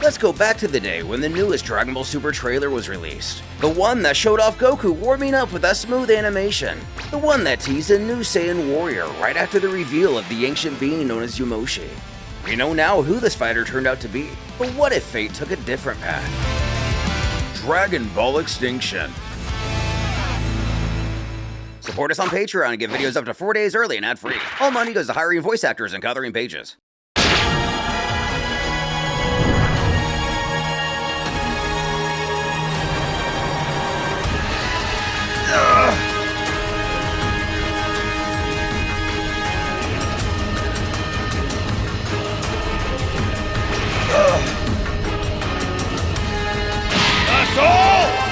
Let's go back to the day when the newest Dragon Ball Super trailer was released. The one that showed off Goku warming up with that smooth animation. The one that teased a new Saiyan warrior right after the reveal of the ancient being known as Yamoshi. We know now who this fighter turned out to be, but what if fate took a different path? Dragon Ball Extinction. Support us on Patreon and get videos up to 4 days early and ad-free. All money goes to hiring voice actors and coloring pages. That's all!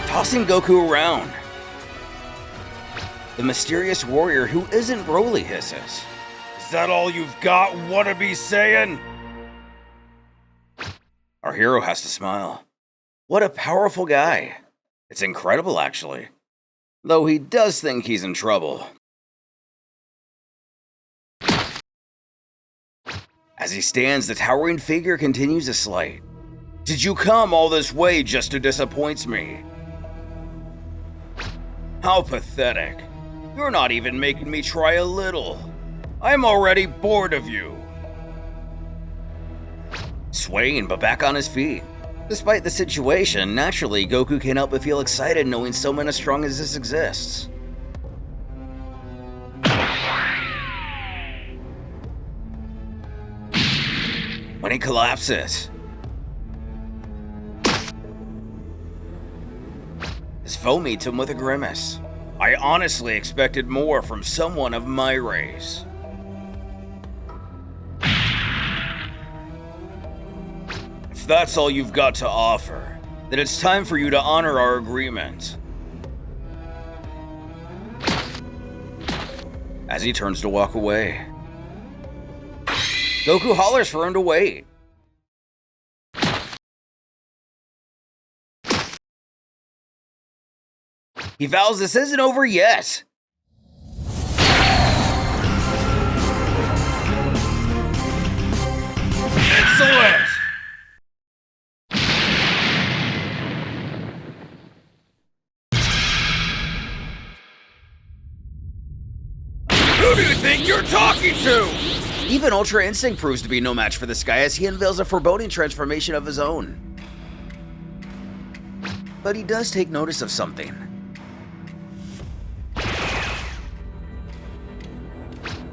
Tossing Goku around. The mysterious warrior who isn't Broly hisses. Is that all you've got, wannabe Saiyan? Our hero has to smile. What a powerful guy. It's incredible, actually. Though he does think he's in trouble. As he stands, the towering figure continues to slight. Did you come all this way just to disappoint me? How pathetic. You're not even making me try a little. I'm already bored of you. Swaying but back on his feet. Despite the situation, naturally, Goku can't help but feel excited knowing someone as strong as this exists. When he collapses, his foe meets him with a grimace. I honestly expected more from someone of my race. If that's all you've got to offer, then it's time for you to honor our agreement. As he turns to walk away, Goku hollers for him to wait. He vows this isn't over yet. Excellent! Who do you think you're talking to? Even Ultra Instinct proves to be no match for this guy as he unveils a foreboding transformation of his own. But he does take notice of something.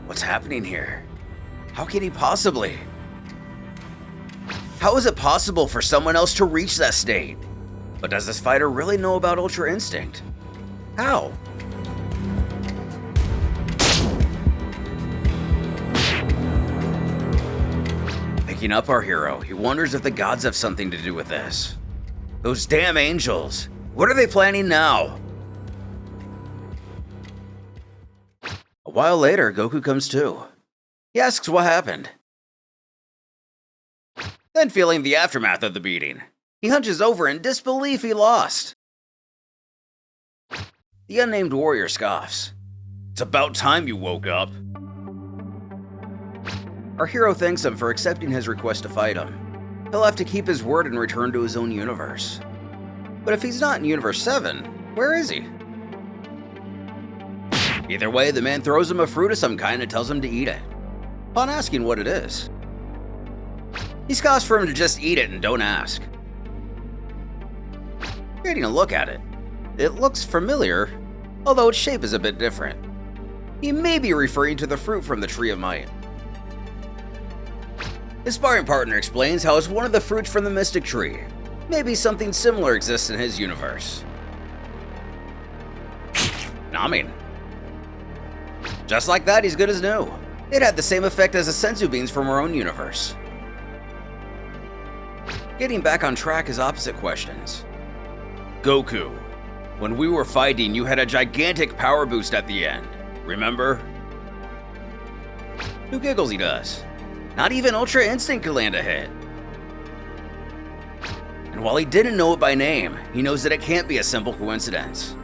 What's happening here? How can he possibly? How is it possible for someone else to reach that state? But does this fighter really know about Ultra Instinct? How? Picking up our hero, he wonders if the gods have something to do with this. Those damn angels! What are they planning now? A while later, Goku comes to. He asks what happened. Then, feeling the aftermath of the beating, he hunches over in disbelief he lost. The unnamed warrior scoffs. It's about time you woke up. Our hero thanks him for accepting his request to fight him. He'll have to keep his word and return to his own universe. But if he's not in Universe 7, where is he? Either way, the man throws him a fruit of some kind and tells him to eat it. Upon asking what it is, he scoffs for him to just eat it and don't ask. Taking a look at it, it looks familiar, although its shape is a bit different. He may be referring to the fruit from the Tree of Might. His sparring partner explains how it's one of the fruits from the Mystic Tree. Maybe something similar exists in his universe. Numbing. Just like that, he's good as new. It had the same effect as the senzu beans from our own universe. Getting back on track is opposite questions. Goku, when we were fighting, you had a gigantic power boost at the end. Remember? Who giggles he does? Not even Ultra Instinct could land a hit. And while he didn't know it by name, he knows that it can't be a simple coincidence.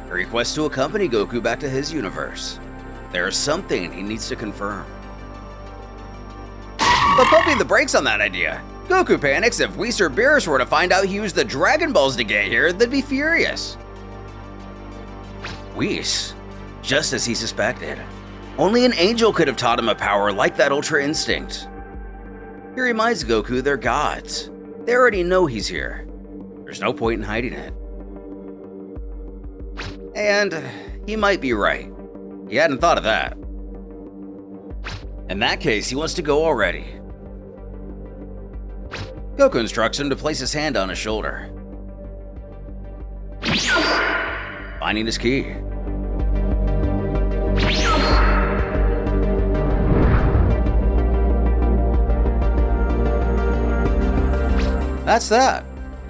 He requests to accompany Goku back to his universe. There is something he needs to confirm. But pumping the brakes on that idea. Goku panics. If Whis or Beerus were to find out he used the Dragon Balls to get here, they'd be furious. Whis, just as he suspected. Only an angel could have taught him a power like that Ultra Instinct. He reminds Goku they're gods. They already know he's here. There's no point in hiding it. And he might be right. He hadn't thought of that. In that case, he wants to go already. Goku instructs him to place his hand on his shoulder. Finding his key. That's that.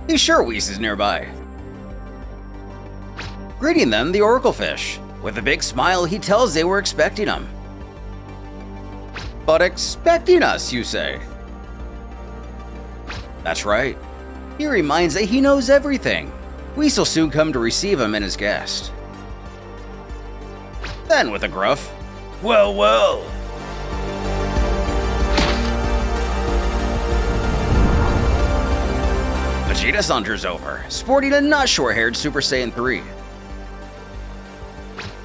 He's sure Whis is nearby. Greeting them, the Oracle Fish. With a big smile, he tells they were expecting him. But expecting us, you say? That's right. He reminds that he knows everything. Whis will soon come to receive him and his guest. Then, with a gruff, Well, well. Vegeta saunters over, sporting a not short-haired Super Saiyan 3.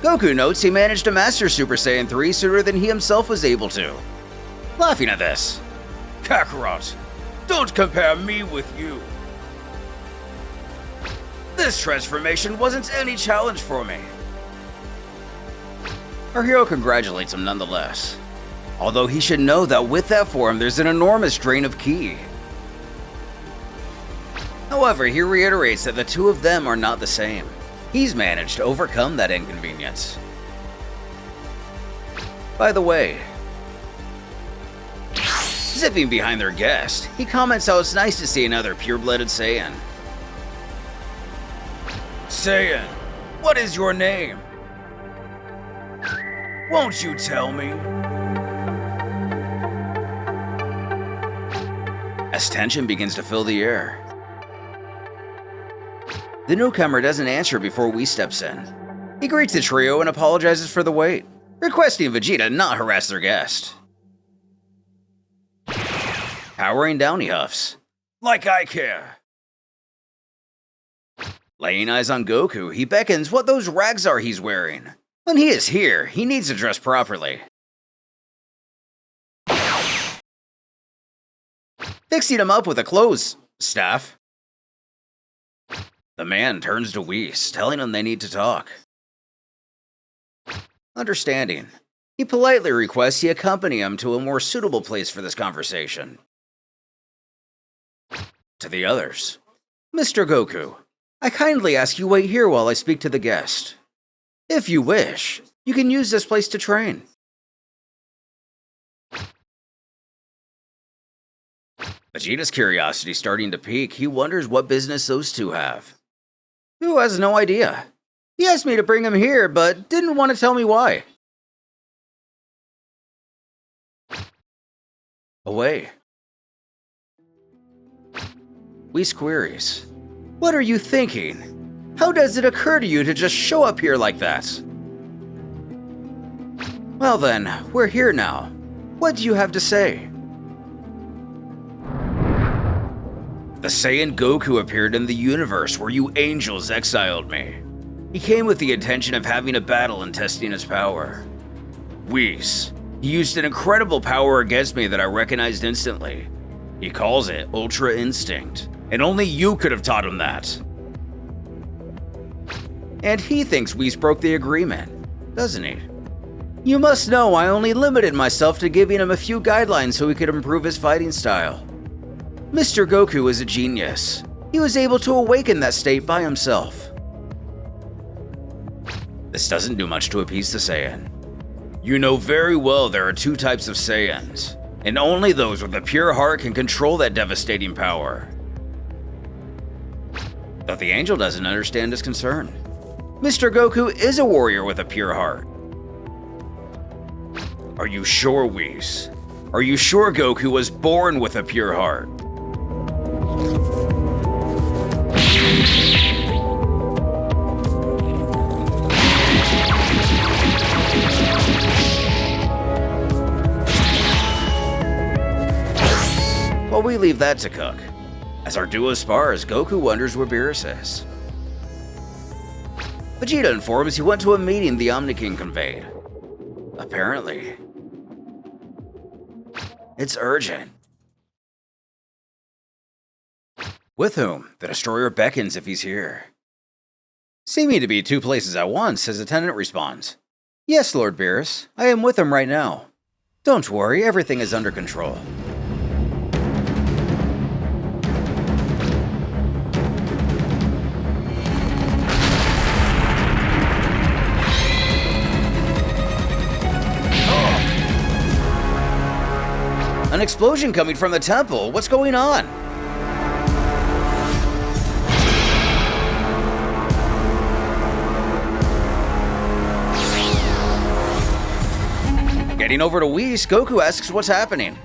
Goku notes he managed to master Super Saiyan 3 sooner than he himself was able to. Laughing at this. Kakarot, don't compare me with you. This transformation wasn't any challenge for me. Our hero congratulates him nonetheless. Although he should know that with that form there's an enormous drain of ki. However, he reiterates that the two of them are not the same. He's managed to overcome that inconvenience. By the way, zipping behind their guest, he comments how it's nice to see another pure-blooded Saiyan. Saiyan, what is your name? Won't you tell me? As tension begins to fill the air. The newcomer doesn't answer before Whis steps in. He greets the trio and apologizes for the wait, requesting Vegeta not harass their guest. Powering down, he huffs. Like I care. Laying eyes on Goku, he beckons what those rags are he's wearing. When he is here, he needs to dress properly. Fixing him up with a clothes staff. The man turns to Whis, telling him they need to talk. Understanding, he politely requests he accompany him to a more suitable place for this conversation. To the others, Mr. Goku, I kindly ask you wait here while I speak to the guest. If you wish, you can use this place to train. Vegeta's curiosity starting to pique, he wonders what business those two have. Who has no idea? He asked me to bring him here, but didn't want to tell me why. Away. Whis queries, what are you thinking? How does it occur to you to just show up here like that? Well then, we're here now. What do you have to say? The Saiyan Goku appeared in the universe where you angels exiled me. He came with the intention of having a battle and testing his power. Whis, he used an incredible power against me that I recognized instantly. He calls it Ultra Instinct, and only you could have taught him that. And he thinks Whis broke the agreement, doesn't he? You must know I only limited myself to giving him a few guidelines so he could improve his fighting style. Mr. Goku is a genius. He was able to awaken that state by himself. This doesn't do much to appease the Saiyan. You know very well there are two types of Saiyans, and only those with a pure heart can control that devastating power. But the angel doesn't understand his concern. Mr. Goku is a warrior with a pure heart. Are you sure, Whis? Are you sure Goku was born with a pure heart? Well, we leave that to cook. As our duo spars, Goku wonders where Beerus is. Vegeta informs he went to a meeting the Omni King conveyed. Apparently, it's urgent. With whom? The Destroyer beckons if he's here. Seeming to be 2 places at once, his attendant responds. Yes, Lord Beerus, I am with him right now. Don't worry, everything is under control. An explosion coming from the temple. What's going on? Getting over to Whis, Goku asks what's happening.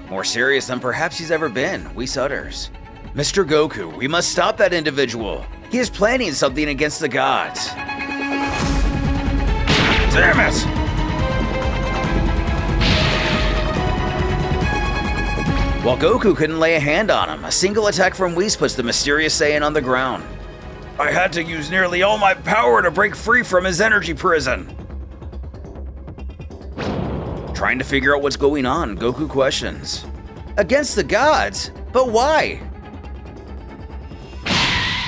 More serious than perhaps he's ever been, Whis utters. Mr. Goku, we must stop that individual. He is planning something against the gods. Damn it! While Goku couldn't lay a hand on him, a single attack from Whis puts the mysterious Saiyan on the ground. I had to use nearly all my power to break free from his energy prison. Trying to figure out what's going on, Goku questions. Against the gods? But why?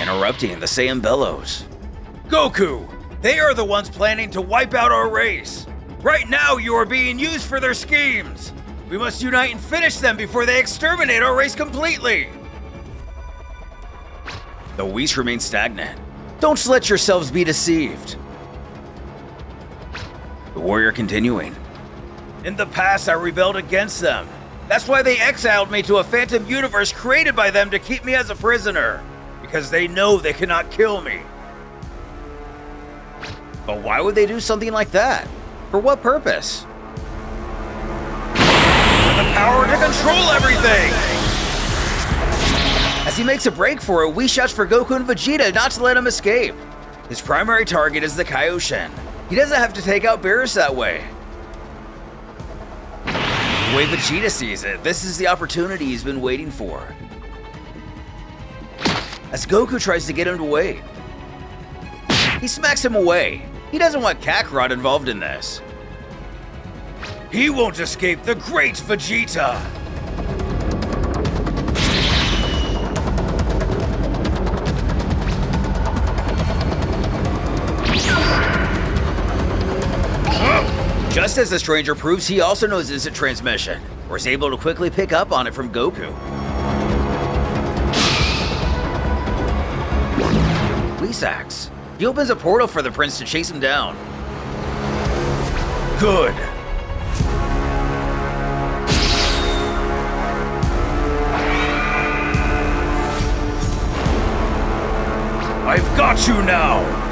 Interrupting, the Saiyan bellows. Goku! They are the ones planning to wipe out our race! Right now you are being used for their schemes! We must unite and finish them before they exterminate our race completely! The Whis remain stagnant. Don't let yourselves be deceived. The warrior continuing. In the past, I rebelled against them. That's why they exiled me to a phantom universe created by them to keep me as a prisoner. Because they know they cannot kill me. But why would they do something like that? For what purpose? The power to control everything! As he makes a break for it, Whis shouts for Goku and Vegeta not to let him escape. His primary target is the Kaioshin. He doesn't have to take out Beerus that way. The way Vegeta sees it, this is the opportunity he's been waiting for. As Goku tries to get him to wait, he smacks him away. He doesn't want Kakarot involved in this. He won't escape the great Vegeta! Just as the stranger proves he also knows instant transmission, or is able to quickly pick up on it from Goku. Whis acts. He opens a portal for the prince to chase him down. Good. I've got you now!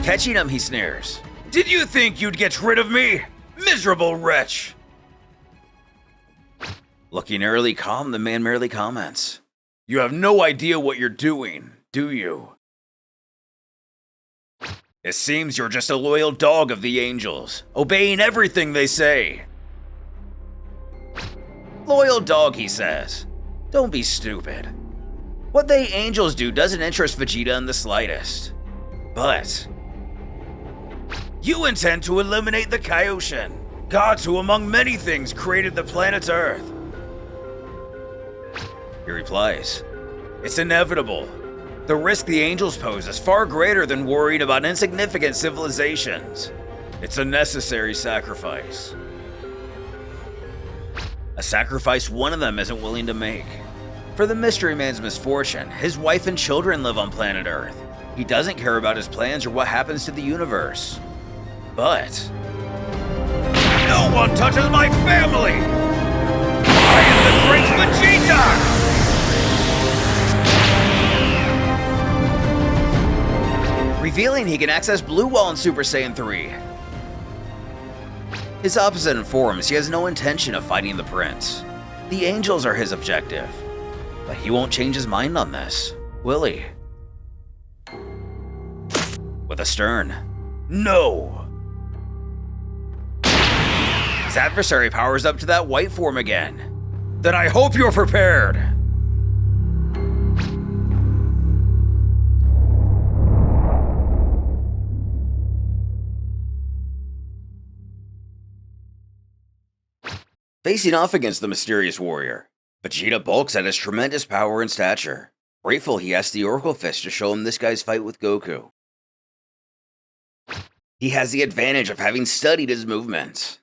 Catching him, he sneers. Did you think you'd get rid of me? Miserable wretch! Looking eerily calm, the man merely comments. You have no idea what you're doing, do you? It seems you're just a loyal dog of the angels, obeying everything they say. Loyal dog, he says. Don't be stupid. What they angels do doesn't interest Vegeta in the slightest. But you intend to eliminate the Kaioshin, gods who among many things created the planet Earth. He replies, it's inevitable. The risk the angels pose is far greater than worrying about insignificant civilizations. It's a necessary sacrifice. a sacrifice one of them isn't willing to make. For the Mystery Man's misfortune, his wife and children live on planet Earth. He doesn't care about his plans or what happens to the universe. But no one touches my family! I am the Great Vegeta! Revealing he can access Blue Wall in Super Saiyan 3. His opposite informs he has no intention of fighting the Prince. The Angels are his objective. But he won't change his mind on this, will he? With a stern no! His adversary powers up to that white form again. Then I hope you're prepared! Facing off against the mysterious warrior, Vegeta bulks at his tremendous power and stature. Grateful he asked the Oracle Fist to show him this guy's fight with Goku. He has the advantage of having studied his movements.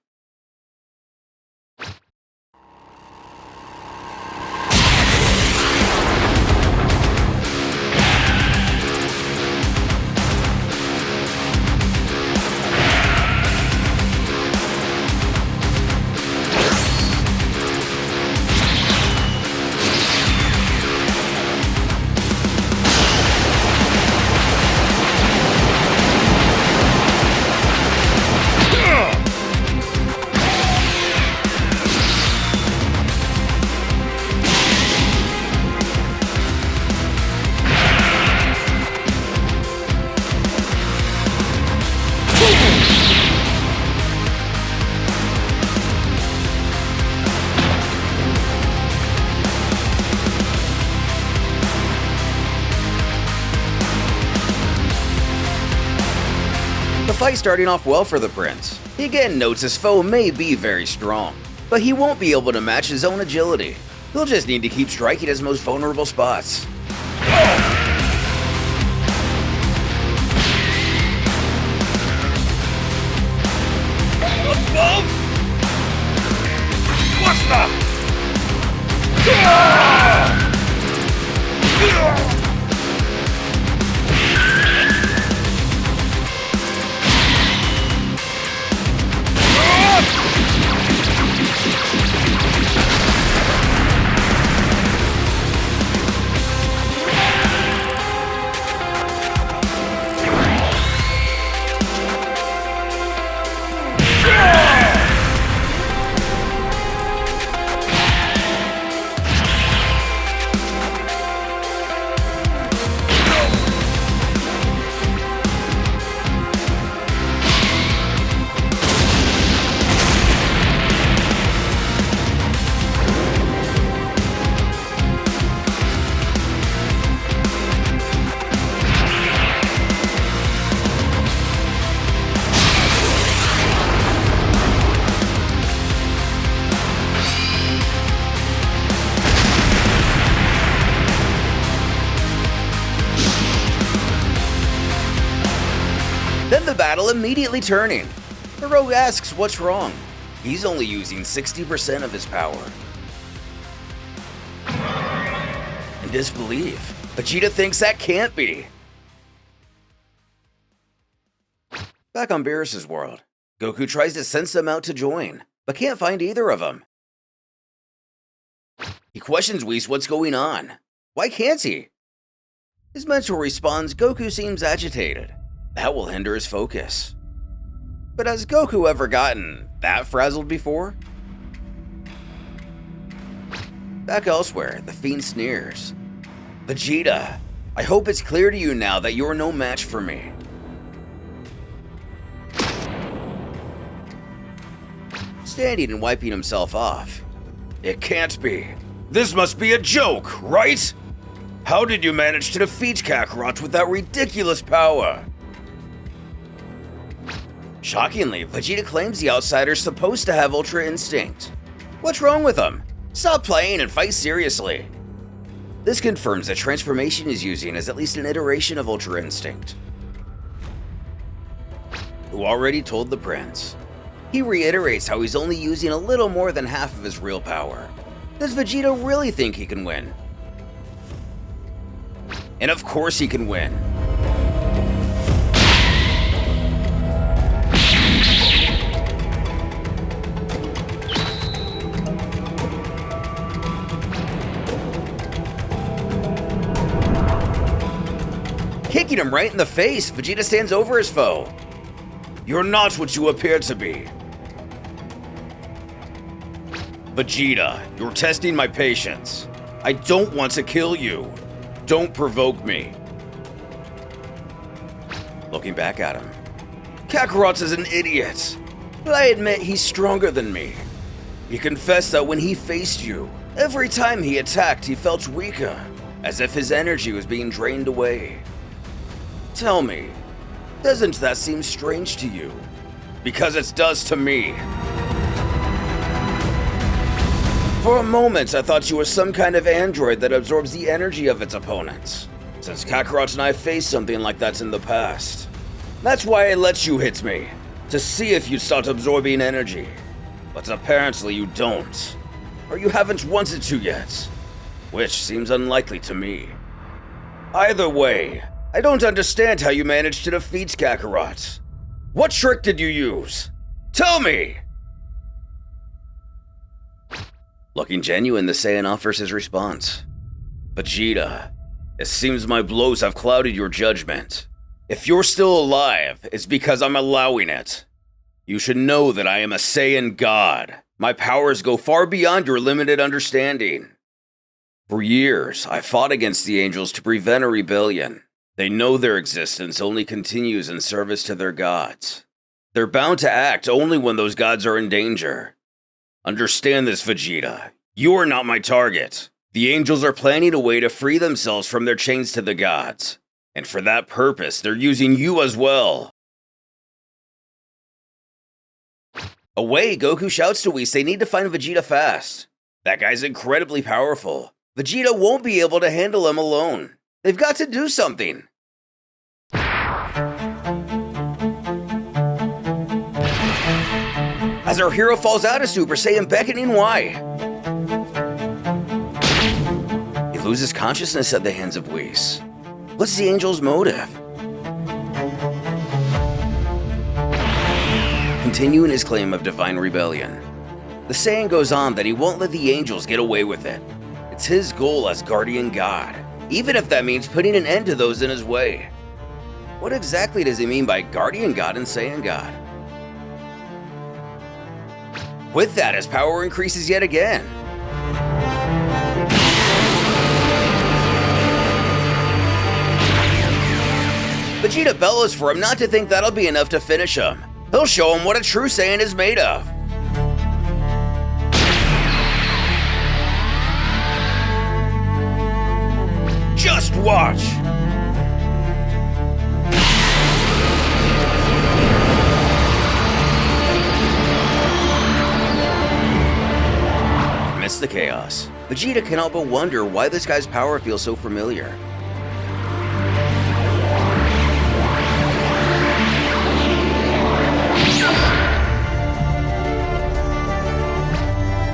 The fight starting off well for the Prince. He again notes his foe may be very strong, but he won't be able to match his own agility. He'll just need to keep striking his most vulnerable spots. Above? What's the... Then the battle immediately turning. The rogue asks what's wrong. He's only using 60% of his power. In disbelief, Vegeta thinks that can't be. Back on Beerus' world, Goku tries to send them out to join, but can't find either of them. He questions Whis what's going on. Why can't he? His mentor responds Goku seems agitated. That will hinder his focus. But has Goku ever gotten that frazzled before? Back elsewhere, the Fiend sneers. Vegeta, I hope it's clear to you now that you're no match for me. Standing and wiping himself off. It can't be. This must be a joke, right? How did you manage to defeat Kakarot with that ridiculous power? Shockingly, Vegeta claims the outsider's supposed to have Ultra Instinct. What's wrong with him? Stop playing and fight seriously. This confirms that transformation he's using is at least an iteration of Ultra Instinct. Who already told the Prince. He reiterates how he's only using a little more than half of his real power. Does Vegeta really think he can win? And of course he can win. Kicking him right in the face, Vegeta stands over his foe. You're not what you appear to be. Vegeta, you're testing my patience. I don't want to kill you. Don't provoke me. Looking back at him. Kakarot's is an idiot, but I admit he's stronger than me. He confessed that when he faced you, every time he attacked, he felt weaker, as if his energy was being drained away. Tell me, doesn't that seem strange to you? because it does to me. For a moment, I thought you were some kind of android that absorbs the energy of its opponents, since Kakarot and I faced something like that in the past. That's why I let you hit me, to see if you'd start absorbing energy. But apparently you don't. Or you haven't wanted to yet, which seems unlikely to me. Either way, I don't understand how you managed to defeat Kakarot. What trick did you use? Tell me! Looking genuine, the Saiyan offers his response. Vegeta, it seems my blows have clouded your judgment. If you're still alive, it's because I'm allowing it. You should know that I am a Saiyan God. My powers go far beyond your limited understanding. For years, I fought against the angels to prevent a rebellion. They know their existence only continues in service to their gods. They're bound to act only when those gods are in danger. Understand this, Vegeta. You are not my target. The angels are planning a way to free themselves from their chains to the gods. And for that purpose, they're using you as well. Away, Goku shouts to Whis they need to find Vegeta fast. That guy's incredibly powerful. Vegeta won't be able to handle him alone. They've got to do something. As our hero falls out of Super Saiyan, beckoning why. He loses consciousness at the hands of Whis. What's the angel's motive? Continuing his claim of divine rebellion, the Saiyan goes on that he won't let the angels get away with it. It's his goal as guardian god, even if that means putting an end to those in his way. What exactly does he mean by guardian god and Saiyan god? With that, his power increases yet again. Vegeta bellows for him not to think that'll be enough to finish him. He'll show him what a true Saiyan is made of. Just watch! Amidst the chaos, Vegeta can't help but wonder why this guy's power feels so familiar.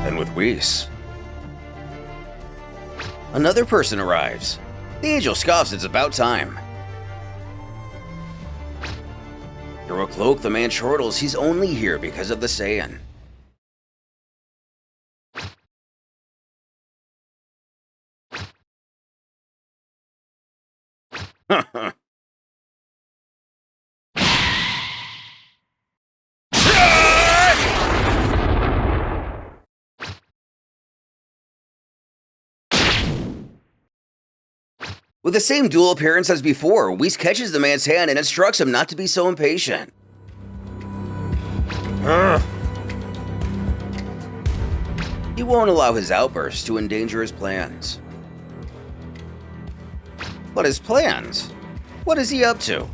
And with Whis, another person arrives. The angel scoffs it's about time. Through a cloak, the man chortles he's only here because of the Saiyan. With the same dual appearance as before, Whis catches the man's hand and instructs him not to be so impatient. He won't allow his outbursts to endanger his plans. But his plans? What is he up to?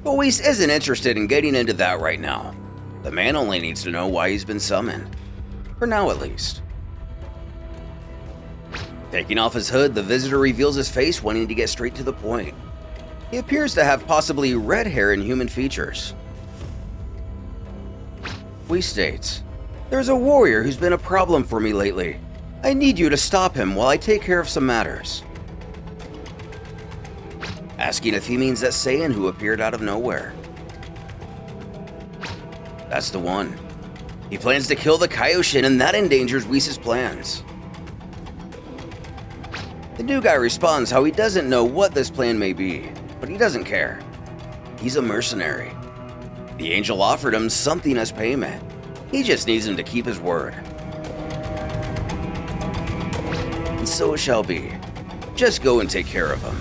But Whis isn't interested in getting into that right now. The man only needs to know why he's been summoned. For now, at least. Taking off his hood, the visitor reveals his face, wanting to get straight to the point. He appears to have possibly red hair and human features. Whis states, "There's a warrior who's been a problem for me lately. I need you to stop him while I take care of some matters." Asking if he means that Saiyan who appeared out of nowhere. That's the one. He plans to kill the Kaioshin, and that endangers Whis' plans. The new guy responds how he doesn't know what this plan may be, but he doesn't care. He's a mercenary. The angel offered him something as payment. He just needs him to keep his word. And so it shall be. Just go and take care of him.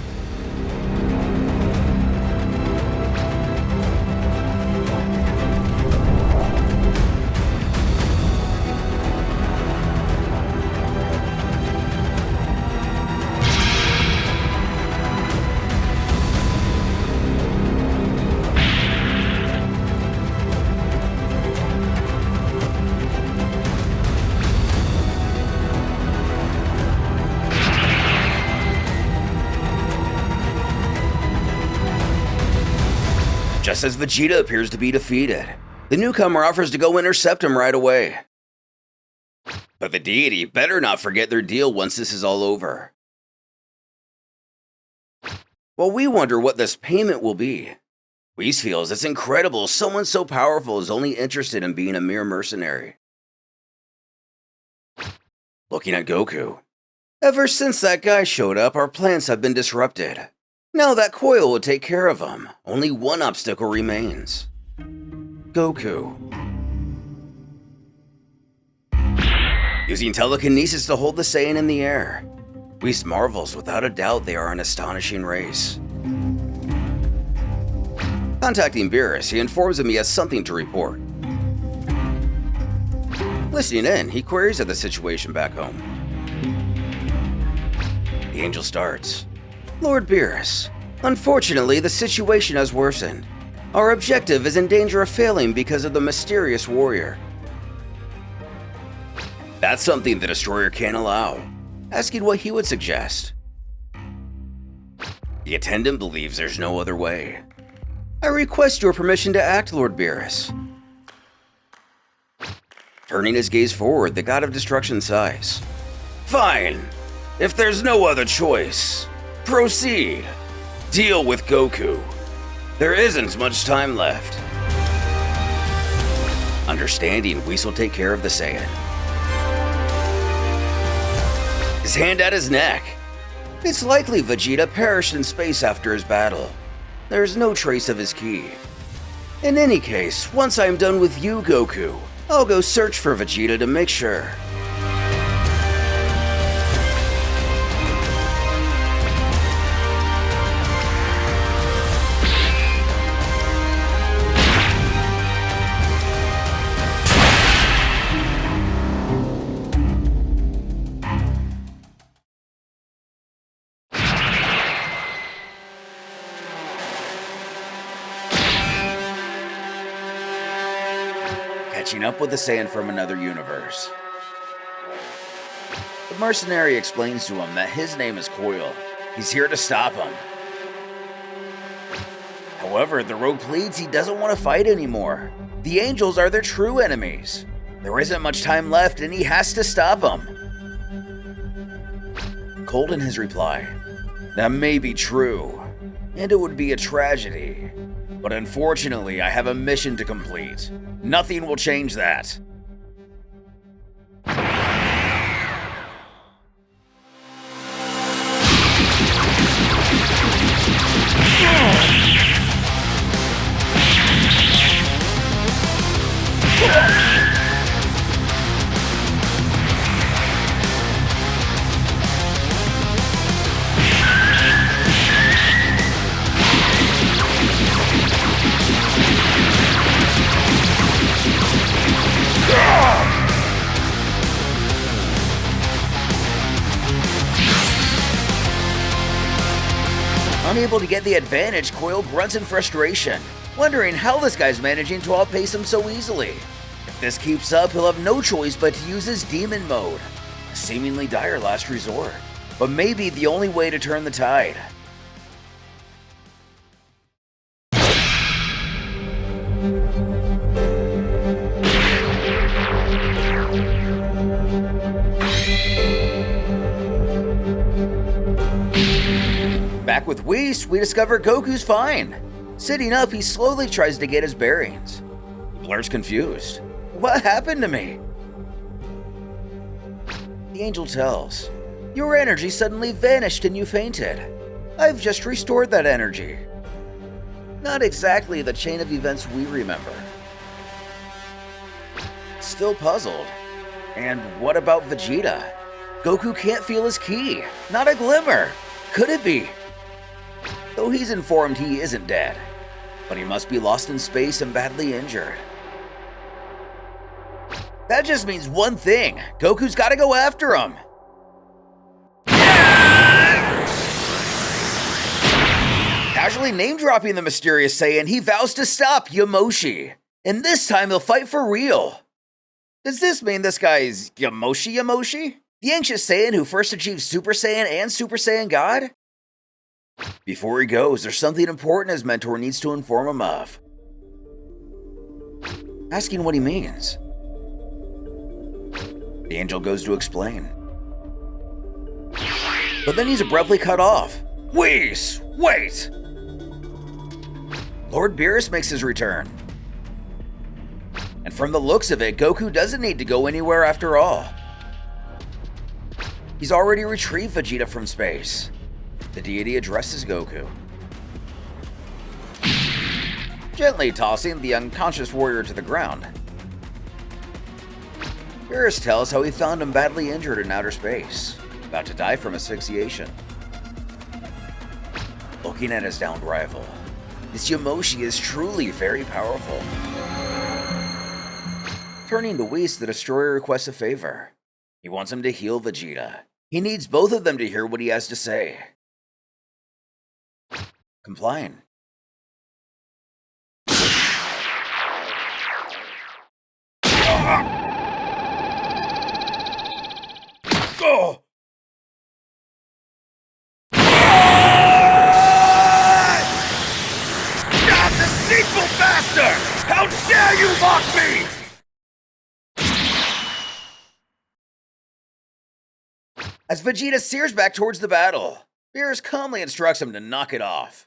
Just as Vegeta appears to be defeated, the newcomer offers to go intercept him right away. But the deity better not forget their deal once this is all over. While we wonder what this payment will be, Whis feels it's incredible someone so powerful is only interested in being a mere mercenary. Looking at Goku. Ever since that guy showed up, our plans have been disrupted. Now that Koil will take care of him, only one obstacle remains. Goku. Using telekinesis to hold the Saiyan in the air, Whis marvels without a doubt they are an astonishing race. Contacting Beerus, he informs him he has something to report. Listening in, he queries at the situation back home. The angel starts. Lord Beerus, unfortunately the situation has worsened. Our objective is in danger of failing because of the mysterious warrior. That's something the destroyer can't allow. Asking what he would suggest. The attendant believes there's no other way. I request your permission to act, Lord Beerus. Turning his gaze forward, the god of destruction sighs. Fine. If there's no other choice, proceed. Deal with Goku. There isn't much time left. Understanding, Whis will take care of the Saiyan. His hand at his neck. It's likely Vegeta perished in space after his battle. There's no trace of his ki. In any case, once I'm done with you, Goku, I'll go search for Vegeta to make sure. Catching up with the Saiyan from another universe. The mercenary explains to him that his name is Koil. He's here to stop him. However, the rogue pleads he doesn't want to fight anymore. The angels are their true enemies. There isn't much time left and he has to stop them. Cold in his reply. That may be true, and it would be a tragedy. But unfortunately, I have a mission to complete. Nothing will change that. Unable to get the advantage, Koil grunts in frustration, wondering how this guy's managing to outpace him so easily. If this keeps up, he'll have no choice but to use his demon mode, a seemingly dire last resort, but maybe the only way to turn the tide. Back with Whis, we discover Goku's fine. Sitting up, he slowly tries to get his bearings. Blur's confused. What happened to me? The angel tells, your energy suddenly vanished and you fainted. I've just restored that energy. Not exactly the chain of events we remember. Still puzzled. And what about Vegeta? Goku can't feel his ki. Not a glimmer. Could it be? Though he's informed he isn't dead, but he must be lost in space and badly injured. That just means one thing. Goku's gotta go after him. Casually name-dropping the mysterious Saiyan, he vows to stop Yamoshi. And this time he'll fight for real. Does this mean this guy's Yamoshi? The ancient Saiyan who first achieved Super Saiyan and Super Saiyan God? Before he goes, there's something important his mentor needs to inform him of. Asking what he means. The angel goes to explain. But then he's abruptly cut off. Whis, wait! Lord Beerus makes his return. And from the looks of it, Goku doesn't need to go anywhere after all. He's already retrieved Vegeta from space. The deity addresses Goku, gently tossing the unconscious warrior to the ground. Beerus tells how he found him badly injured in outer space, about to die from asphyxiation. Looking at his downed rival, this Yamoshi is truly very powerful. Turning to Whis, the destroyer requests a favor. He wants him to heal Vegeta. He needs both of them to hear what he has to say. Complying. Oh! God, deceitful bastard! How dare you mock me! As Vegeta steers back towards the battle, Beerus calmly instructs him to knock it off.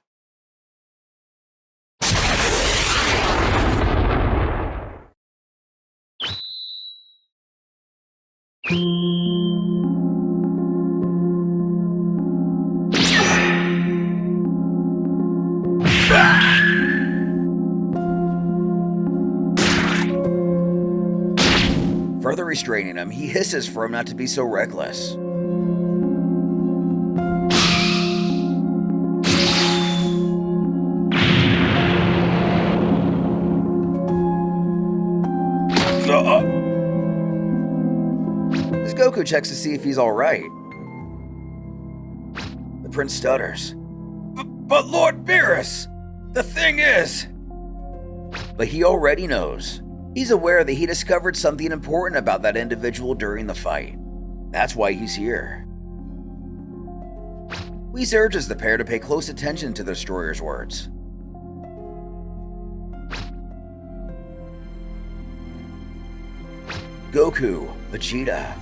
Further restraining him, he hisses for him not to be so reckless. As Goku checks to see if he's alright, the prince stutters. But Lord Beerus, the thing is... But he already knows. He's aware that he discovered something important about that individual during the fight. That's why he's here. Whis urges the pair to pay close attention to the destroyer's words. Goku, Vegeta,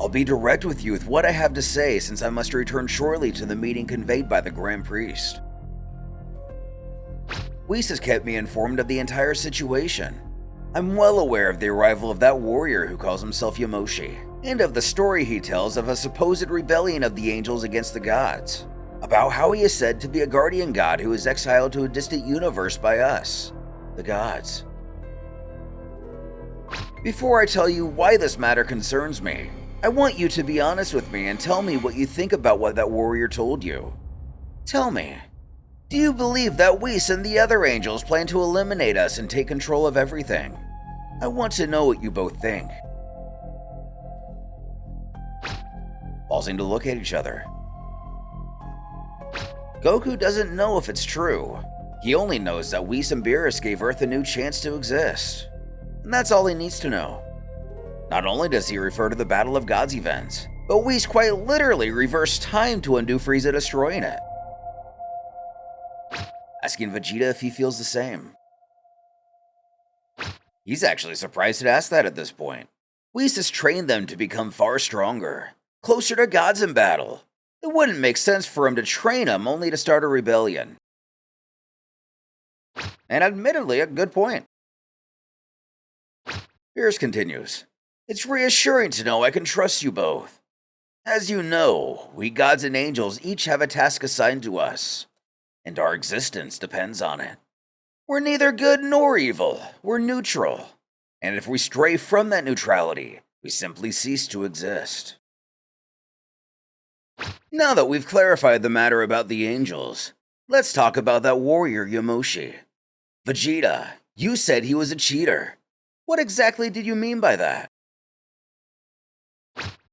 I'll be direct with you with what I have to say since I must return shortly to the meeting conveyed by the Grand Priest. Whis has kept me informed of the entire situation. I'm well aware of the arrival of that warrior who calls himself Yamoshi, and of the story he tells of a supposed rebellion of the angels against the gods, about how he is said to be a guardian god who is exiled to a distant universe by us, the gods. Before I tell you why this matter concerns me, I want you to be honest with me and tell me what you think about what that warrior told you. Tell me, do you believe that Whis and the other angels plan to eliminate us and take control of everything? I want to know what you both think. Pausing to look at each other. Goku doesn't know if it's true. He only knows that Whis and Beerus gave Earth a new chance to exist. And that's all he needs to know. Not only does he refer to the Battle of Gods events, but Whis quite literally reversed time to undo Frieza destroying it. Asking Vegeta if he feels the same. He's actually surprised to ask that at this point. Whis has trained them to become far stronger, closer to gods in battle. It wouldn't make sense for him to train them only to start a rebellion. And admittedly, a good point. Beerus continues, "It's reassuring to know I can trust you both. As you know, we gods and angels each have a task assigned to us, and our existence depends on it. We're neither good nor evil, we're neutral, and if we stray from that neutrality, we simply cease to exist." Now that we've clarified the matter about the angels, let's talk about that warrior Yamoshi. Vegeta, you said he was a cheater. What exactly did you mean by that?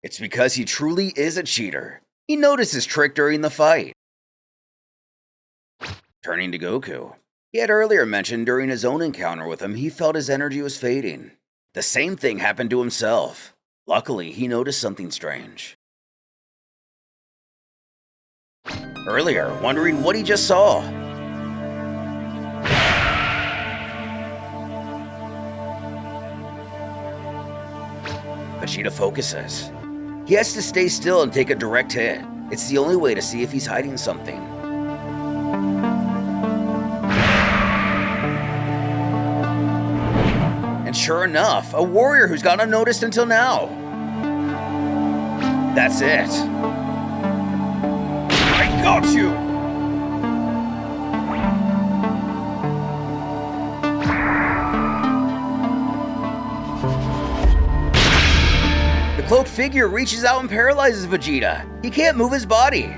It's because he truly is a cheater. He noticed his trick during the fight. Turning to Goku, he had earlier mentioned during his own encounter with him he felt his energy was fading. The same thing happened to himself. Luckily, he noticed something strange. Earlier, wondering what he just saw. Vegeta focuses. He has to stay still and take a direct hit. It's the only way to see if he's hiding something. And sure enough, a warrior who's gone unnoticed until now. That's it. I got you! The cloaked figure reaches out and paralyzes Vegeta. He can't move his body.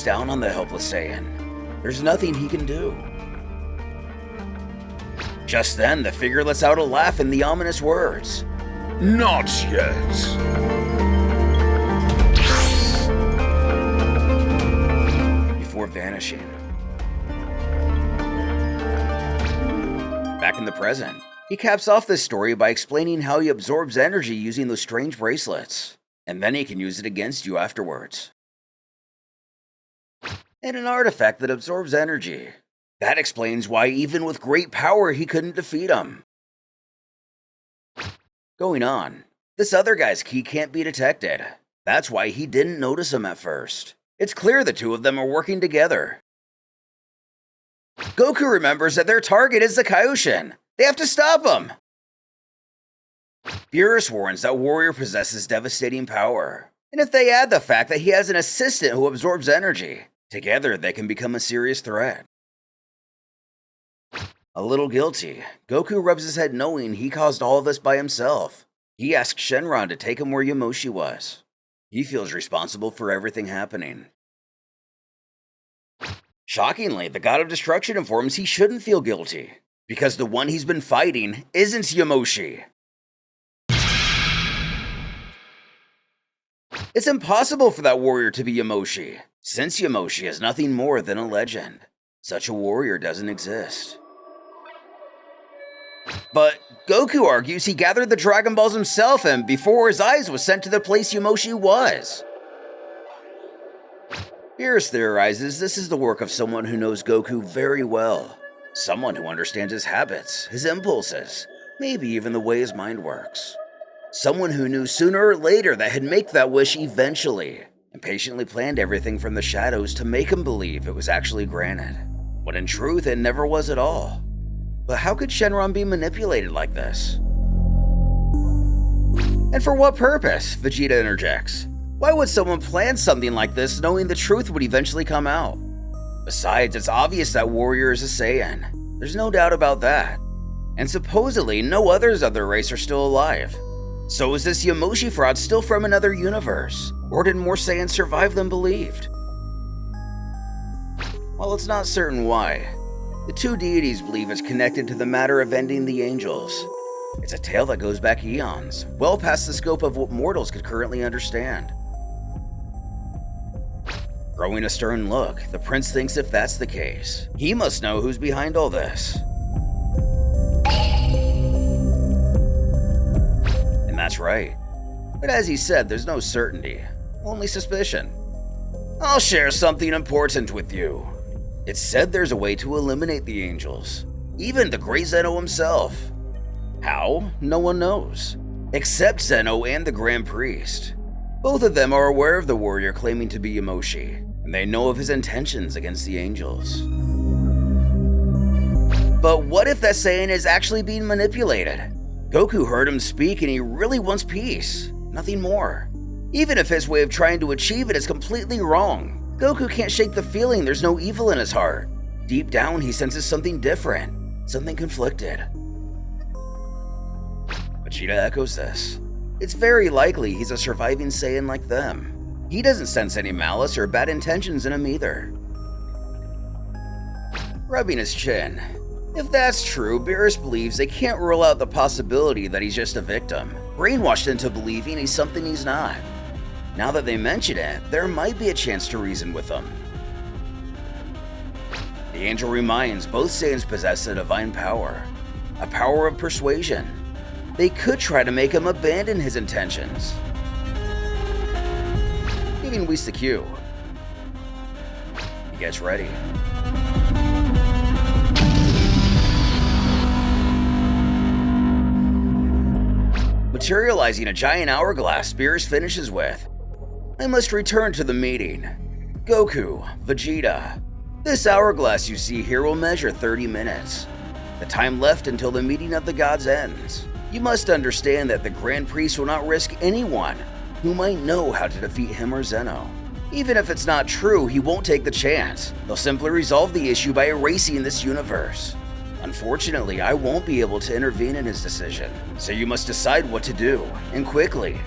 Down on the helpless Saiyan. There's nothing he can do. Just then, the figure lets out a laugh in the ominous words. Not yet. Before vanishing. Back in the present, he caps off this story by explaining how he absorbs energy using those strange bracelets, and then he can use it against you afterwards. And an artifact that absorbs energy. That explains why even with great power he couldn't defeat him. Going on, this other guy's ki can't be detected. That's why he didn't notice him at first. It's clear the two of them are working together. Goku remembers that their target is the Kaioshin. They have to stop him. Beerus warns that Warrior possesses devastating power. And if they add the fact that he has an assistant who absorbs energy, together they can become a serious threat. A little guilty, Goku rubs his head knowing he caused all of this by himself. He asks Shenron to take him where Yamoshi was. He feels responsible for everything happening. Shockingly, the God of Destruction informs he shouldn't feel guilty, because the one he's been fighting isn't Yamoshi. It's impossible for that warrior to be Yamoshi, since Yamoshi is nothing more than a legend. Such a warrior doesn't exist. But Goku argues he gathered the Dragon Balls himself and before his eyes was sent to the place Yamoshi was. Beerus theorizes this is the work of someone who knows Goku very well. Someone who understands his habits, his impulses, maybe even the way his mind works. Someone who knew sooner or later that he'd make that wish eventually, and patiently planned everything from the shadows to make him believe it was actually granted, when in truth it never was at all. But how could Shenron be manipulated like this? And for what purpose? Vegeta interjects. Why would someone plan something like this knowing the truth would eventually come out? Besides, it's obvious that Warrior is a Saiyan. There's no doubt about that. And supposedly, no others of their race are still alive. So is this Yamoshi fraud still from another universe? Or did more Saiyans survive than believed? Well, it's not certain why. The two deities believe it's connected to the matter of ending the angels. It's a tale that goes back eons, well past the scope of what mortals could currently understand. Throwing a stern look, the prince thinks if that's the case, he must know who's behind all this. And that's right. But as he said, there's no certainty, only suspicion. I'll share something important with you. It's said there's a way to eliminate the angels, even the great Zeno himself. How? No one knows, except Zeno and the Grand Priest. Both of them are aware of the warrior claiming to be Yamoshi, and they know of his intentions against the angels. But what if that Saiyan is actually being manipulated? Goku heard him speak and he really wants peace, nothing more. Even if his way of trying to achieve it is completely wrong, Goku can't shake the feeling there's no evil in his heart. Deep down, he senses something different, something conflicted. Vegeta echoes this. It's very likely he's a surviving Saiyan like them. He doesn't sense any malice or bad intentions in him either. Rubbing his chin. If that's true, Beerus believes they can't rule out the possibility that he's just a victim, brainwashed into believing he's something he's not. Now that they mention it, there might be a chance to reason with him. The angel reminds both Saiyans possess a divine power, a power of persuasion. They could try to make him abandon his intentions. Giving Whis the cue. He gets ready. Materializing a giant hourglass, Beerus finishes with, I must return to the meeting. Goku, Vegeta. This hourglass you see here will measure 30 minutes. The time left until the meeting of the gods ends. You must understand that the Grand Priest will not risk anyone who might know how to defeat him or Zeno. Even if it's not true, he won't take the chance. They'll simply resolve the issue by erasing this universe. Unfortunately, I won't be able to intervene in his decision, so you must decide what to do, and quickly.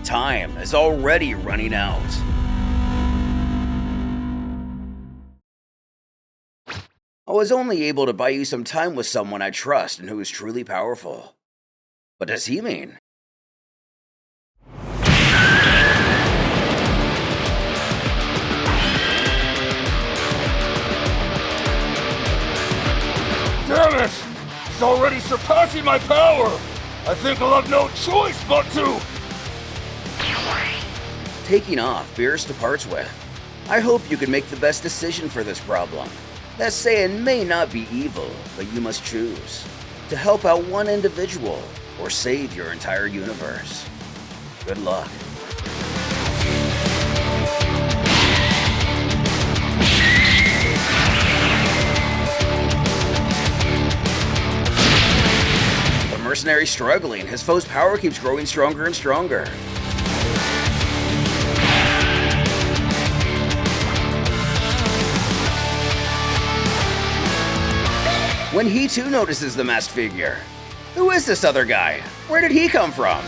Time is already running out. I was only able to buy you some time with someone I trust and who is truly powerful. What does he mean? Damn it! He's already surpassing my power! I think I'll have no choice but to... Taking off, Beerus departs with, I hope you can make the best decision for this problem. That Saiyan may not be evil, but you must choose to help out one individual or save your entire universe. Good luck. The Mercenary struggling, his foe's power keeps growing stronger and stronger. When he too notices the masked figure. Who is this other guy? Where did he come from?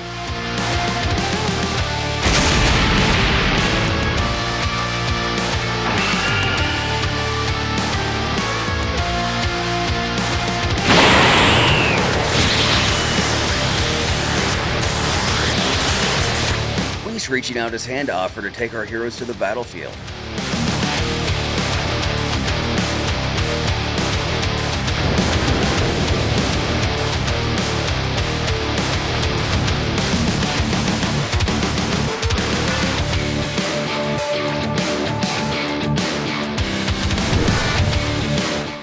Whis reaching out his hand to offer to take our heroes to the battlefield.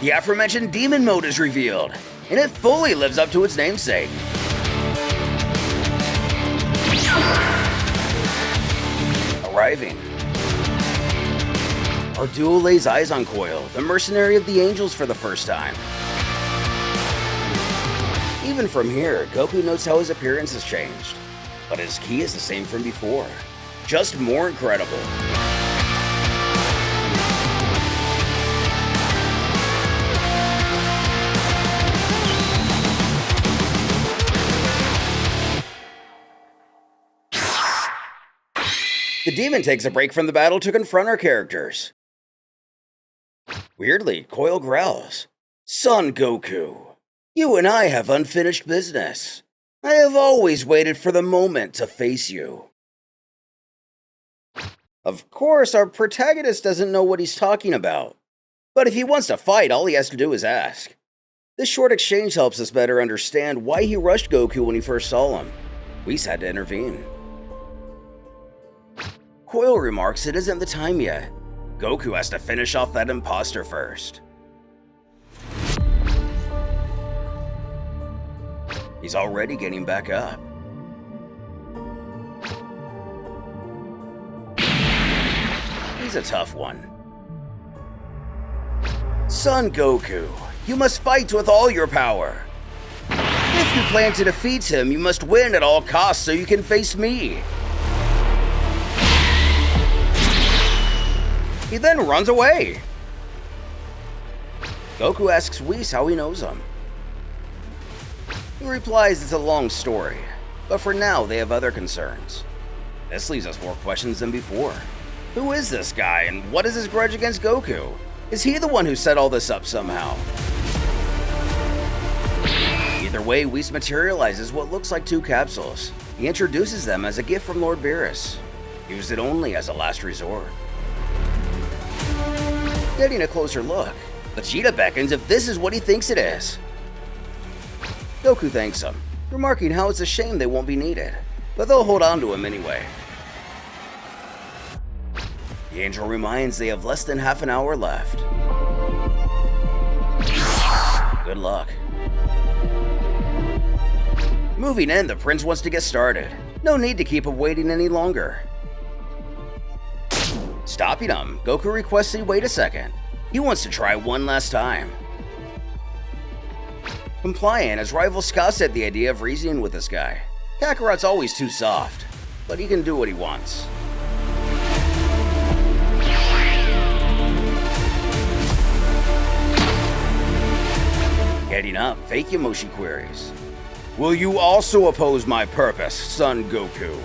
The aforementioned demon mode is revealed, and it fully lives up to its namesake. arriving. Our duo lays eyes on Koil, the Mercenary of the Angels, for the first time. Even from here, Goku notes how his appearance has changed, but his ki is the same from before, just more incredible. The demon takes a break from the battle to confront our characters. Weirdly, Koil growls, "Son Goku, you and I have unfinished business. I have always waited for the moment to face you." Of course, our protagonist doesn't know what he's talking about, but if he wants to fight, all he has to do is ask. This short exchange helps us better understand why he rushed Goku when he first saw him. Whis had to intervene. Koil remarks it isn't the time yet. Goku has to finish off that imposter first. He's already getting back up. He's a tough one. "Son Goku, you must fight with all your power. If you plan to defeat him, you must win at all costs so you can face me." He then runs away. Goku asks Whis how he knows him. He replies it's a long story, but for now they have other concerns. This leaves us more questions than before. Who is this guy, and what is his grudge against Goku? Is he the one who set all this up somehow? Either way, Whis materializes what looks like 2 capsules. He introduces them as a gift from Lord Beerus. Use it only as a last resort. Getting a closer look, Vegeta beckons if this is what he thinks it is. Goku thanks him, remarking how it's a shame they won't be needed, but they'll hold on to him anyway. The angel reminds they have less than half an hour left. Good luck. Moving in, the prince wants to get started. No need to keep him waiting any longer. Stopping him, Goku requests he wait a second. He wants to try one last time. Compliant, his rival scoffs at the idea of reasoning with this guy. Kakarot's always too soft, but he can do what he wants. Heading up, Fake Yamoshi queries, "Will you also oppose my purpose, son Goku?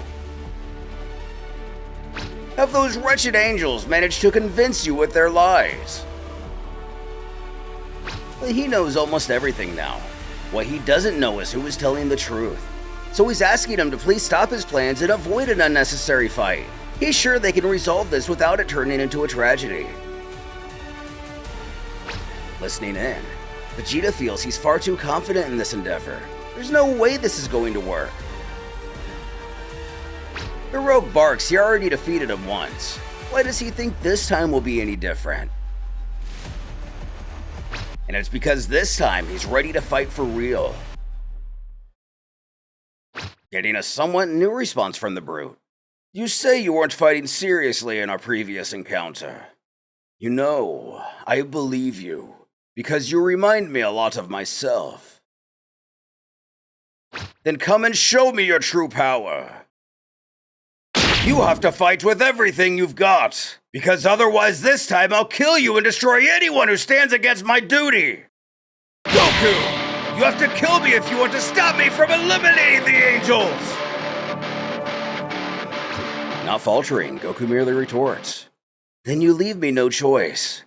Have those wretched angels managed to convince you with their lies?" But he knows almost everything now. What he doesn't know is who is telling the truth. So he's asking him to please stop his plans and avoid an unnecessary fight. He's sure they can resolve this without it turning into a tragedy. Listening in, Vegeta feels he's far too confident in this endeavor. There's no way this is going to work. The rogue barks he already defeated him once. Why does he think this time will be any different? And it's because this time he's ready to fight for real. Getting a somewhat new response from the brute. "You say you weren't fighting seriously in our previous encounter. You know, I believe you, because you remind me a lot of myself. Then come and show me your true power. You have to fight with everything you've got, because otherwise this time I'll kill you and destroy anyone who stands against my duty. Goku, you have to kill me if you want to stop me from eliminating the angels." Not faltering, Goku merely retorts, "Then you leave me no choice."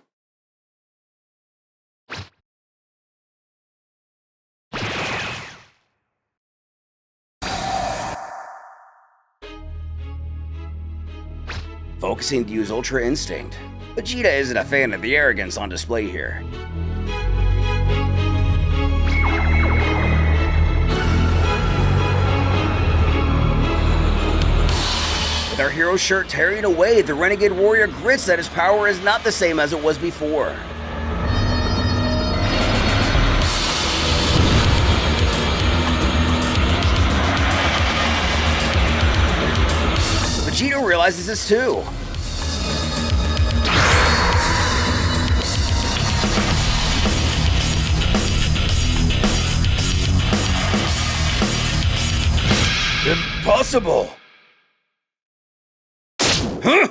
Focusing to use Ultra Instinct, Vegeta isn't a fan of the arrogance on display here. With our hero shirt tearing away, the Renegade Warrior grits that his power is not the same as it was before. Vegeta realizes this too. Impossible! Huh?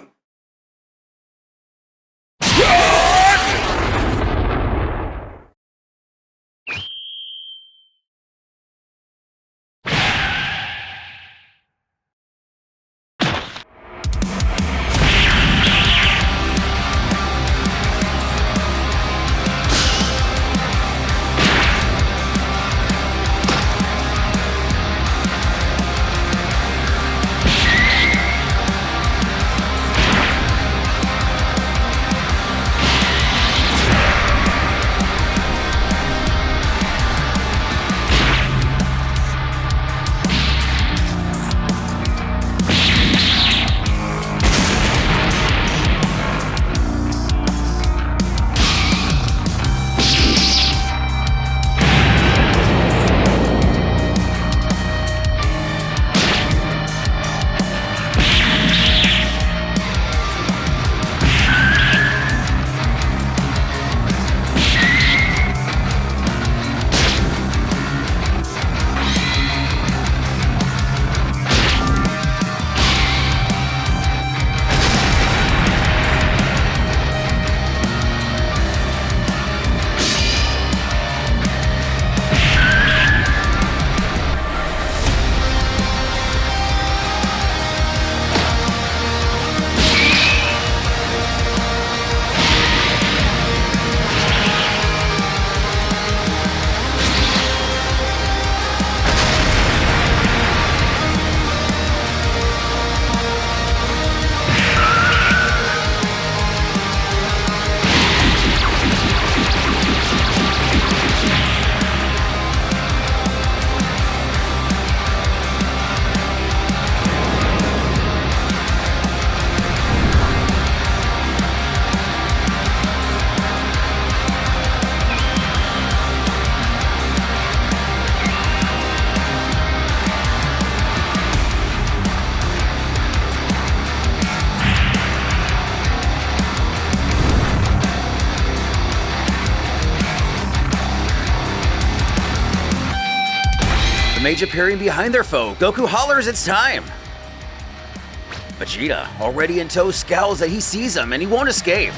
Mage appearing behind their foe, Goku hollers it's time! Vegeta, already in tow, scowls that he sees him and he won't escape.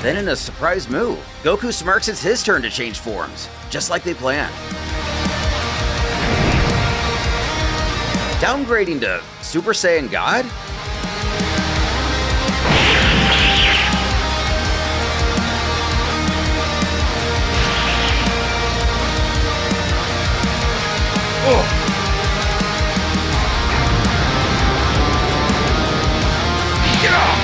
Then in a surprise move, Goku smirks it's his turn to change forms, just like they planned. Downgrading to Super Saiyan God? Get off!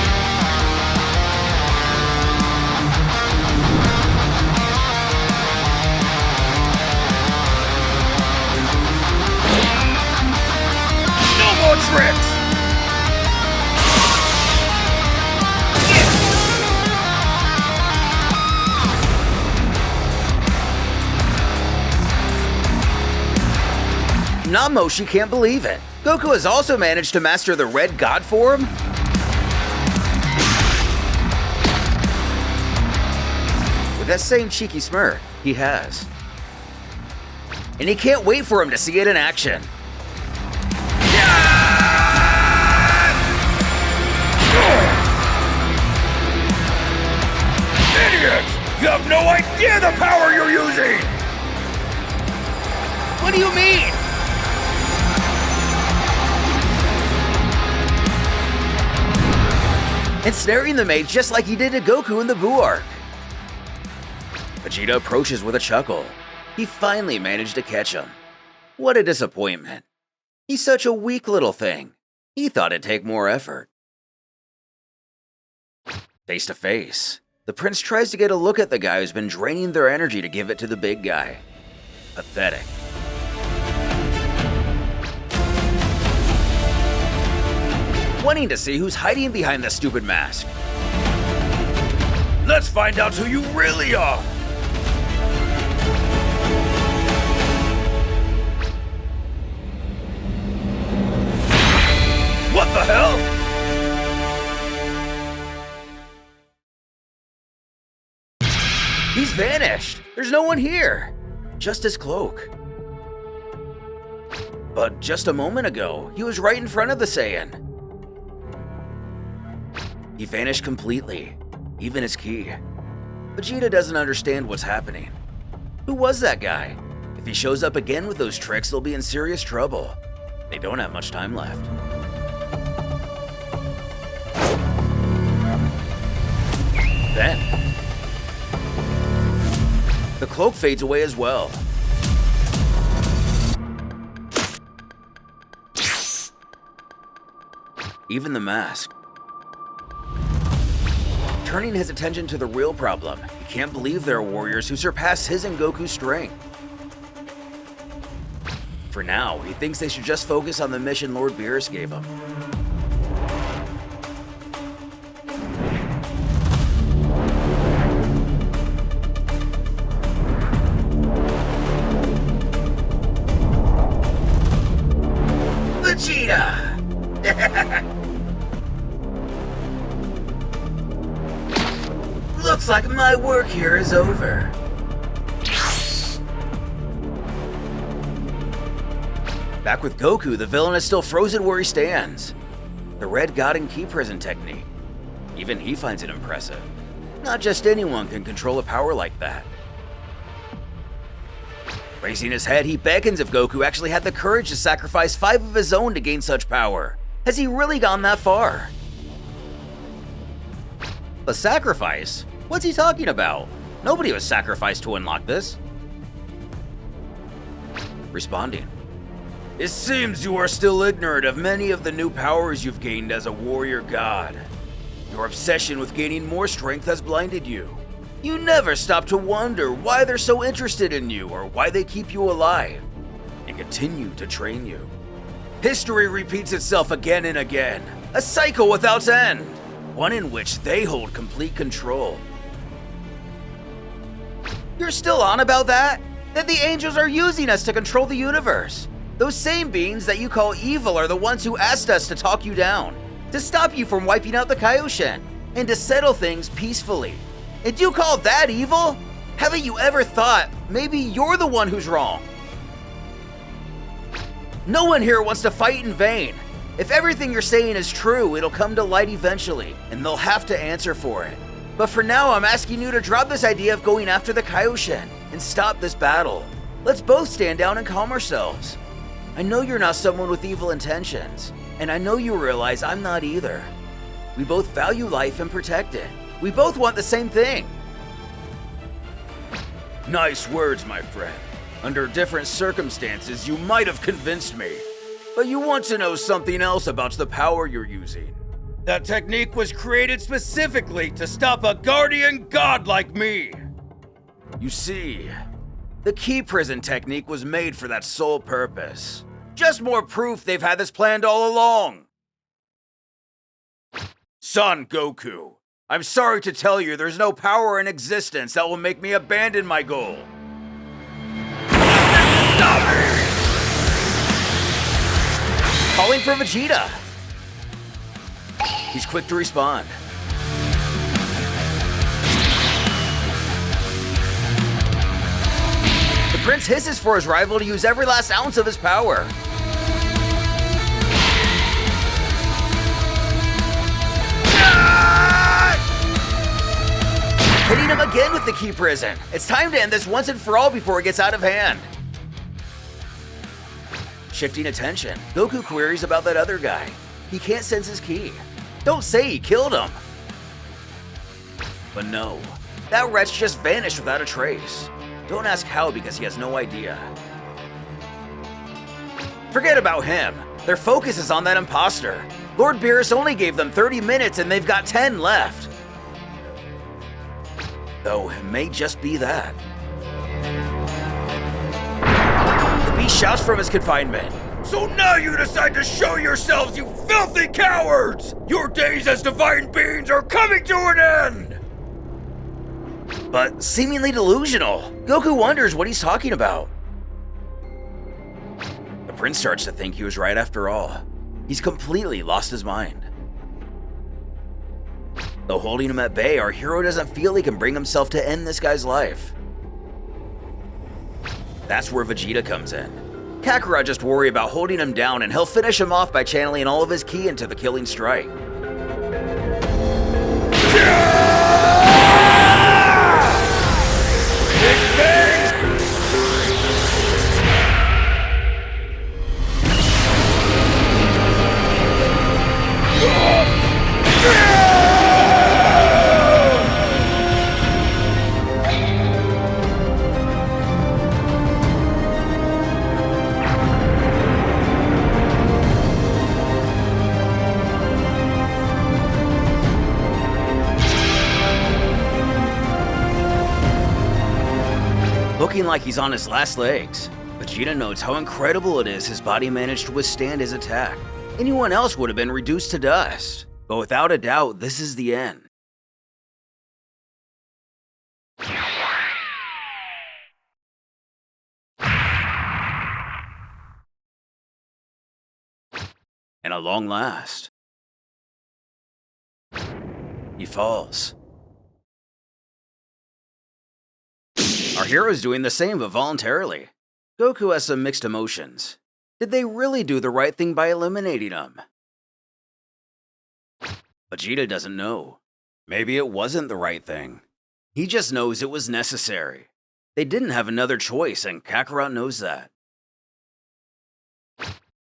No more tricks! Namoshi can't believe it. Goku has also managed to master the Red God form? With that same cheeky smirk, he has. And he can't wait for him to see it in action. Idiot! You have no idea the power you're using! What do you mean? Ensnaring the mage just like he did to Goku in the Buu arc. Vegeta approaches with a chuckle. He finally managed to catch him. What a disappointment. He's such a weak little thing. He thought it'd take more effort. Face to face, the prince tries to get a look at the guy who's been draining their energy to give it to the big guy. Pathetic. Wanting to see who's hiding behind the stupid mask. Let's find out who you really are! He's vanished! There's no one here! Just his cloak. But just a moment ago, he was right in front of the Saiyan. He vanished completely, even his ki. Vegeta doesn't understand what's happening. Who was that guy? If he shows up again with those tricks, they'll be in serious trouble. They don't have much time left. Then, the cloak fades away as well. Even the mask. Turning his attention to the real problem, he can't believe there are warriors who surpass his and Goku's strength. For now, he thinks they should just focus on the mission Lord Beerus gave him. Vegeta! Looks like my work here is over. Back with Goku, the villain is still frozen where he stands. The red Goten key prison technique. Even he finds it impressive. Not just anyone can control a power like that. Raising his head, he beckons if Goku actually had the courage to sacrifice 5 of his own to gain such power. Has he really gone that far? A sacrifice? What's he talking about? Nobody was sacrificed to unlock this. Responding. It seems you are still ignorant of many of the new powers you've gained as a warrior god. Your obsession with gaining more strength has blinded you. You never stop to wonder why they're so interested in you or why they keep you alive and continue to train you. History repeats itself again and again, a cycle without end, one in which they hold complete control. You're still on about that? That the angels are using us to control the universe. Those same beings that you call evil are the ones who asked us to talk you down, to stop you from wiping out the Kaioshin, and to settle things peacefully. And you call that evil? Haven't you ever thought maybe you're the one who's wrong? No one here wants to fight in vain. If everything you're saying is true, it'll come to light eventually, and they'll have to answer for it. But for now, I'm asking you to drop this idea of going after the Kaioshin and stop this battle. Let's both stand down and calm ourselves. I know you're not someone with evil intentions, and I know you realize I'm not either. We both value life and protect it. We both want the same thing. Nice words, my friend. Under different circumstances, you might have convinced me. But you want to know something else about the power you're using. That technique was created specifically to stop a guardian god like me. You see, the key prison technique was made for that sole purpose. Just more proof they've had this planned all along. Son Goku, I'm sorry to tell you there's no power in existence that will make me abandon my goal. Stop me! Calling for Vegeta. He's quick to respond. The prince hisses for his rival to use every last ounce of his power. Hitting him again with the key prison. It's time to end this once and for all before it gets out of hand. Shifting attention, Goku queries about that other guy. He can't sense his ki. Don't say he killed him. But no, that wretch just vanished without a trace. Don't ask how because he has no idea. Forget about him. Their focus is on that imposter. Lord Beerus only gave them 30 minutes and they've got 10 left. Though it may just be that. The beast shouts from his confinement. So now you decide to show yourselves, you filthy cowards! Your days as divine beings are coming to an end! But seemingly delusional, Goku wonders what he's talking about. The prince starts to think he was right after all. He's completely lost his mind. Though holding him at bay, our hero doesn't feel he can bring himself to end this guy's life. That's where Vegeta comes in. Kakarot just worry about holding him down and he'll finish him off by channeling all of his ki into the killing strike. Looking like he's on his last legs, Vegeta notes how incredible it is his body managed to withstand his attack. Anyone else would have been reduced to dust, but without a doubt, this is the end. And at long last, he falls. Our hero's doing the same, but voluntarily. Goku has some mixed emotions. Did they really do the right thing by eliminating him? Vegeta doesn't know. Maybe it wasn't the right thing. He just knows it was necessary. They didn't have another choice, and Kakarot knows that.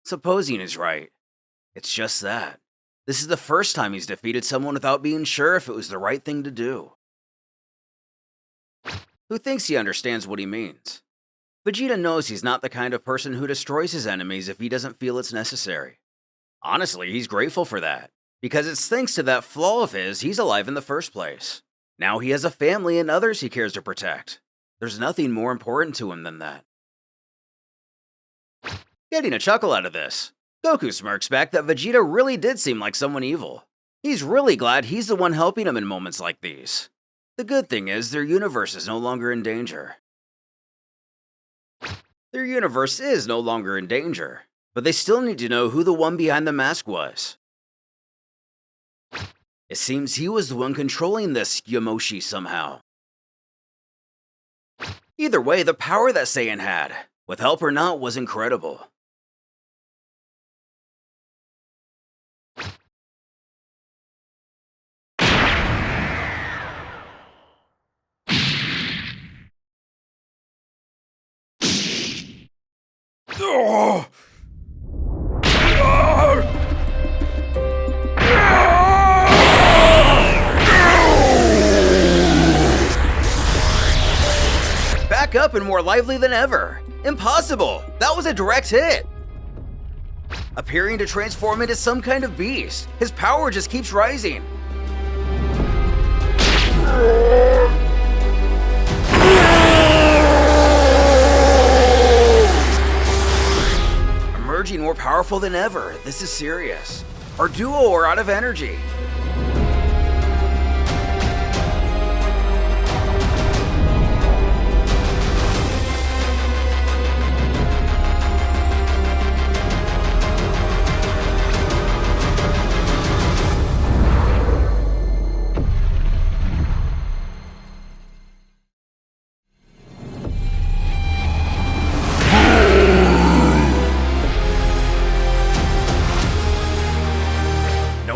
Supposing he's right. It's just that. This is the first time he's defeated someone without being sure if it was the right thing to do. Who thinks he understands what he means? Vegeta knows he's not the kind of person who destroys his enemies if he doesn't feel it's necessary. Honestly, he's grateful for that, because it's thanks to that flaw of his he's alive in the first place. Now he has a family and others he cares to protect. There's nothing more important to him than that. Getting a chuckle out of this, Goku smirks back that Vegeta really did seem like someone evil. He's really glad he's the one helping him in moments like these. The good thing is, their universe is no longer in danger. Their universe is no longer in danger, but they still need to know who the one behind the mask was. It seems he was the one controlling this Yamoshi somehow. Either way, the power that Saiyan had, with help or not, was incredible. Back up and more lively than ever. Impossible! That was a direct hit! Appearing to transform into some kind of beast, his power just keeps rising. Emerging more powerful than ever. This is serious. Our duo are out of energy.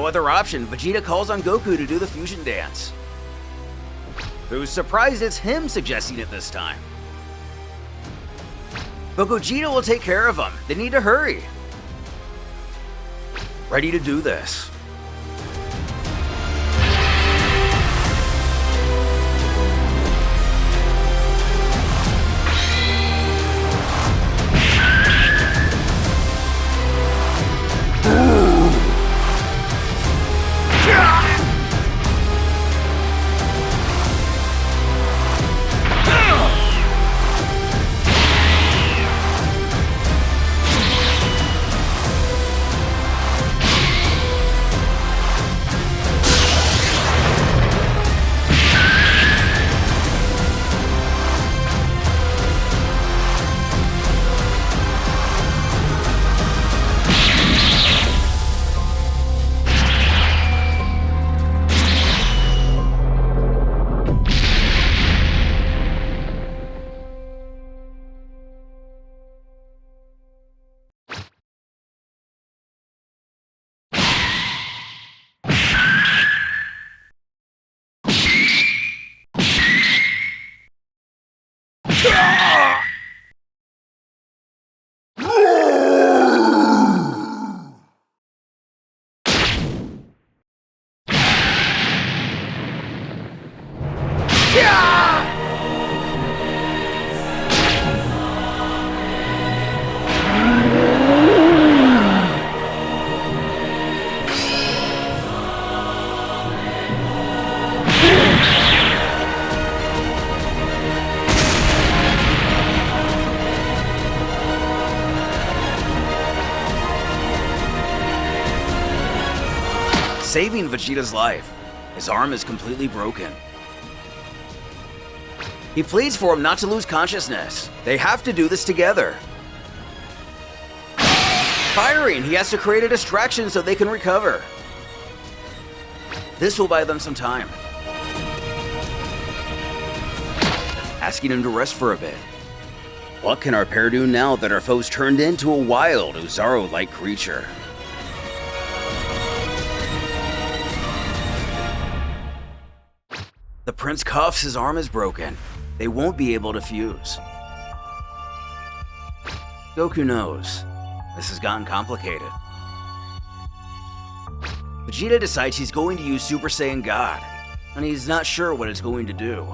Other option, Vegeta calls on Goku to do the fusion dance. Who's surprised it's him suggesting it this time. But Gogeta will take care of him. They need to hurry. Ready to do this. saving Vegeta's life. His arm is completely broken. He pleads for him not to lose consciousness. They have to do this together. Firing, he has to create a distraction so they can recover. This will buy them some time. Asking him to rest for a bit. What can our pair do now that our foe's turned into a wild, Uzaro-like creature? The prince coughs, his arm is broken. They won't be able to fuse. Goku knows. This has gotten complicated. Vegeta decides he's going to use Super Saiyan God, and he's not sure what it's going to do.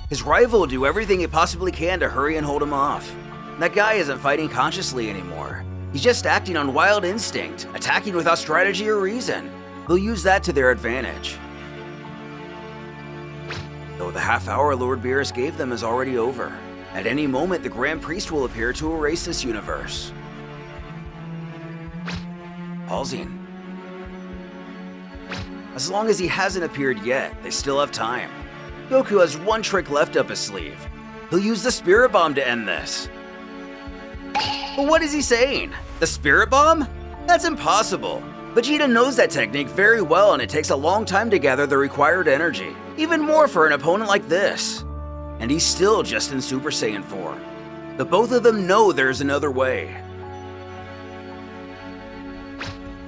His rival will do everything he possibly can to hurry and hold him off. That guy isn't fighting consciously anymore. He's just acting on wild instinct, attacking without strategy or reason. They'll use that to their advantage. Though the half hour Lord Beerus gave them is already over. At any moment, the Grand Priest will appear to erase this universe. Pausing. As long as he hasn't appeared yet, they still have time. Goku has one trick left up his sleeve. He'll use the Spirit Bomb to end this. But what is he saying? The Spirit Bomb? That's impossible. Vegeta knows that technique very well, and it takes a long time to gather the required energy. Even more for an opponent like this. And he's still just in Super Saiyan form. But both of them know there's another way.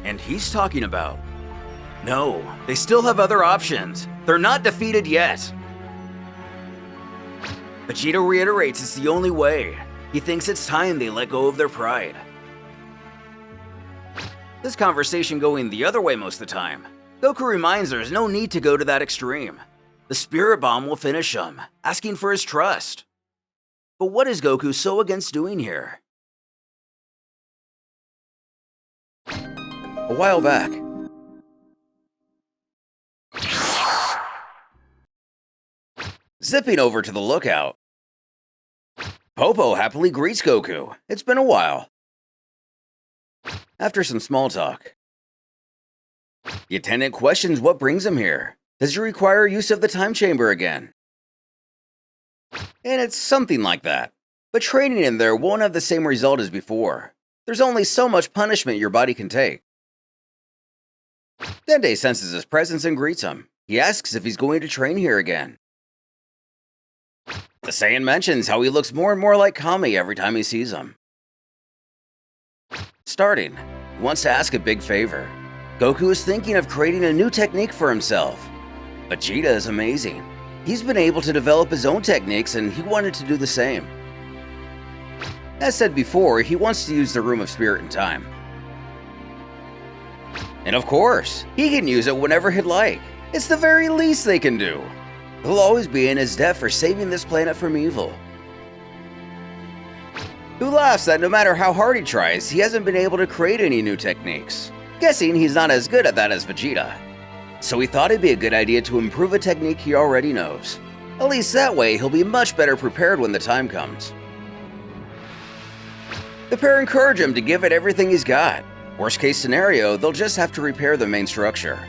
And he's talking about... No, they still have other options. They're not defeated yet. Vegeta reiterates it's the only way. He thinks it's time they let go of their pride. This conversation going the other way most of the time. Goku reminds there's no need to go to that extreme. The Spirit Bomb will finish him, asking for his trust. But what is Goku so against doing here? A while back. Zipping over to the lookout. Popo happily greets Goku. It's been a while. After some small talk, the attendant questions what brings him here. Does he require use of the time chamber again? And it's something like that. But training in there won't have the same result as before. There's only so much punishment your body can take. Dende senses his presence and greets him. He asks if he's going to train here again. The Saiyan mentions how he looks more and more like Kami every time he sees him. Starting, he wants to ask a big favor. Goku is thinking of creating a new technique for himself. Vegeta is amazing. He's been able to develop his own techniques, and he wanted to do the same. As said before, he wants to use the Room of Spirit and Time. And of course, he can use it whenever he'd like. It's the very least they can do. He'll always be in his debt for saving this planet from evil. Who laughs that no matter how hard he tries, he hasn't been able to create any new techniques. Guessing he's not as good at that as Vegeta. So he thought it'd be a good idea to improve a technique he already knows. At least that way, he'll be much better prepared when the time comes. The pair encourage him to give it everything he's got. Worst case scenario, they'll just have to repair the main structure.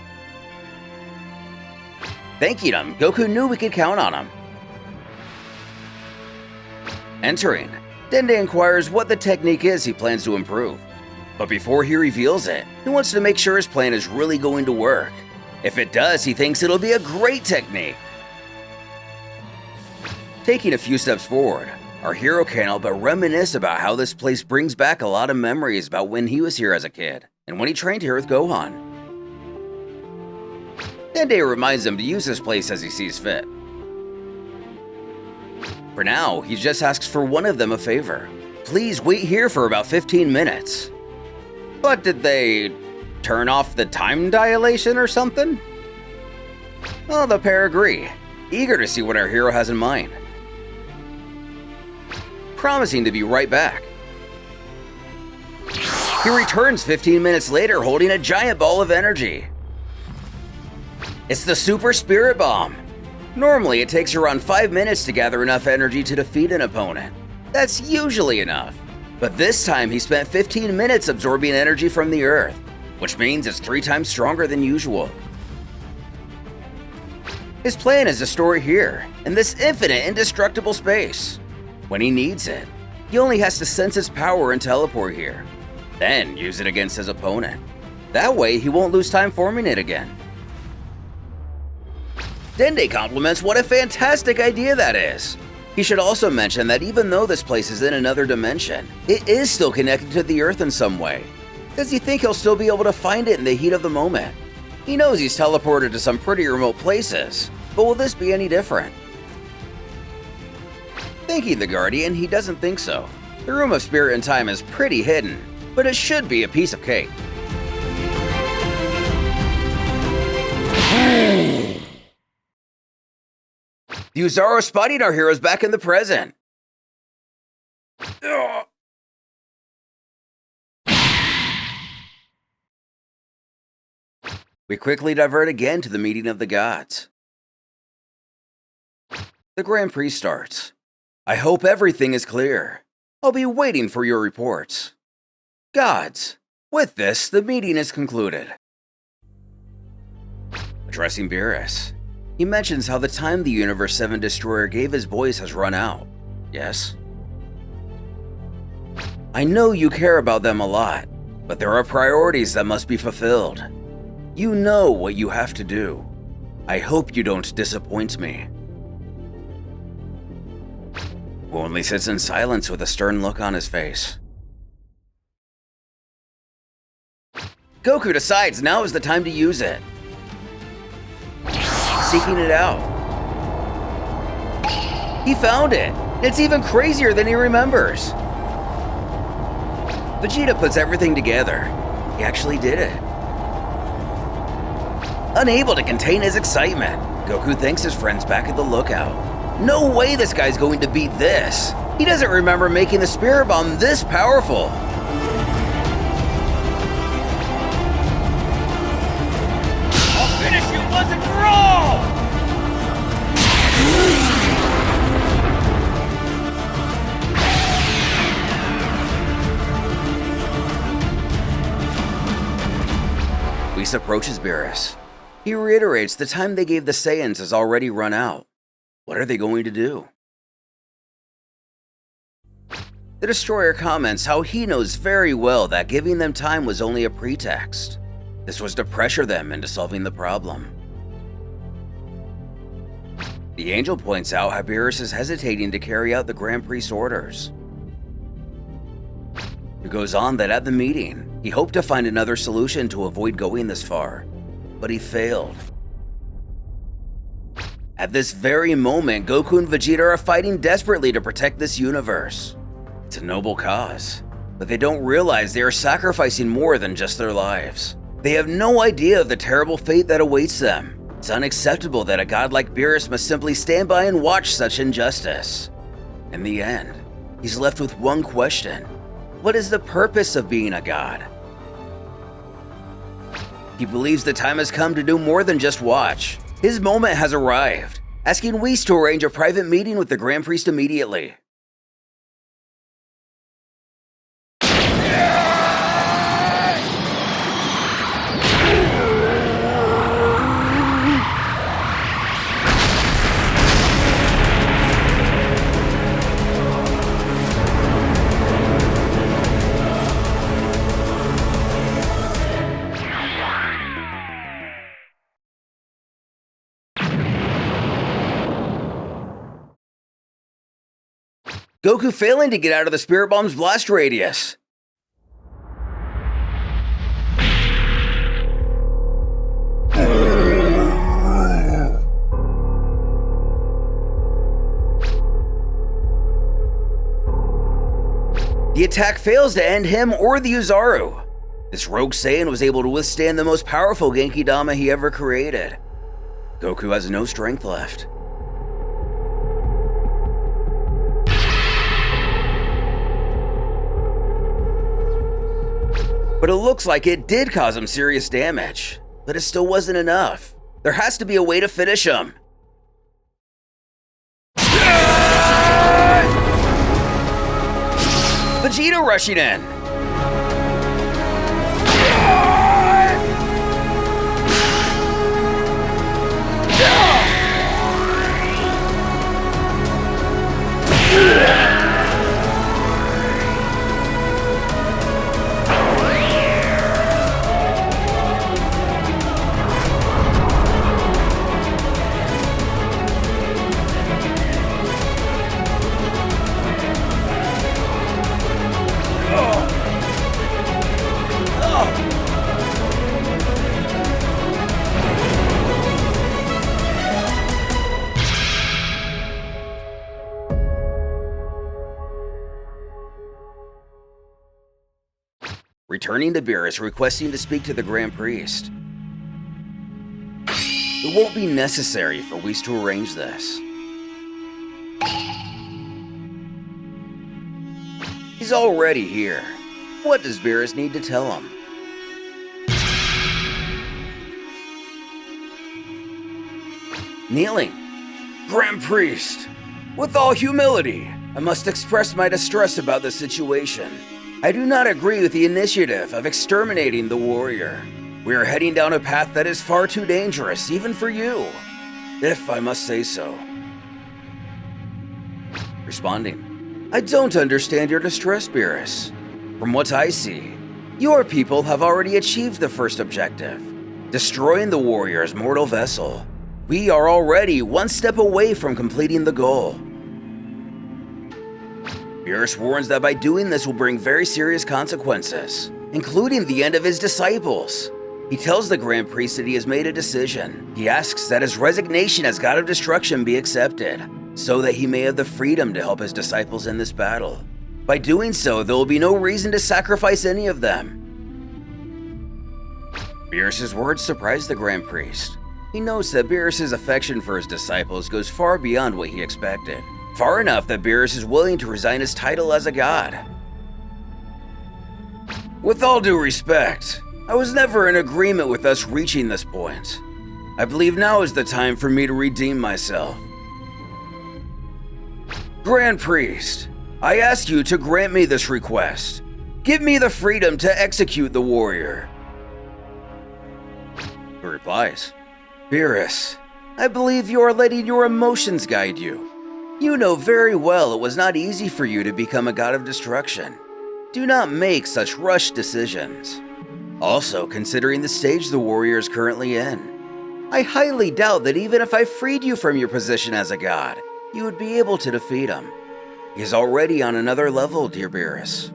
Thanking him, Goku knew we could count on him. Entering, Dende inquires what the technique is he plans to improve. But before he reveals it, he wants to make sure his plan is really going to work. If it does, he thinks it'll be a great technique. Taking a few steps forward, our hero can't help but reminisce about how this place brings back a lot of memories about when he was here as a kid, and when he trained here with Gohan. Dende reminds him to use this place as he sees fit. For now, he just asks for one of them a favor. Please wait here for about 15 minutes. But did they turn off the time dilation or something? Well, the pair agree, eager to see what our hero has in mind. Promising to be right back. He returns 15 minutes later holding a giant ball of energy. It's the Super Spirit Bomb. Normally, it takes around 5 minutes to gather enough energy to defeat an opponent. That's usually enough. But this time, he spent 15 minutes absorbing energy from the Earth. which means it's 3 times stronger than usual. His plan is to store it here, in this infinite, indestructible space. When he needs it, he only has to sense its power and teleport here, then use it against his opponent. That way, he won't lose time forming it again. Dende compliments what a fantastic idea that is. He should also mention that even though this place is in another dimension, it is still connected to the Earth in some way. Does he think he'll still be able to find it in the heat of the moment? He knows he's teleported to some pretty remote places, but will this be any different? Thinking the Guardian, he doesn't think so. The Room of Spirit and Time is pretty hidden, but it should be a piece of cake. The Uzaru spotting our heroes back in the present. We quickly divert again to the meeting of the gods. The Grand Prix starts. I hope everything is clear. I'll be waiting for your reports. Gods. With this, the meeting is concluded. Addressing Beerus, he mentions how the time the Universe 7 Destroyer gave his boys has run out. Yes? I know you care about them a lot, but there are priorities that must be fulfilled. You know what you have to do. I hope you don't disappoint me. Who only sits in silence with a stern look on his face. Goku decides now is the time to use it. Seeking it out. He found it! It's even crazier than he remembers! Vegeta puts everything together. He actually did it. Unable to contain his excitement, Goku thanks his friends back at the lookout. No way this guy's going to beat this! He doesn't remember making the Spirit Bomb this powerful! I'll finish you once and for all! Whis approaches Beerus. He reiterates the time they gave the Saiyans has already run out. What are they going to do? The Destroyer comments how he knows very well that giving them time was only a pretext. This was to pressure them into solving the problem. The Angel points out how Beerus is hesitating to carry out the Grand Priest's orders. He goes on that at the meeting, he hoped to find another solution to avoid going this far, but he failed. At this very moment, Goku and Vegeta are fighting desperately to protect this universe. It's a noble cause, but they don't realize they are sacrificing more than just their lives. They have no idea of the terrible fate that awaits them. It's unacceptable that a god like Beerus must simply stand by and watch such injustice. In the end, he's left with one question. What is the purpose of being a god? He believes the time has come to do more than just watch. His moment has arrived, asking Whis to arrange a private meeting with the Grand Priest immediately. Goku failing to get out of the Spirit Bomb's blast radius. The attack fails to end him or the Uzaru. This rogue Saiyan was able to withstand the most powerful Genki Dama he ever created. Goku has no strength left. But it looks like it did cause him serious damage. But it still wasn't enough. There has to be a way to finish him. Vegeta rushing in. returning to Beerus requesting to speak to the Grand Priest. It won't be necessary for Whis to arrange this. He's already here. What does Beerus need to tell him? Kneeling. Grand Priest, with all humility, I must express my distress about the situation. I do not agree with the initiative of exterminating the warrior. We are heading down a path that is far too dangerous, even for you, if I must say so. Responding. I don't understand your distress, Beerus. From what I see, your people have already achieved the first objective, destroying the warrior's mortal vessel. We are already one step away from completing the goal. Beerus warns that by doing this will bring very serious consequences, including the end of his disciples. He tells the Grand Priest that he has made a decision. He asks that his resignation as God of Destruction be accepted, so that he may have the freedom to help his disciples in this battle. By doing so, there will be no reason to sacrifice any of them. Beerus' words surprise the Grand Priest. He knows that Beerus' affection for his disciples goes far beyond what he expected. Far enough that Beerus is willing to resign his title as a god. with all due respect, I was never in agreement with us reaching this point. I believe now is the time for me to redeem myself. Grand Priest, I ask you to grant me this request. Give me the freedom to execute the warrior. He replies, Beerus, I believe you are letting your emotions guide you. You know very well it was not easy for you to become a god of destruction. Do not make such rushed decisions. Also, considering the stage the warrior is currently in, I highly doubt that even if I freed you from your position as a god, you would be able to defeat him. He is already on another level, dear Beerus.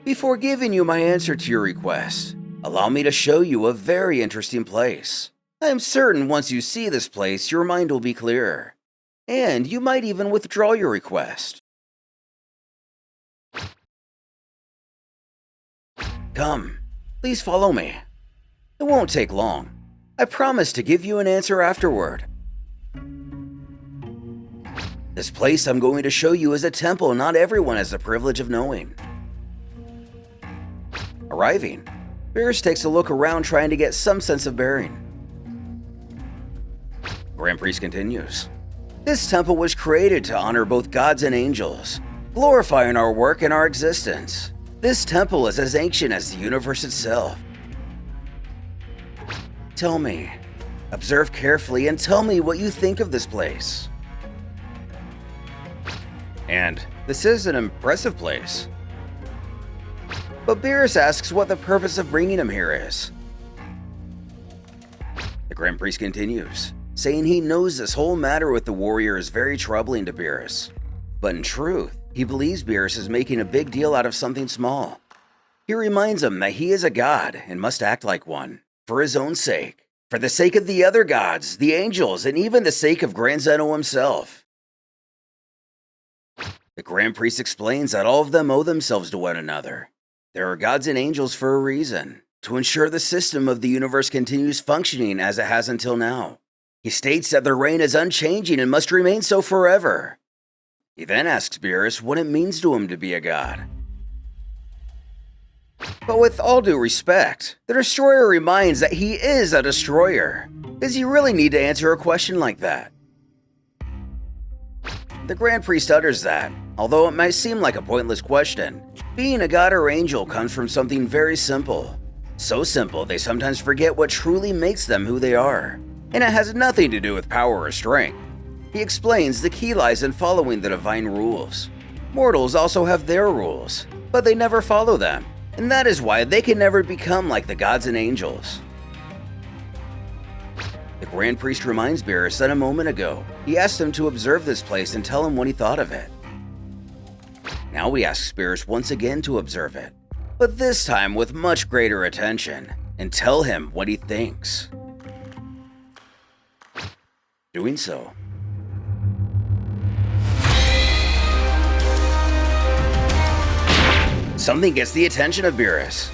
Before giving you my answer to your request, allow me to show you a very interesting place. I am certain once you see this place, your mind will be clearer, and you might even withdraw your request. Come, please follow me. It won't take long. I promise to give you an answer afterward. This place I'm going to show you is a temple not everyone has the privilege of knowing. Arriving, Beerus takes a look around trying to get some sense of bearing. Grand Priest continues. This temple was created to honor both gods and angels, glorifying our work and our existence. This temple is as ancient as the universe itself. Tell me, observe carefully and tell me what you think of this place. And this is an impressive place. But Beerus asks what the purpose of bringing him here is. The Grand Priest continues, saying he knows this whole matter with the warrior is very troubling to Beerus. But in truth, he believes Beerus is making a big deal out of something small. He reminds him that he is a god and must act like one, for his own sake, for the sake of the other gods, the angels, and even the sake of Grand Zeno himself. The Grand Priest explains that all of them owe themselves to one another. There are gods and angels for a reason, to ensure the system of the universe continues functioning as it has until now. He states that their reign is unchanging and must remain so forever. He then asks Beerus what it means to him to be a god. But with all due respect, the Destroyer reminds that he is a destroyer. Does he really need to answer a question like that? The Grand Priest utters that, although it might seem like a pointless question, being a god or angel comes from something very simple. So simple they sometimes forget what truly makes them who they are. And it has nothing to do with power or strength. He explains the key lies in following the divine rules. Mortals also have their rules, but they never follow them, and that is why they can never become like the gods and angels. The Grand Priest reminds Beerus that a moment ago, he asked him to observe this place and tell him what he thought of it. Now he asks Beerus once again to observe it, but this time with much greater attention, and tell him what he thinks. Doing so, Something gets the attention of Beerus.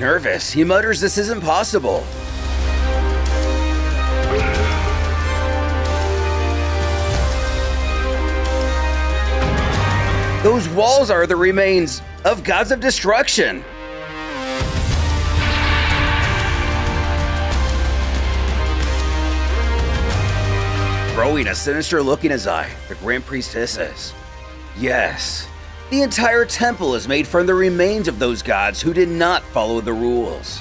Nervous, he mutters this isn't possible. Those walls are the remains of gods of destruction. Throwing a sinister look in his eye, the Grand Priest hisses. Yes, the entire temple is made from the remains of those gods who did not follow the rules.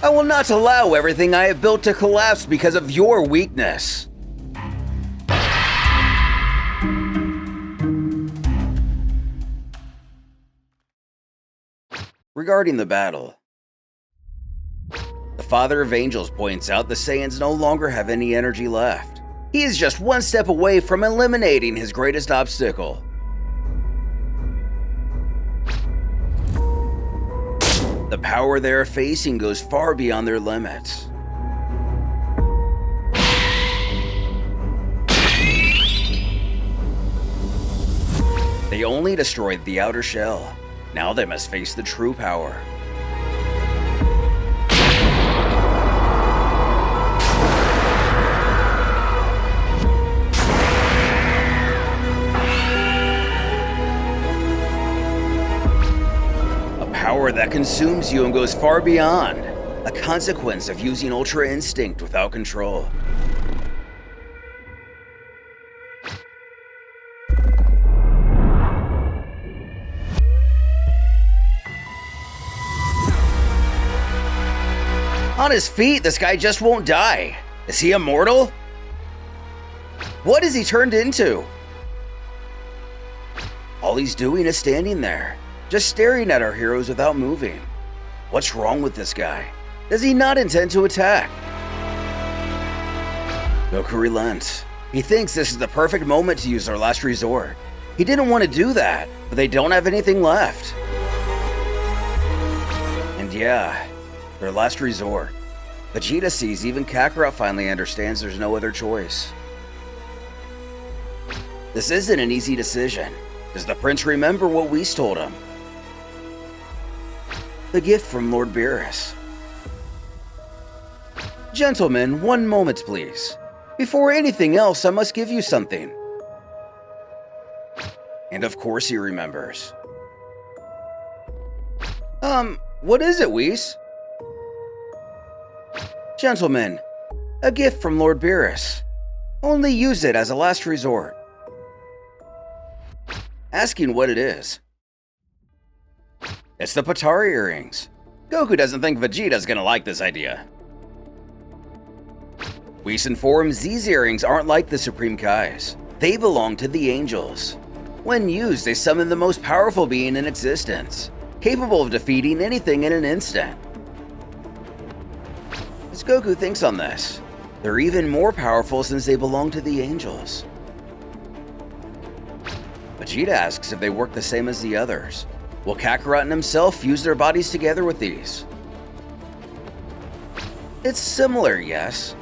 I will not allow everything I have built to collapse because of your weakness. Regarding the battle, the Father of Angels points out the Saiyans no longer have any energy left. He is just one step away from eliminating his greatest obstacle. The power they are facing goes far beyond their limits. They only destroyed the outer shell. Now they must face the true power. A power that consumes you and goes far beyond. A consequence of using Ultra Instinct without control. On his feet, this guy just won't die. Is he immortal? What is he turned into? All he's doing is standing there, just staring at our heroes without moving. What's wrong with this guy? Does he not intend to attack? Goku relents. He thinks this is the perfect moment to use their last resort. He didn't want to do that, but they don't have anything left. And yeah, their last resort. Vegeta sees even Kakarot finally understands there's no other choice. This isn't an easy decision. Does the prince remember what Whis told him? The gift from Lord Beerus. Gentlemen, one moment please. Before anything else, I must give you something. And of course he remembers. What is it, Whis? Gentlemen, a gift from Lord Beerus. Only use it as a last resort. Asking what it is. It's the Patari earrings. Goku doesn't think Vegeta's gonna like this idea. Whis informs these earrings aren't like the Supreme Kai's. They belong to the angels. When used, they summon the most powerful being in existence, capable of defeating anything in an instant. As Goku thinks on this, they're even more powerful since they belong to the angels. Vegeta asks if they work the same as the others. Will Kakarot and himself fuse their bodies together with these? It's similar, yes,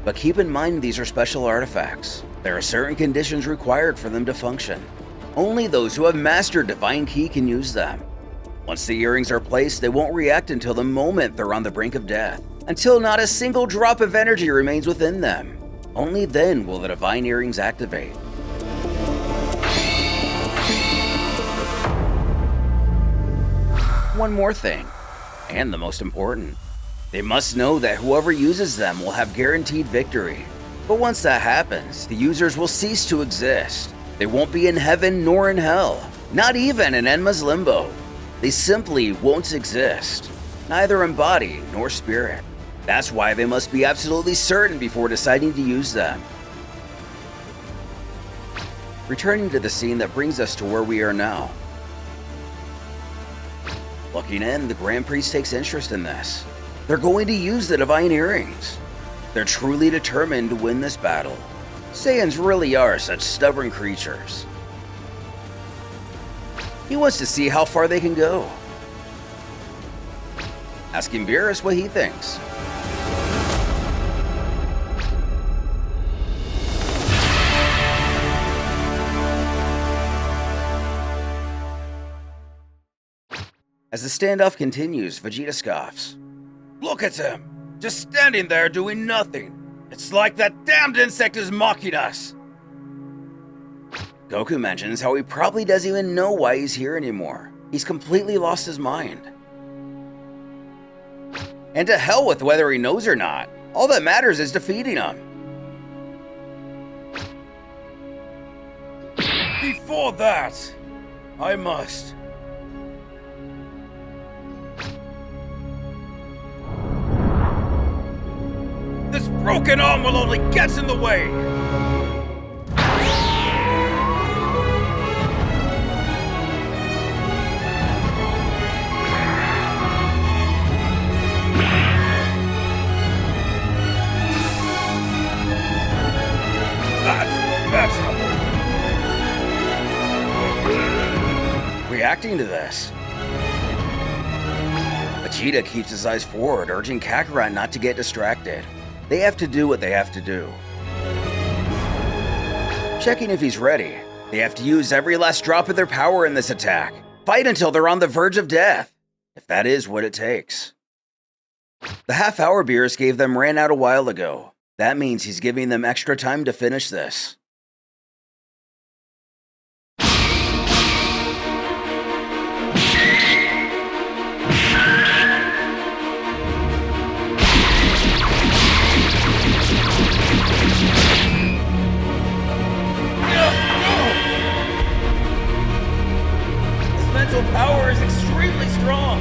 but keep in mind these are special artifacts. There are certain conditions required for them to function. Only those who have mastered Divine Ki can use them. Once the earrings are placed, they won't react until the moment they're on the brink of death, until not a single drop of energy remains within them. Only then will the Divine Earrings activate. One more thing, and the most important. They must know that whoever uses them will have guaranteed victory. But once that happens, the users will cease to exist. They won't be in heaven nor in hell, not even in Enma's limbo. They simply won't exist, neither in body nor spirit. That's why they must be absolutely certain before deciding to use them. Returning to the scene that brings us to where we are now. Looking in, the Grand Priest takes interest in this. They're going to use the Divine Earrings. They're truly determined to win this battle. Saiyans really are such stubborn creatures. He wants to see how far they can go. Asking Beerus what he thinks. As the standoff continues, Vegeta scoffs. Look at him, just standing there doing nothing. It's like that damned insect is mocking us. Goku mentions how he probably doesn't even know why he's here anymore. He's completely lost his mind. And to hell with whether he knows or not. All that matters is defeating him. Before that, I must. This broken arm will only get in the way. Reacting to this, Vegeta keeps his eyes forward, urging Kakarot not to get distracted. They have to do what they have to do. Checking if he's ready, they have to use every last drop of their power in this attack. Fight until they're on the verge of death, if that is what it takes. The half-hour Beerus gave them ran out a while ago. That means he's giving them extra time to finish this. Power is extremely strong.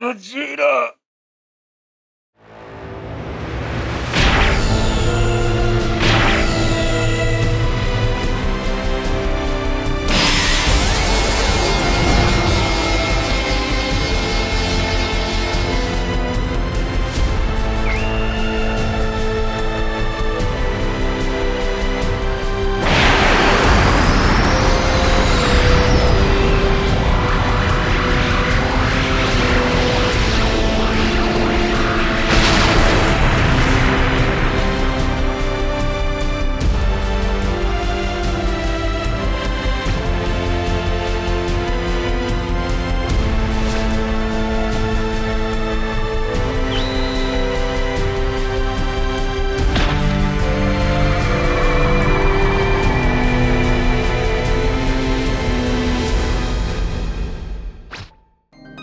Vegeta!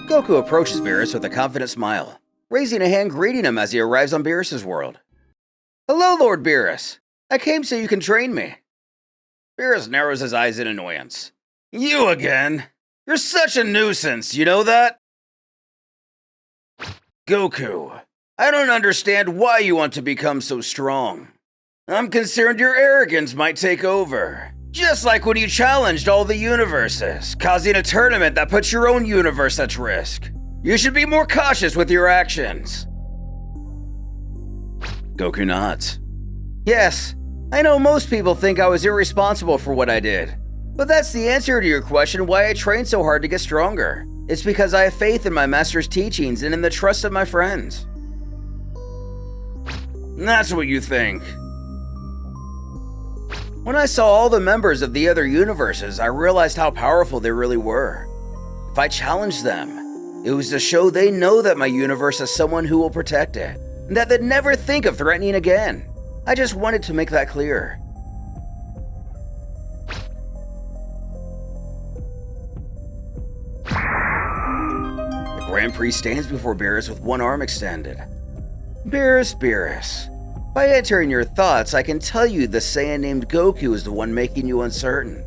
Goku approaches Beerus with a confident smile, raising a hand greeting him as he arrives on Beerus' world. Hello, Lord Beerus. I came so you can train me. Beerus narrows his eyes in annoyance. You again? You're such a nuisance, you know that? Goku, I don't understand why you want to become so strong. I'm concerned your arrogance might take over. Just like when you challenged all the universes, causing a tournament that puts your own universe at risk. You should be more cautious with your actions. Goku nods. Yes, I know most people think I was irresponsible for what I did. But that's the answer to your question why I trained so hard to get stronger. It's because I have faith in my master's teachings and in the trust of my friends. That's what you think. When I saw all the members of the other universes, I realized how powerful they really were. If I challenged them, it was to show they know that my universe has someone who will protect it, and that they'd never think of threatening again. I just wanted to make that clear. The Grand Priest stands before Beerus with one arm extended. Beerus. By entering your thoughts, I can tell you the Saiyan named Goku is the one making you uncertain.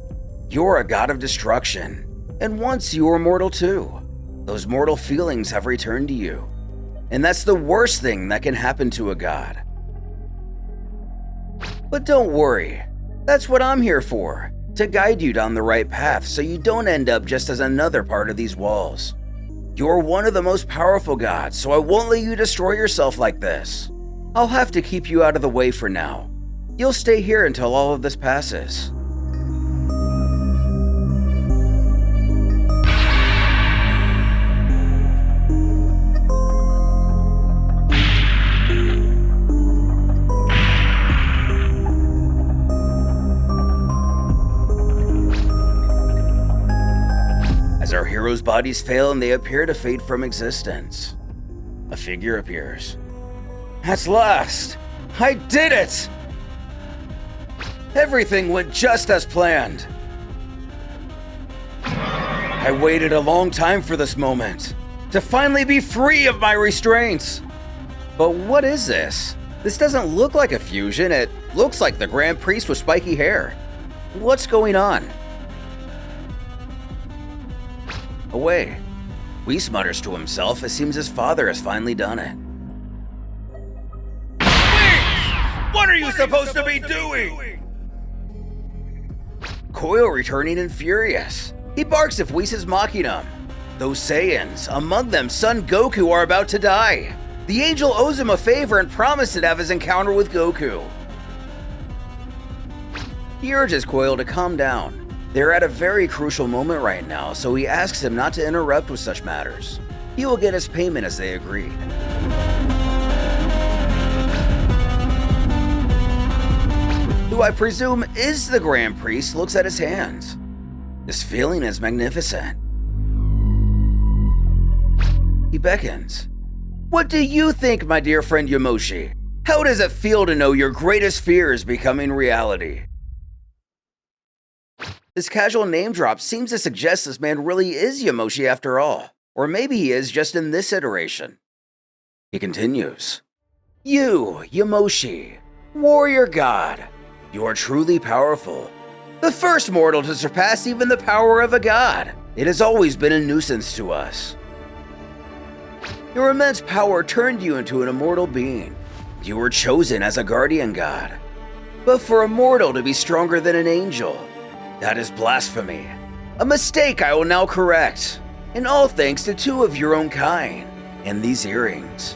You're a god of destruction, and once you were mortal too. Those mortal feelings have returned to you, and that's the worst thing that can happen to a god. But don't worry, that's what I'm here for, to guide you down the right path so you don't end up just as another part of these walls. You're one of the most powerful gods, so I won't let you destroy yourself like this. I'll have to keep you out of the way for now. You'll stay here until all of this passes. As our heroes' bodies fail and they appear to fade from existence, a figure appears. At last! I did it! Everything went just as planned. I waited a long time for this moment, to finally be free of my restraints. But what is this? This doesn't look like a fusion, it looks like the Grand Priest with spiky hair. What's going on? Away. Whis mutters to himself. It seems his father has finally done it. What are you supposed to be doing? Koil returning and furious. He barks if Whis is mocking him. Those Saiyans, among them Son Goku, are about to die. The angel owes him a favor and promised to have his encounter with Goku. He urges Koil to calm down. They're at a very crucial moment right now, so he asks him not to interrupt with such matters. He will get his payment as they agreed. Who I presume is the Grand Priest, looks at his hands. This feeling is magnificent. He beckons. What do you think, my dear friend Yamoshi? How does it feel to know your greatest fear is becoming reality? This casual name drop seems to suggest this man really is Yamoshi after all, or maybe he is just in this iteration. He continues. You, Yamoshi, warrior god. You are truly powerful. The first mortal to surpass even the power of a god. It has always been a nuisance to us. Your immense power turned you into an immortal being. You were chosen as a guardian god. But for a mortal to be stronger than an angel, that is blasphemy. A mistake I will now correct. And all thanks to two of your own kind and these earrings.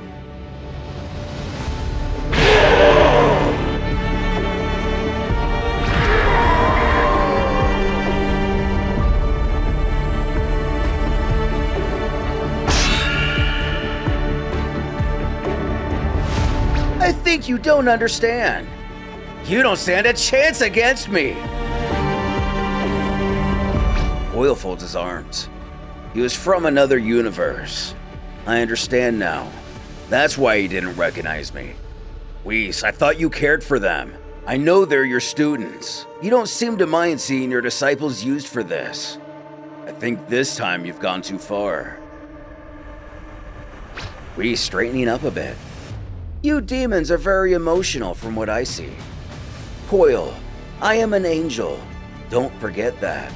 I think you don't understand. You don't stand a chance against me. Koil folds his arms. He was from another universe. I understand now. That's why he didn't recognize me. Whis, I thought you cared for them. I know they're your students. You don't seem to mind seeing your disciples used for this. I think this time you've gone too far. Whis straightening up a bit. You demons are very emotional from what I see. Koil, I am an angel. Don't forget that.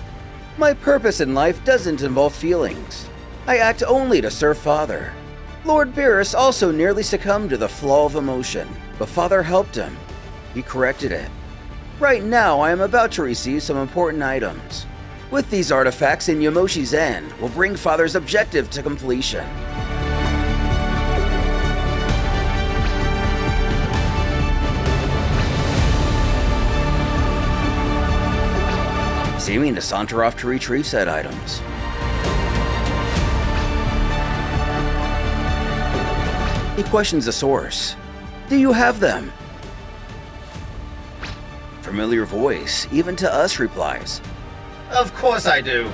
My purpose in life doesn't involve feelings. I act only to serve Father. Lord Beerus also nearly succumbed to the flaw of emotion, but Father helped him. He corrected it. Right now, I am about to receive some important items. With these artifacts in Yamoshi's end, will bring Father's objective to completion. Seeming to saunter off to retrieve said items. He questions the source. Do you have them? Familiar voice, even to us, replies. Of course I do.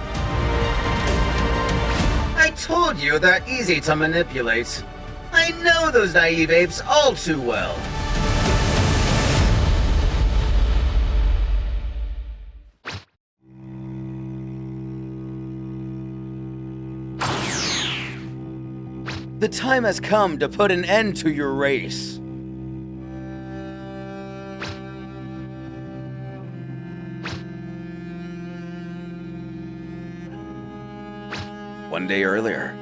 I told you they're easy to manipulate. I know those naive apes all too well. The time has come to put an end to your race. One day earlier,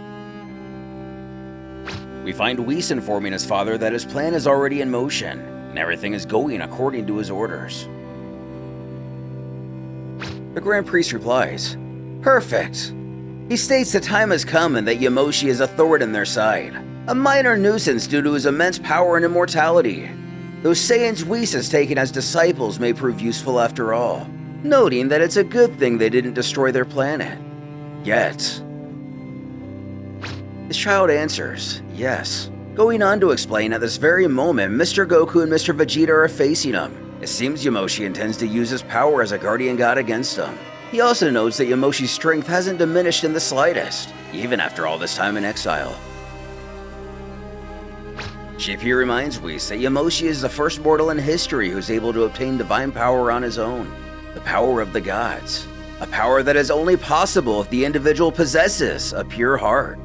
we find Whis informing his father that his plan is already in motion, and everything is going according to his orders. The Grand Priest replies, "Perfect." He states the time has come and that Yamoshi is a thorn in their side, a minor nuisance due to his immense power and immortality. Those Saiyans Whis has taken as disciples may prove useful after all, noting that it's a good thing they didn't destroy their planet. Yet, his child answers, yes, going on to explain at this very moment Mr. Goku and Mr. Vegeta are facing him. It seems Yamoshi intends to use his power as a guardian god against them. He also notes that Yamoshi's strength hasn't diminished in the slightest, even after all this time in exile. JP reminds Whis that Yamoshi is the first mortal in history who's able to obtain divine power on his own, the power of the gods, a power that is only possible if the individual possesses a pure heart.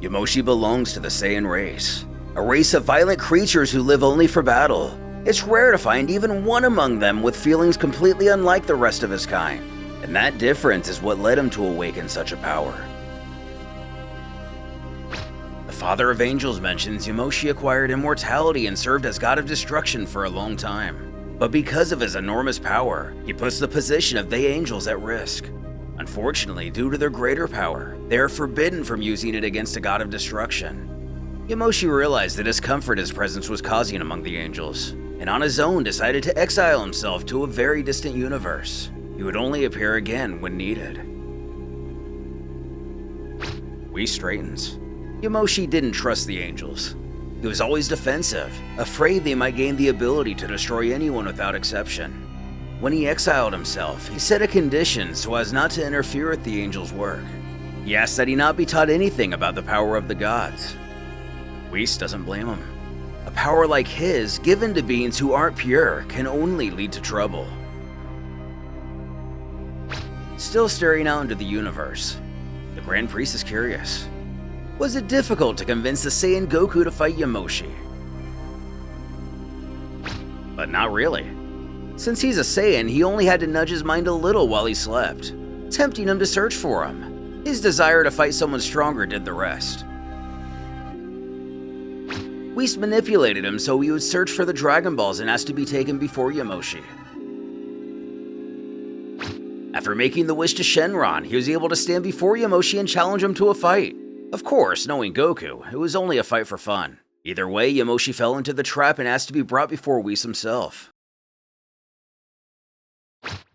Yamoshi belongs to the Saiyan race, a race of violent creatures who live only for battle. It's rare to find even one among them with feelings completely unlike the rest of his kind, and that difference is what led him to awaken such a power. The Father of Angels mentions Yamoshi acquired immortality and served as God of Destruction for a long time, but because of his enormous power, he puts the position of the Angels at risk. Unfortunately, due to their greater power, they are forbidden from using it against a God of Destruction. Yamoshi realized the discomfort his presence was causing among the Angels, and on his own decided to exile himself to a very distant universe. He would only appear again when needed. Whis straightens. Yamoshi didn't trust the Angels. He was always defensive, afraid they might gain the ability to destroy anyone without exception. When he exiled himself, he set a condition so as not to interfere with the Angels' work. He asked that he not be taught anything about the power of the gods. Whis doesn't blame him. A power like his, given to beings who aren't pure, can only lead to trouble. Still staring out into the universe, the Grand Priest is curious. Was it difficult to convince the Saiyan Goku to fight Yamoshi? But not really. Since he's a Saiyan, he only had to nudge his mind a little while he slept, tempting him to search for him. His desire to fight someone stronger did the rest. Whis manipulated him so he would search for the Dragon Balls and asked to be taken before Yamoshi. After making the wish to Shenron, he was able to stand before Yamoshi and challenge him to a fight. Of course, knowing Goku, it was only a fight for fun. Either way, Yamoshi fell into the trap and asked to be brought before Whis himself.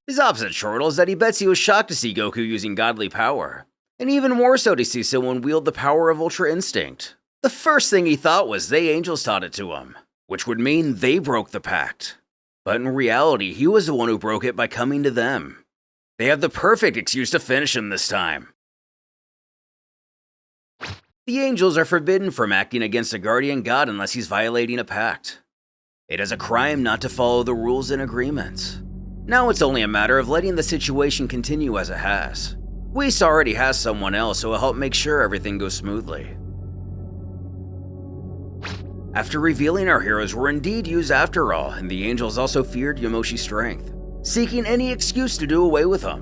His opposite chortle is that he bets he was shocked to see Goku using godly power, and even more so to see someone wield the power of Ultra Instinct. The first thing he thought was they Angels taught it to him, which would mean they broke the pact. But in reality, he was the one who broke it by coming to them. They have the perfect excuse to finish him this time. The Angels are forbidden from acting against a guardian god unless he's violating a pact. It is a crime not to follow the rules and agreements. Now it's only a matter of letting the situation continue as it has. Whis already has someone else who will help make sure everything goes smoothly. After revealing our heroes were indeed used after all, and the Angels also feared Yamoshi's strength, seeking any excuse to do away with him.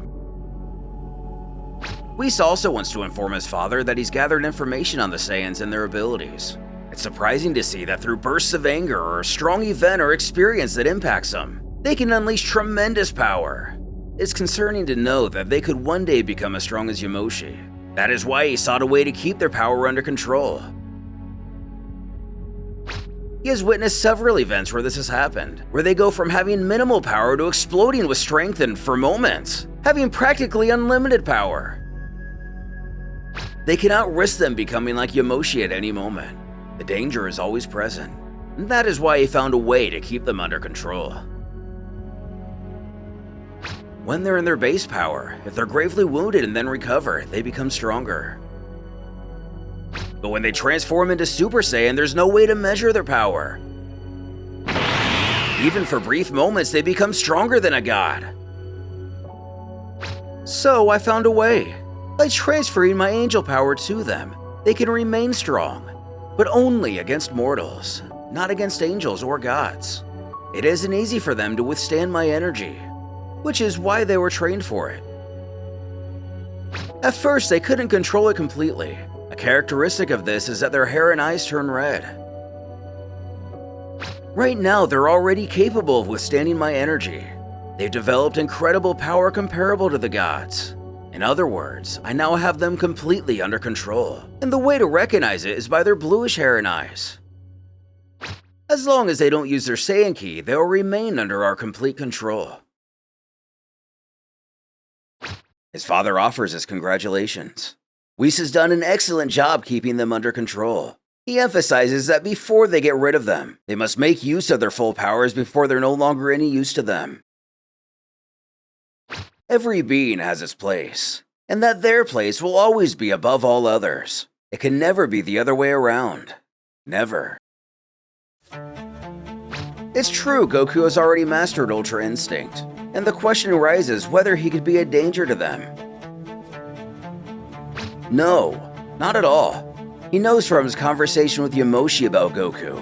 Whis also wants to inform his father that he's gathered information on the Saiyans and their abilities. It's surprising to see that through bursts of anger or a strong event or experience that impacts them, they can unleash tremendous power. It's concerning to know that they could one day become as strong as Yamoshi. That is why he sought a way to keep their power under control. He has witnessed several events where this has happened, where they go from having minimal power to exploding with strength and, for moments, having practically unlimited power. They cannot risk them becoming like Yamoshi at any moment. The danger is always present, and that is why he found a way to keep them under control. When they're in their base power, if they're gravely wounded and then recover, they become stronger. But when they transform into Super Saiyan, there's no way to measure their power. Even for brief moments, they become stronger than a god. So I found a way. By transferring my angel power to them, they can remain strong, but only against mortals, not against angels or gods. It isn't easy for them to withstand my energy, which is why they were trained for it. At first, they couldn't control it completely. A characteristic of this is that their hair and eyes turn red. Right now, they're already capable of withstanding my energy. They've developed incredible power comparable to the gods. In other words, I now have them completely under control, and the way to recognize it is by their bluish hair and eyes. As long as they don't use their Saiyan Ki, they'll remain under our complete control. His father offers his congratulations. Whis has done an excellent job keeping them under control. He emphasizes that before they get rid of them, they must make use of their full powers before they're no longer any use to them. Every being has its place, and that their place will always be above all others. It can never be the other way around. Never. It's true Goku has already mastered Ultra Instinct, and the question arises whether he could be a danger to them. No, not at all. He knows from his conversation with Yamoshi about Goku.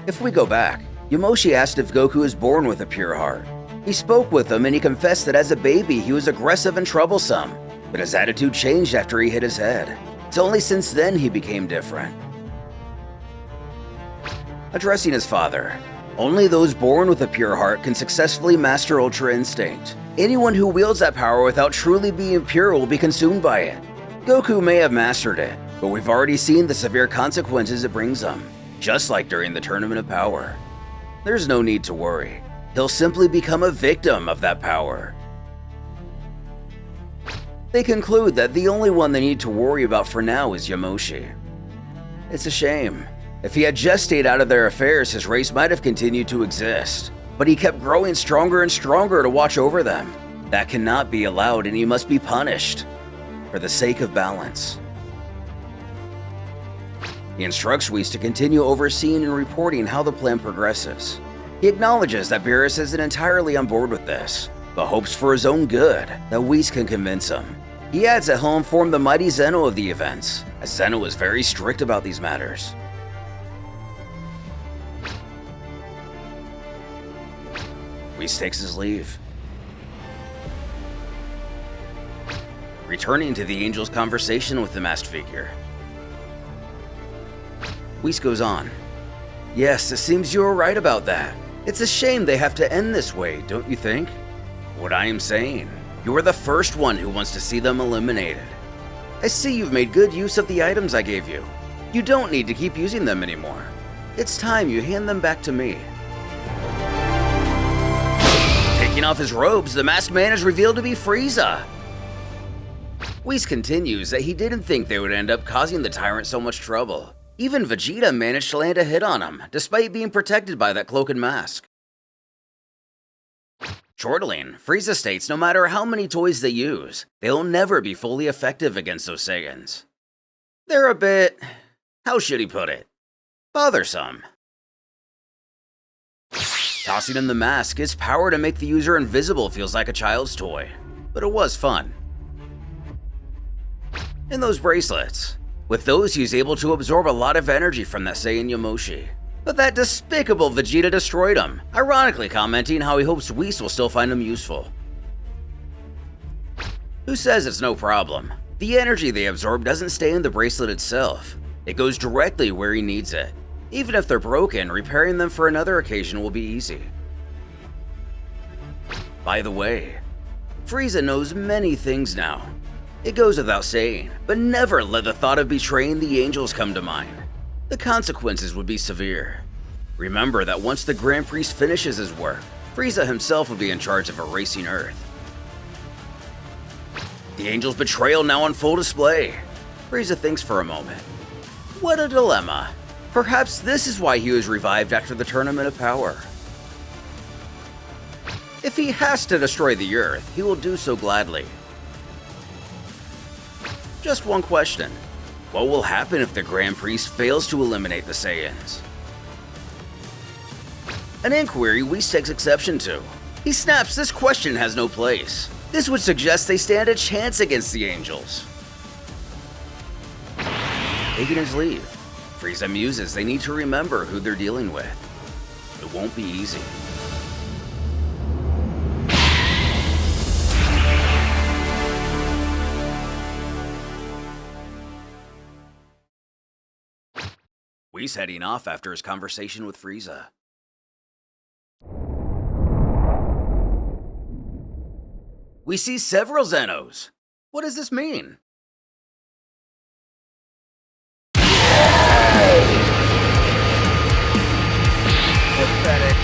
If we go back, Yamoshi asked if Goku is born with a pure heart. He spoke with him and he confessed that as a baby he was aggressive and troublesome, but his attitude changed after he hit his head. It's only since then he became different. Addressing his father, only those born with a pure heart can successfully master Ultra Instinct. Anyone who wields that power without truly being pure will be consumed by it. Goku may have mastered it, but we've already seen the severe consequences it brings them, just like during the Tournament of Power. There's no need to worry. He'll simply become a victim of that power. They conclude that the only one they need to worry about for now is Yamoshi. It's a shame. If he had just stayed out of their affairs, his race might have continued to exist, but he kept growing stronger and stronger to watch over them. That cannot be allowed and he must be punished, for the sake of balance. He instructs Whis to continue overseeing and reporting how the plan progresses. He acknowledges that Beerus isn't entirely on board with this, but hopes for his own good that Whis can convince him. He adds that he'll inform the mighty Zeno of the events, as Zeno is very strict about these matters. Whis takes his leave. Returning to the Angel's conversation with the masked figure, Whis goes on. Yes, it seems you were right about that. It's a shame they have to end this way, don't you think? What I am saying, you are the first one who wants to see them eliminated. I see you've made good use of the items I gave you. You don't need to keep using them anymore. It's time you hand them back to me. Taking off his robes, the masked man is revealed to be Frieza. Whis continues that he didn't think they would end up causing the tyrant so much trouble. Even Vegeta managed to land a hit on him, despite being protected by that cloak and mask. Chortling, Frieza states no matter how many toys they use, they'll never be fully effective against those Saiyans. They're a bit, how should he put it, bothersome. Tossing in the mask, its power to make the user invisible feels like a child's toy, but it was fun. And those bracelets. With those, he's able to absorb a lot of energy from that Saiyan Yamoshi. But that despicable Vegeta destroyed him, ironically commenting how he hopes Whis will still find him useful. Who says it's no problem? The energy they absorb doesn't stay in the bracelet itself. It goes directly where he needs it. Even if they're broken, repairing them for another occasion will be easy. By the way, Frieza knows many things now. It goes without saying, but never let the thought of betraying the angels come to mind. The consequences would be severe. Remember that once the Grand Priest finishes his work, Frieza himself will be in charge of erasing Earth. The angels' betrayal now on full display. Frieza thinks for a moment. What a dilemma. Perhaps this is why he was revived after the Tournament of Power. If he has to destroy the Earth, he will do so gladly. Just one question. What will happen if the Grand Priest fails to eliminate the Saiyans? An inquiry Whis takes exception to. He snaps, this question has no place. This would suggest they stand a chance against the Angels. Taking his leave, Frieza muses they need to remember who they're dealing with. It won't be easy. Whis heading off after his conversation with Frieza. We see several Zenos. What does this mean? Pathetic.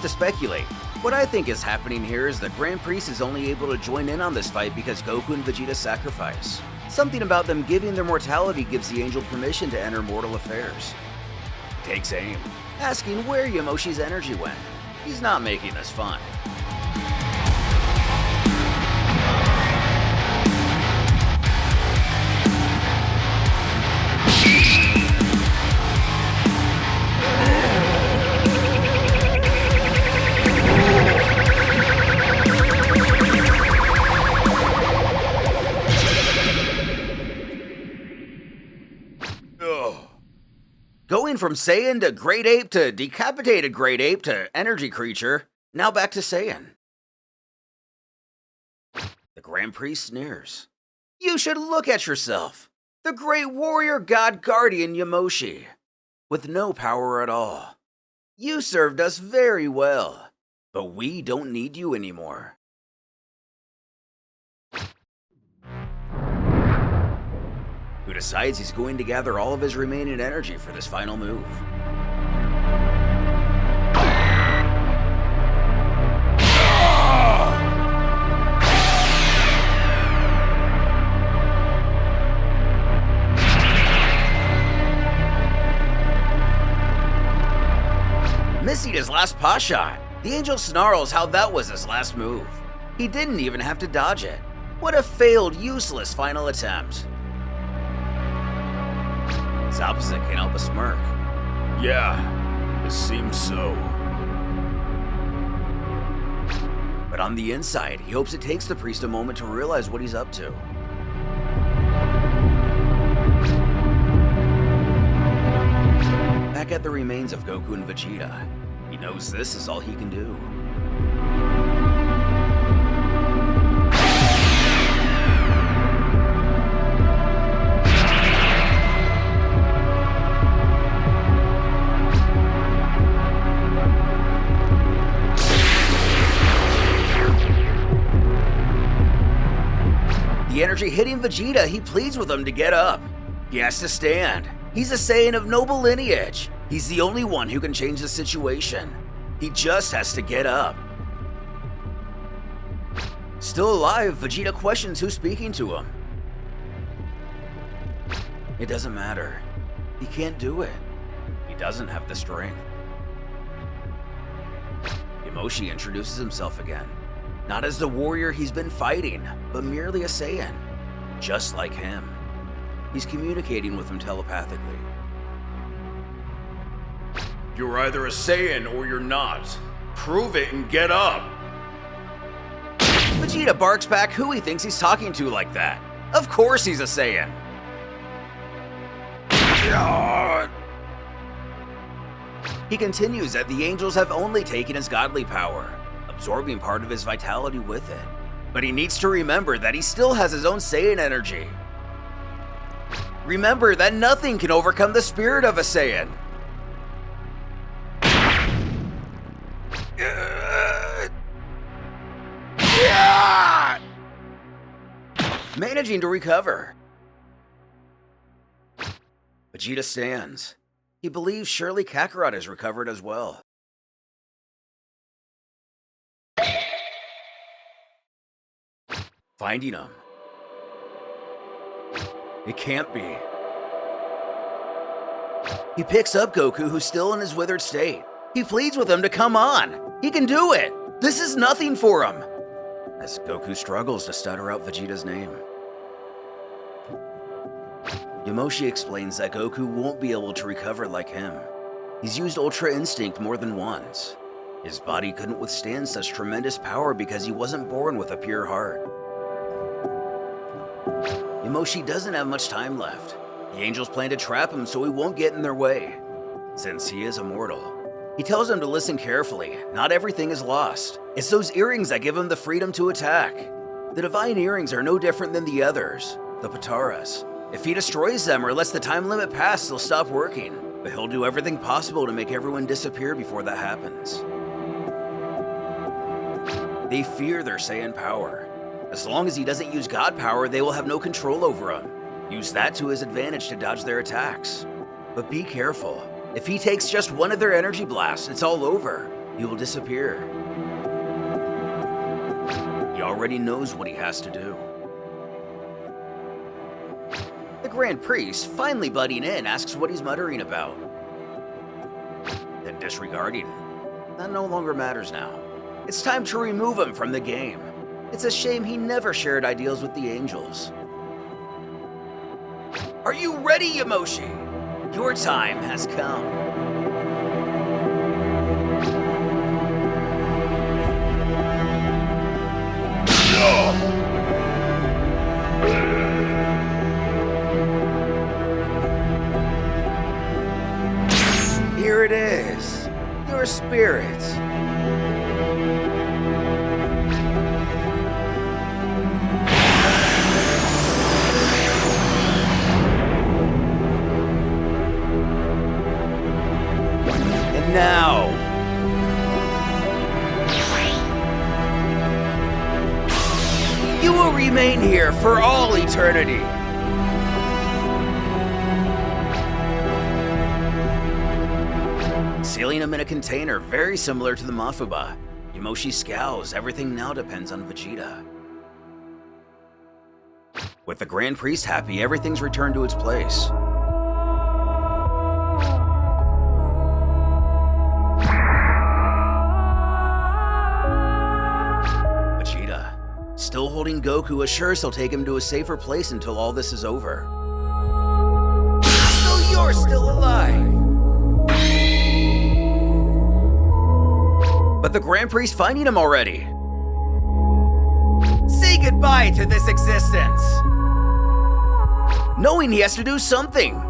Speculate. What I think is happening here is the Grand Priest is only able to join in on this fight because Goku and Vegeta sacrifice. Something about them giving their mortality gives the Angel permission to enter mortal affairs. He takes aim, asking where Yamoshi's energy went. He's not making this fun. Going from Saiyan to Great Ape to decapitated Great Ape to energy creature, now back to Saiyan. The Grand Priest sneers. You should look at yourself. The Great Warrior God Guardian Yamoshi. With no power at all. You served us very well, but we don't need you anymore. Who decides he's going to gather all of his remaining energy for this final move. Missing his last paw shot. The Angel snarls how that was his last move. He didn't even have to dodge it. What a failed, useless final attempt. His opposite can't help but smirk. Yeah, it seems so. But on the inside, he hopes it takes the priest a moment to realize what he's up to. Back at the remains of Goku and Vegeta, he knows this is all he can do. The energy hitting Vegeta, he pleads with him to get up. He has to stand. He's a Saiyan of noble lineage. He's the only one who can change the situation. He just has to get up. Still alive, Vegeta questions who's speaking to him. It doesn't matter. He can't do it. He doesn't have the strength. Yamoshi introduces himself again, not as the warrior he's been fighting, but merely a Saiyan, just like him. He's communicating with him telepathically. You're either a Saiyan or you're not. Prove it and get up. Vegeta barks back who he thinks he's talking to like that. Of course he's a Saiyan. He continues that the angels have only taken his godly power, absorbing part of his vitality with it. But he needs to remember that he still has his own Saiyan energy. Remember that nothing can overcome the spirit of a Saiyan. Managing to recover. Vegeta stands. He believes surely Kakarot has recovered as well. Finding him. It can't be. He picks up Goku, who's still in his withered state. He pleads with him to come on. He can do it. This is nothing for him. As Goku struggles to stutter out Vegeta's name. Yamoshi explains that Goku won't be able to recover like him. He's used Ultra Instinct more than once. His body couldn't withstand such tremendous power because he wasn't born with a pure heart. Yamoshi doesn't have much time left. The angels plan to trap him so he won't get in their way. Since he is immortal, he tells them to listen carefully. Not everything is lost. It's those earrings that give him the freedom to attack. The divine earrings are no different than the others, the Pataras. If he destroys them or lets the time limit pass, they'll stop working. But he'll do everything possible to make everyone disappear before that happens. They fear their Saiyan power. As long as he doesn't use God power, they will have no control over him. Use that to his advantage to dodge their attacks. But be careful. If he takes just one of their energy blasts, it's all over. He will disappear. He already knows what he has to do. The Grand Priest, finally butting in, asks what he's muttering about. Then disregarding it. That no longer matters now. It's time to remove him from the game. It's a shame he never shared ideals with the angels. Are you ready, Yamoshi? Your time has come. Here it is, your spirit. And now, you will remain here for all eternity. Sealing him in a container very similar to the Mafuba. Yamoshi scowls. Everything now depends on Vegeta. With the Grand Priest happy, everything's returned to its place. Vegeta, still holding Goku, assures he'll take him to a safer place until all this is over. So you're still alive! But the Grand Priest finding him already. Say goodbye to this existence. Knowing he has to do something.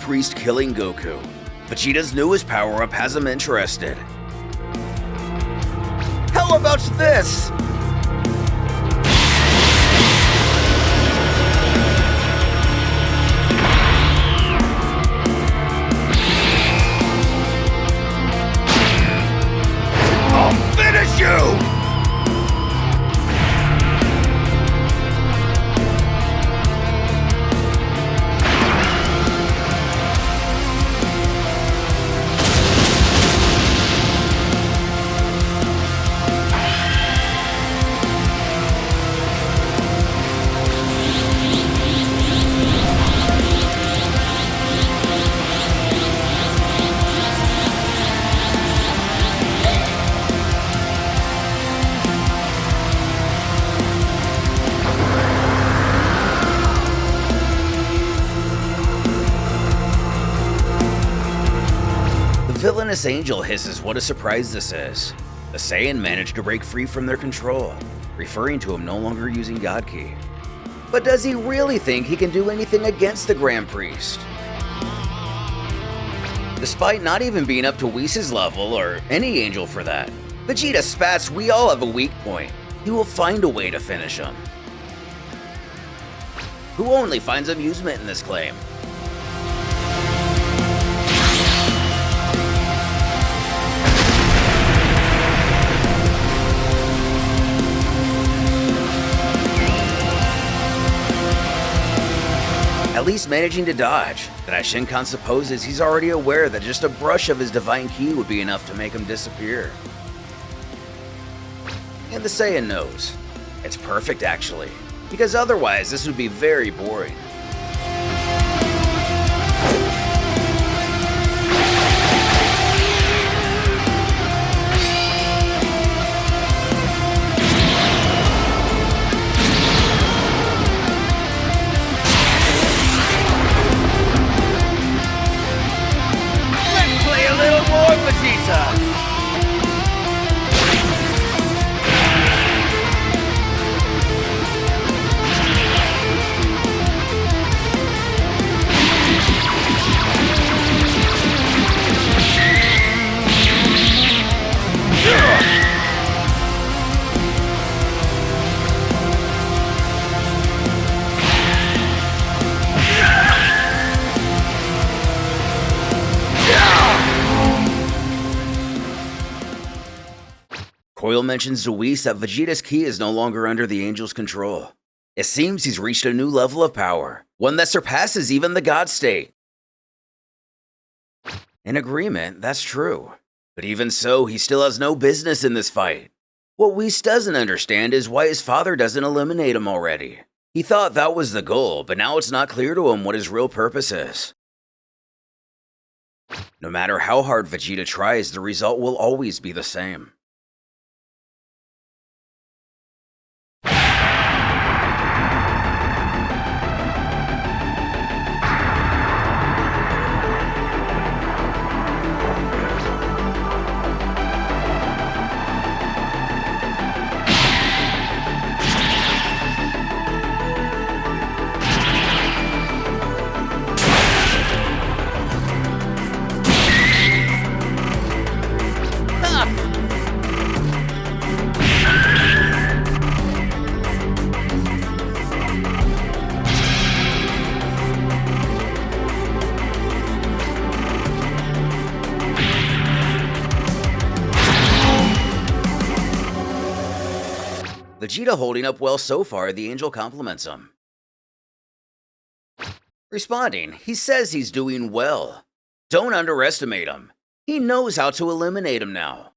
Priest killing Goku. Vegeta's newest power-up has him interested. How about this? I'll finish you! The villainous angel hisses what a surprise this is. The Saiyan managed to break free from their control, referring to him no longer using God Ki. But does he really think he can do anything against the Grand Priest? Despite not even being up to Whis' level, or any angel for that, Vegeta spats we all have a weak point. He will find a way to finish him. Who only finds amusement in this claim? At least managing to dodge, that Shinkan supposes he's already aware that just a brush of his divine ki would be enough to make him disappear. And the Saiyan knows. It's perfect actually, because otherwise this would be very boring. Koil mentions to Whis that Vegeta's ki is no longer under the angel's control. It seems he's reached a new level of power, one that surpasses even the God state. In agreement, that's true. But even so, he still has no business in this fight. What Whis doesn't understand is why his father doesn't eliminate him already. He thought that was the goal, but now it's not clear to him what his real purpose is. No matter how hard Vegeta tries, the result will always be the same. Vegeta holding up well so far, the angel compliments him. Responding, he says he's doing well. Don't underestimate him. He knows how to eliminate him now.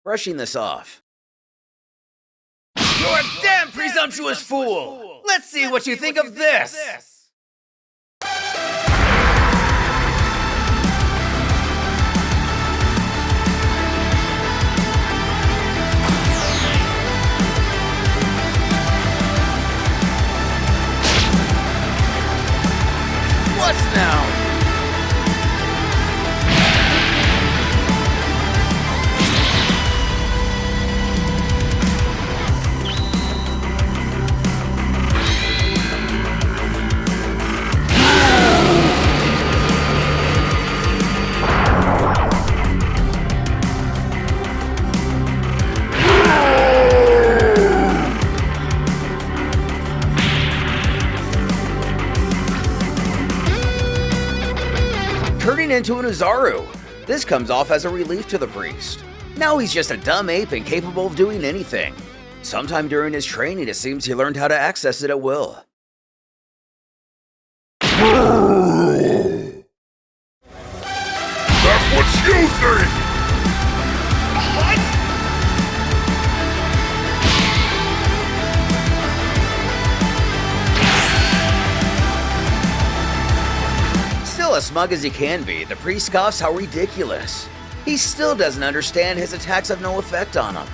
Brushing this off. You're a damn presumptuous fool! Let's see what you think of this! What's now? into an Uzaru. This comes off as a relief to the priest. Now he's just a dumb ape incapable of doing anything. Sometime during his training, it seems he learned how to access it at will. That's what you think! What? Still as smug as he can be, the priest scoffs how ridiculous. He still doesn't understand his attacks have no effect on him.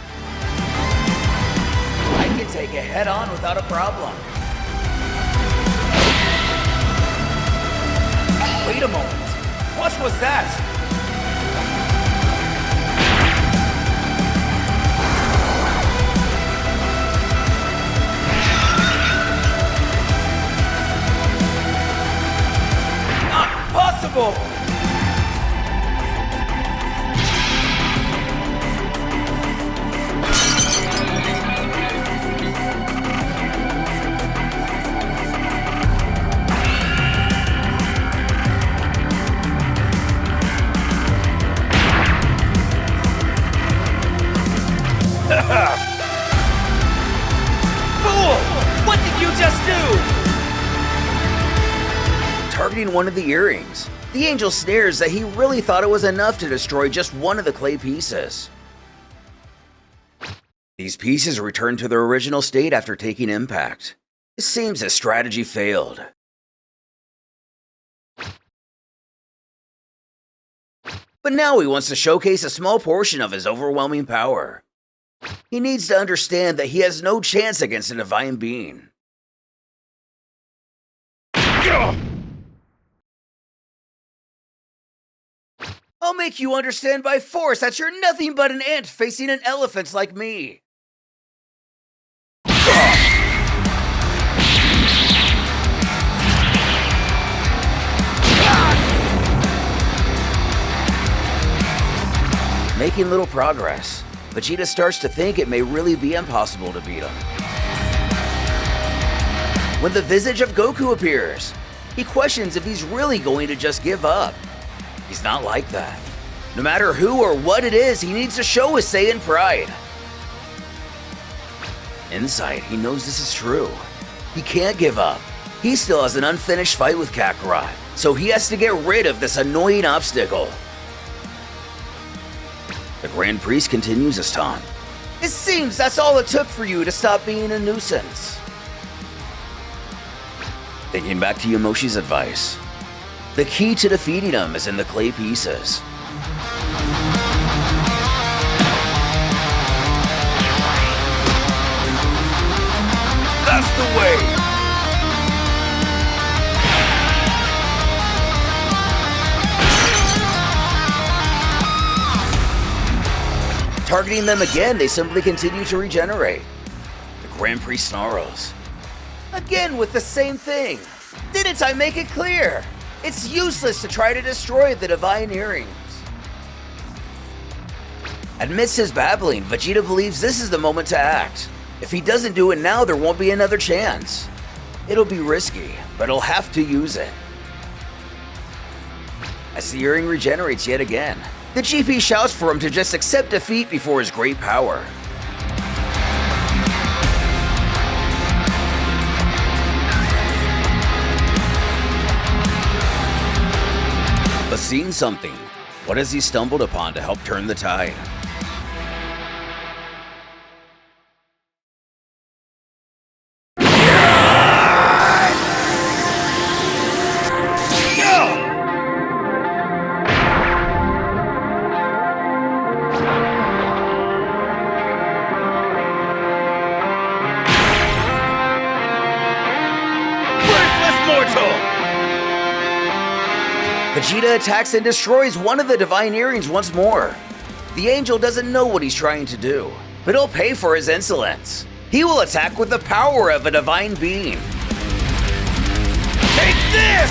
I can take it head on without a problem. Wait a moment. What was that? Not possible! Fool! What did you just do? Targeting one of the earrings, the angel sneers that he really thought it was enough to destroy just one of the clay pieces. These pieces return to their original state after taking impact. It seems his strategy failed. But now he wants to showcase a small portion of his overwhelming power. He needs to understand that he has no chance against a divine being. I'll make you understand by force that you're nothing but an ant facing an elephant like me. Making little progress, Vegeta starts to think it may really be impossible to beat him. When the visage of Goku appears, he questions if he's really going to just give up. He's not like that. No matter who or what it is, he needs to show his Saiyan pride. Inside, he knows this is true. He can't give up. He still has an unfinished fight with Kakarot, so he has to get rid of this annoying obstacle. The Grand Priest continues his taunt. It seems that's all it took for you to stop being a nuisance. Thinking back to Yamoshi's advice, the key to defeating him is in the clay pieces. That's the way! Targeting them again, they simply continue to regenerate. The Grand Priest snarls. Again with the same thing. Didn't I make it clear? It's useless to try to destroy the divine earrings. Amidst his babbling, Vegeta believes this is the moment to act. If he doesn't do it now, there won't be another chance. It'll be risky, but he'll have to use it. As the earring regenerates yet again, the GP shouts for him to just accept defeat before his great power. But seeing something, what has he stumbled upon to help turn the tide? Vegeta attacks and destroys one of the divine earrings once more. The angel doesn't know what he's trying to do, but he'll pay for his insolence. He will attack with the power of a divine being. Take this!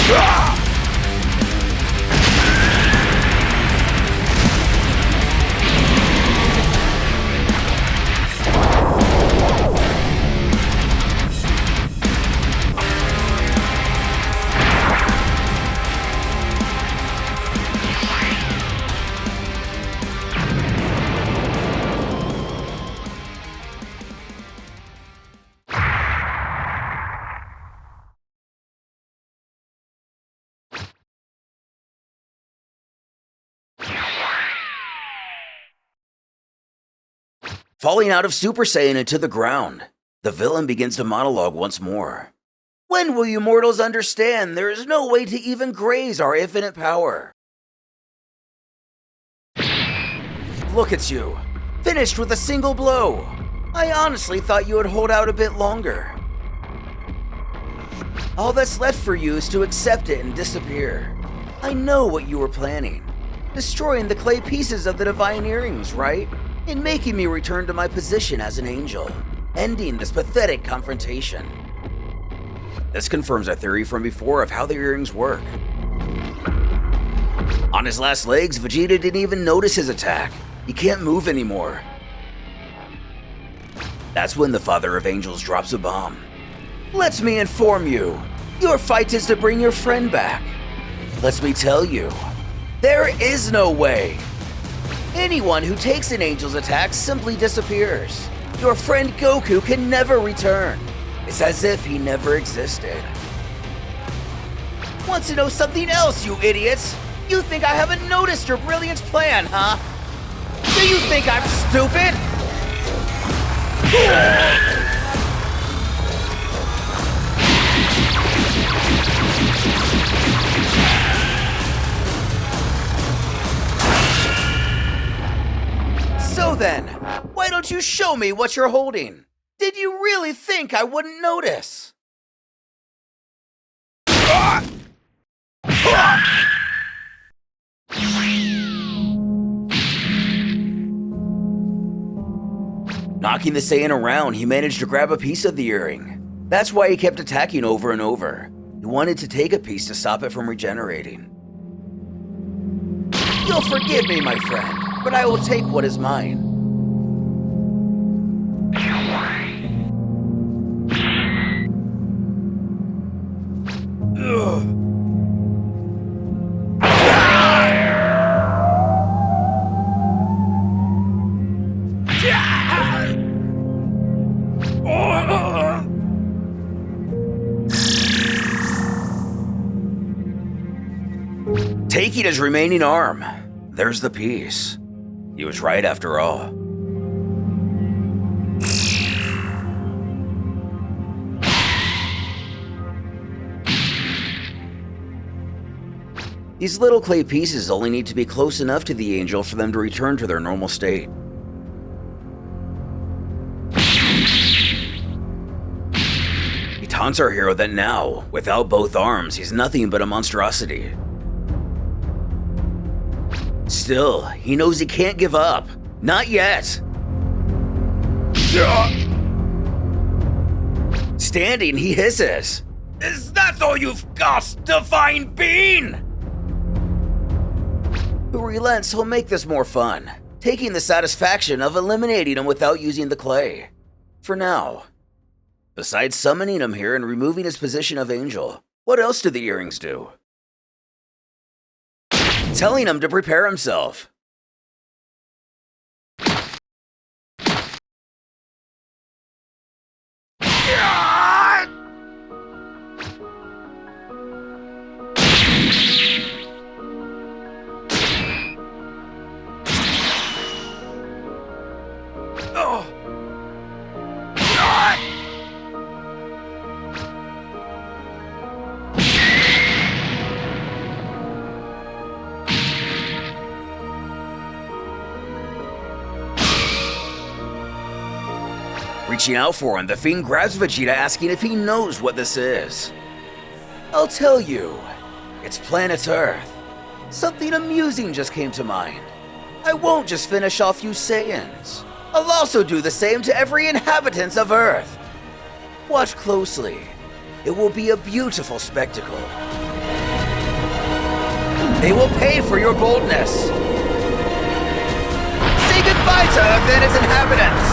Ah! falling out of Super Saiyan into the ground. The villain begins to monologue once more. When will you mortals understand there is no way to even graze our infinite power? Look at you, finished with a single blow. I honestly thought you would hold out a bit longer. All that's left for you is to accept it and disappear. I know what you were planning. Destroying the clay pieces of the divine earrings, right? And making me return to my position as an angel. Ending this pathetic confrontation. This confirms our theory from before of how the earrings work. On his last legs, Vegeta didn't even notice his attack. He can't move anymore. That's when the Father of Angels drops a bomb. Let me inform you, your fight is to bring your friend back. Let me tell you, there is no way. Anyone who takes an angel's attack simply disappears. Your friend Goku can never return. It's as if he never existed. Want to know something else, you idiots? You think I haven't noticed your brilliant plan, huh? Do you think I'm stupid? So then, why don't you show me what you're holding? Did you really think I wouldn't notice? Knocking the Saiyan around, he managed to grab a piece of the earring. That's why he kept attacking over and over. He wanted to take a piece to stop it from regenerating. You'll forgive me, my friend, but I will take what is mine. Ugh. Taking his remaining arm, there's the piece. He was right after all. These little clay pieces only need to be close enough to the angel for them to return to their normal state. He taunts our hero that now, without both arms, he's nothing but a monstrosity. Still, he knows he can't give up. Not yet. Standing, he hisses. Is that all you've got, divine being? Who relents, he'll make this more fun, taking the satisfaction of eliminating him without using the clay. For now. Besides summoning him here and removing his position of angel, what else do the earrings do? Telling him to prepare himself. Reaching out for him, the Fiend grabs Vegeta, asking if he knows what this is. I'll tell you, it's planet Earth. Something amusing just came to mind. I won't just finish off you Saiyans. I'll also do the same to every inhabitant of Earth. Watch closely. It will be a beautiful spectacle. They will pay for your boldness. Say goodbye to Earth and its inhabitants.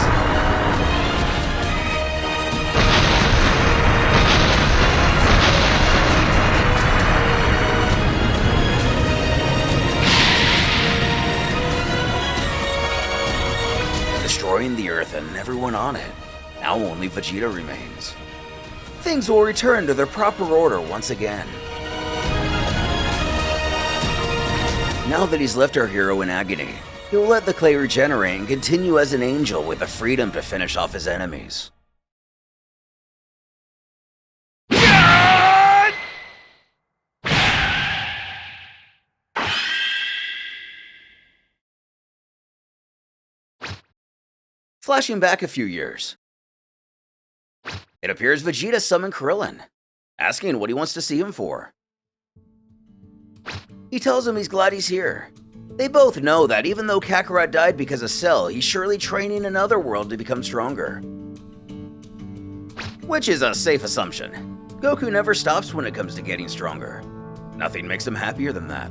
Destroying the Earth and everyone on it. Now only Vegeta remains. Things will return to their proper order once again. Now that he's left our hero in agony, He'll let the clay regenerate and continue as an angel with the freedom to finish off his enemies. Flashing back a few years, it appears Vegeta summoned Krillin, asking what he wants to see him for. He tells him he's glad he's here. They both know that even though Kakarot died because of Cell, he's surely training another world to become stronger. Which is a safe assumption. Goku never stops when it comes to getting stronger. Nothing makes him happier than that.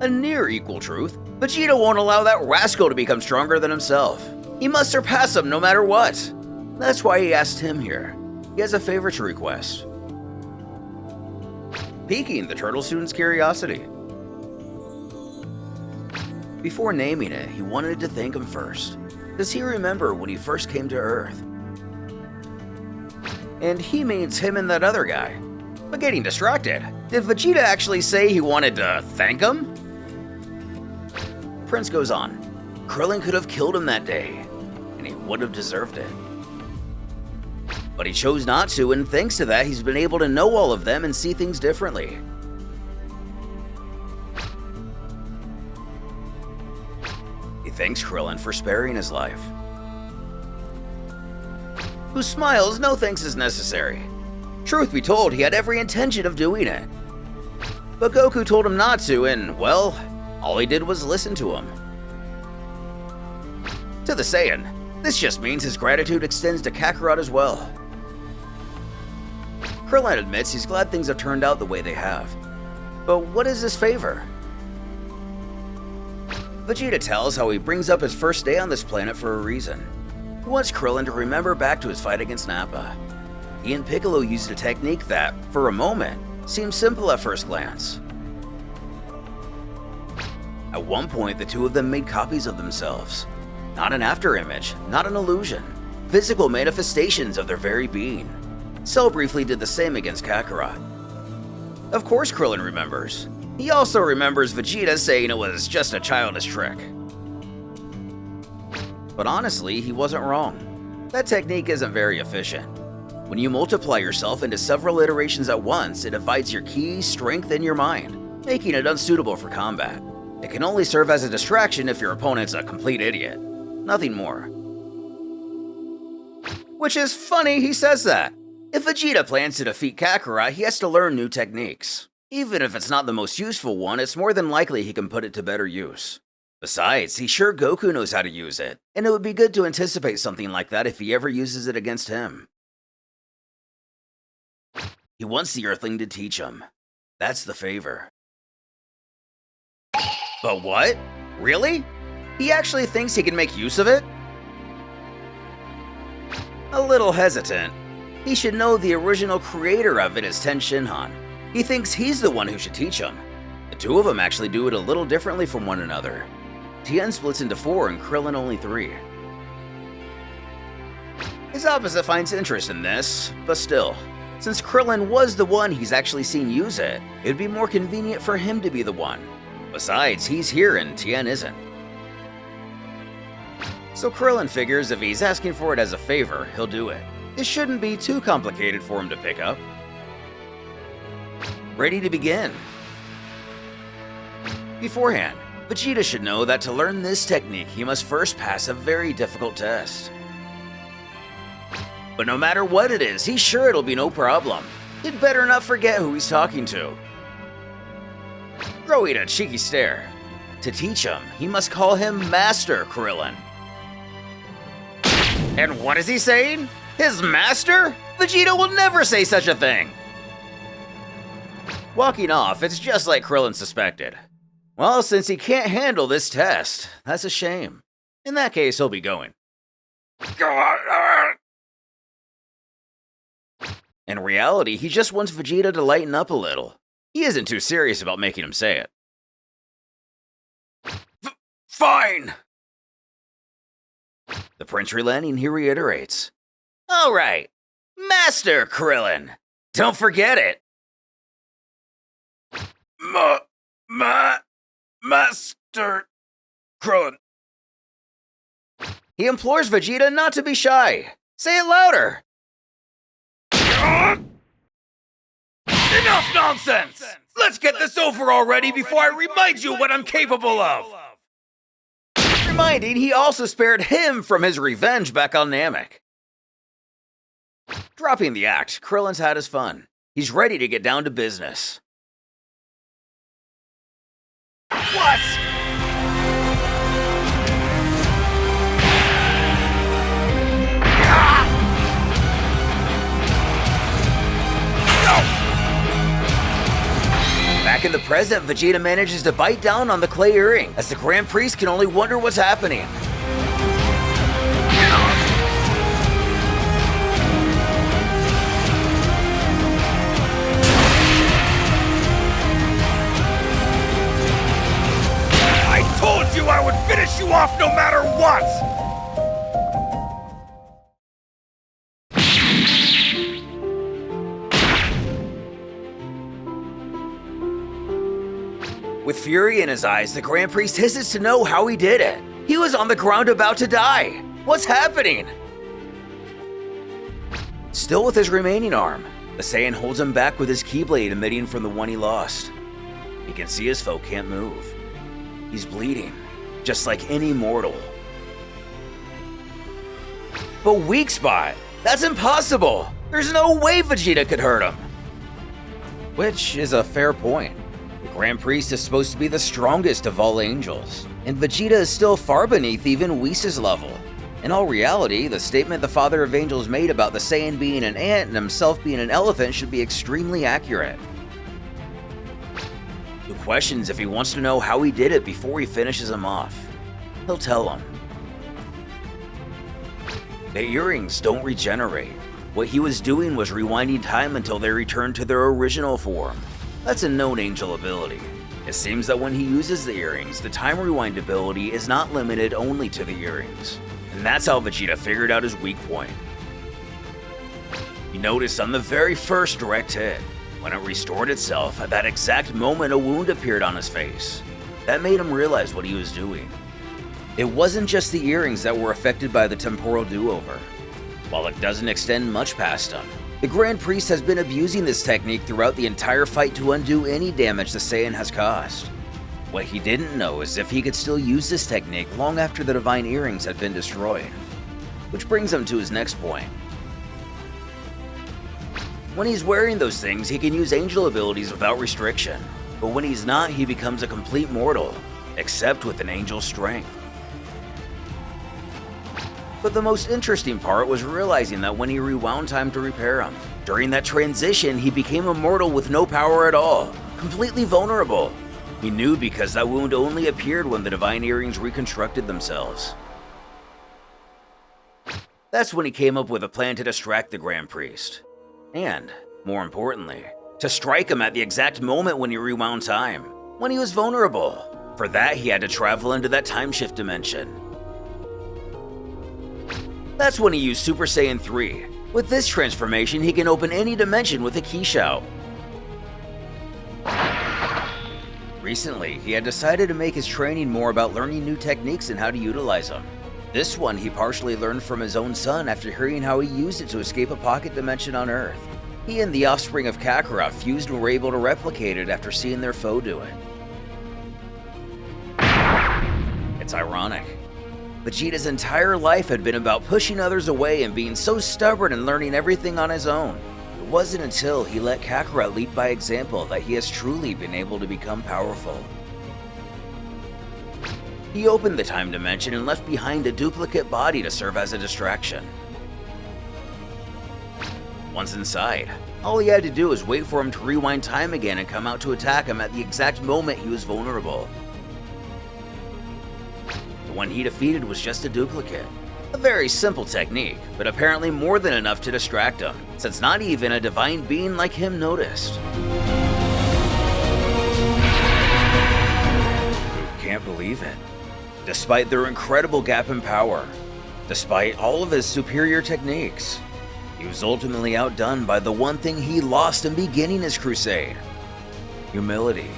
A near equal truth, Vegeta won't allow that rascal to become stronger than himself. He must surpass him no matter what. That's why he asked him here. He has a favor to request. Piquing the turtle student's curiosity. Before naming it, he wanted to thank him first. Does he remember when he first came to Earth? And he means him and that other guy. But getting distracted, did Vegeta actually say he wanted to thank him? Prince goes on. Krillin could have killed him that day, and he would have deserved it. But he chose not to, and thanks to that, he's been able to know all of them and see things differently. He thanks Krillin for sparing his life. Who smiles, no thanks is necessary. Truth be told, he had every intention of doing it. But Goku told him not to, and, well, all he did was listen to him. To the Saiyan, this just means his gratitude extends to Kakarot as well. Krillin admits he's glad things have turned out the way they have. But what is this favor? Vegeta tells how he brings up his first day on this planet for a reason. He wants Krillin to remember back to his fight against Nappa. He and Piccolo used a technique that, for a moment, seemed simple at first glance. At one point, the two of them made copies of themselves. Not an afterimage, not an illusion. Physical manifestations of their very being. Cell briefly did the same against Kakarot. Of course Krillin remembers. He also remembers Vegeta saying it was just a childish trick. But honestly, he wasn't wrong. That technique isn't very efficient. When you multiply yourself into several iterations at once, it divides your ki, strength, and your mind, making it unsuitable for combat. It can only serve as a distraction if your opponent's a complete idiot. Nothing more. Which is funny he says that. If Vegeta plans to defeat Kakarot, he has to learn new techniques. Even if it's not the most useful one, it's more than likely he can put it to better use. Besides, he's sure Goku knows how to use it, and it would be good to anticipate something like that if he ever uses it against him. He wants the Earthling to teach him. That's the favor. But what? Really? He actually thinks he can make use of it? A little hesitant. He should know the original creator of it is Ten Shinhan. He thinks he's the one who should teach him. The two of them actually do it a little differently from one another. Tien splits into 4 and Krillin only 3. His opposite finds interest in this, but still, since Krillin was the one he's actually seen use it, it'd be more convenient for him to be the one. Besides, he's here and Tien isn't. So Krillin figures if he's asking for it as a favor, he'll do it. It shouldn't be too complicated for him to pick up. Ready to begin. Beforehand, Vegeta should know that to learn this technique, he must first pass a very difficult test. But no matter what it is, he's sure it'll be no problem. He'd better not forget who he's talking to. Throw a cheeky stare. To teach him, he must call him Master Krillin. And what is he saying? His master? Vegeta will never say such a thing! Walking off, it's just like Krillin suspected. Well, since he can't handle this test, that's a shame. In that case, he'll be going. In reality, he just wants Vegeta to lighten up a little. He isn't too serious about making him say it. Fine! The Prince relenting, he reiterates. All right, Master Krillin, don't forget it. Master Krillin. He implores Vegeta not to be shy. Say it louder! Enough nonsense! Let's get this over already before I remind you what I'm capable of! Reminding he also spared him from his revenge back on Namek. Dropping the act, Krillin's had his fun. He's ready to get down to business. What? Back in the present, Vegeta manages to bite down on the clay earring, as the Grand Priest can only wonder what's happening. I told you I would finish you off no matter what! With fury in his eyes, the Grand Priest hisses to know how he did it. He was on the ground about to die. What's happening? Still with his remaining arm, the Saiyan holds him back with his Keyblade emitting from the one he lost. He can see his foe can't move. He's bleeding, just like any mortal. But weak spot? That's impossible! There's no way Vegeta could hurt him! Which is a fair point. The Grand Priest is supposed to be the strongest of all angels, and Vegeta is still far beneath even Whis' level. In all reality, the statement the Father of Angels made about the Saiyan being an ant and himself being an elephant should be extremely accurate. He questions if he wants to know how he did it before he finishes him off. He'll tell him. The earrings don't regenerate. What he was doing was rewinding time until they returned to their original form. That's a known angel ability. It seems that when he uses the earrings, the time rewind ability is not limited only to the earrings. And that's how Vegeta figured out his weak point. You notice on the very first direct hit, when it restored itself, at that exact moment a wound appeared on his face. That made him realize what he was doing. It wasn't just the earrings that were affected by the Temporal Doover. While it doesn't extend much past him, the Grand Priest has been abusing this technique throughout the entire fight to undo any damage the Saiyan has caused. What he didn't know is if he could still use this technique long after the Divine Earrings had been destroyed. Which brings him to his next point. When he's wearing those things, he can use angel abilities without restriction, but when he's not, he becomes a complete mortal, except with an angel's strength. But the most interesting part was realizing that when he rewound time to repair him, during that transition he became immortal with no power at all, completely vulnerable. He knew because that wound only appeared when the Divine Earrings reconstructed themselves. That's when he came up with a plan to distract the Grand Priest. And, more importantly, to strike him at the exact moment when he rewound time, when he was vulnerable. For that, he had to travel into that time shift dimension. That's when he used Super Saiyan 3. With this transformation, he can open any dimension with a key shout. Recently, he had decided to make his training more about learning new techniques and how to utilize them. This one he partially learned from his own son after hearing how he used it to escape a pocket dimension on Earth. He and the offspring of Kakarot fused and were able to replicate it after seeing their foe do it. It's ironic. Vegeta's entire life had been about pushing others away and being so stubborn and learning everything on his own. It wasn't until he let Kakarot lead by example that he has truly been able to become powerful. He opened the time dimension and left behind a duplicate body to serve as a distraction. Once inside, all he had to do was wait for him to rewind time again and come out to attack him at the exact moment he was vulnerable. The one he defeated was just a duplicate. A very simple technique, but apparently more than enough to distract him, since not even a divine being like him noticed. Can't believe it. Despite their incredible gap in power, despite all of his superior techniques, he was ultimately outdone by the one thing he lost in beginning his crusade: humility.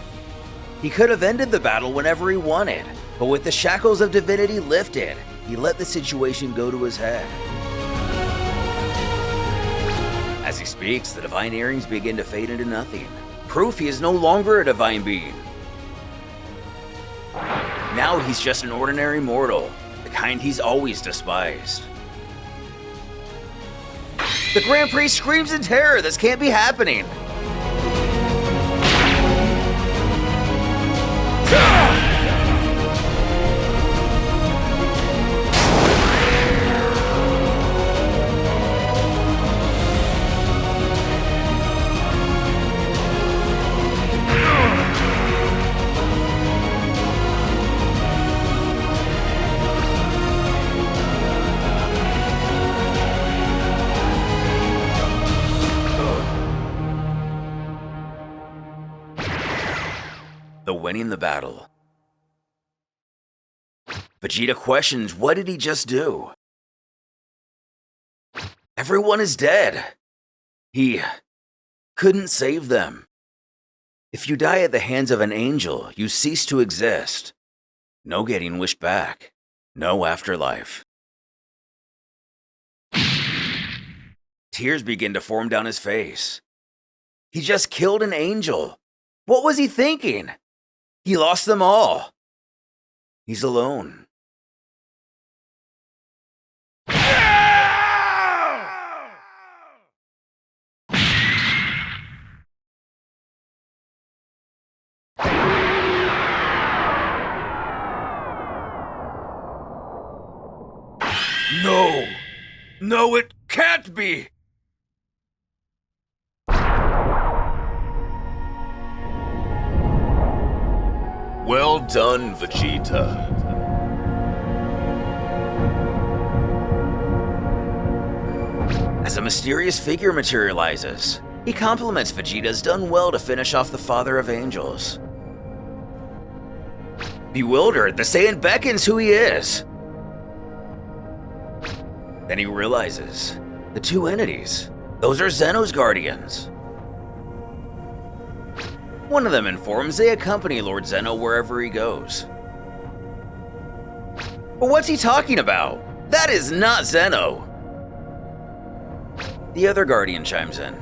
He could have ended the battle whenever he wanted, but with the shackles of divinity lifted, he let the situation go to his head. As he speaks, the divine earrings begin to fade into nothing, proof he is no longer a divine being. Now he's just an ordinary mortal, the kind he's always despised. The Grand Priest screams in terror, this can't be happening. Winning the battle. Vegeta questions, what did he just do? Everyone is dead. He couldn't save them. If you die at the hands of an angel, you cease to exist. No getting wished back. No afterlife. Tears begin to form down his face. He just killed an angel. What was he thinking? He lost them all. He's alone. No! No, it can't be! Well done, Vegeta. As a mysterious figure materializes, he compliments Vegeta's done well to finish off the Father of Angels. Bewildered, the Saiyan beckons who he is. Then he realizes, the two entities, those are Zeno's guardians. One of them informs they accompany Lord Zeno wherever he goes. But what's he talking about? That is not Zeno! The other guardian chimes in.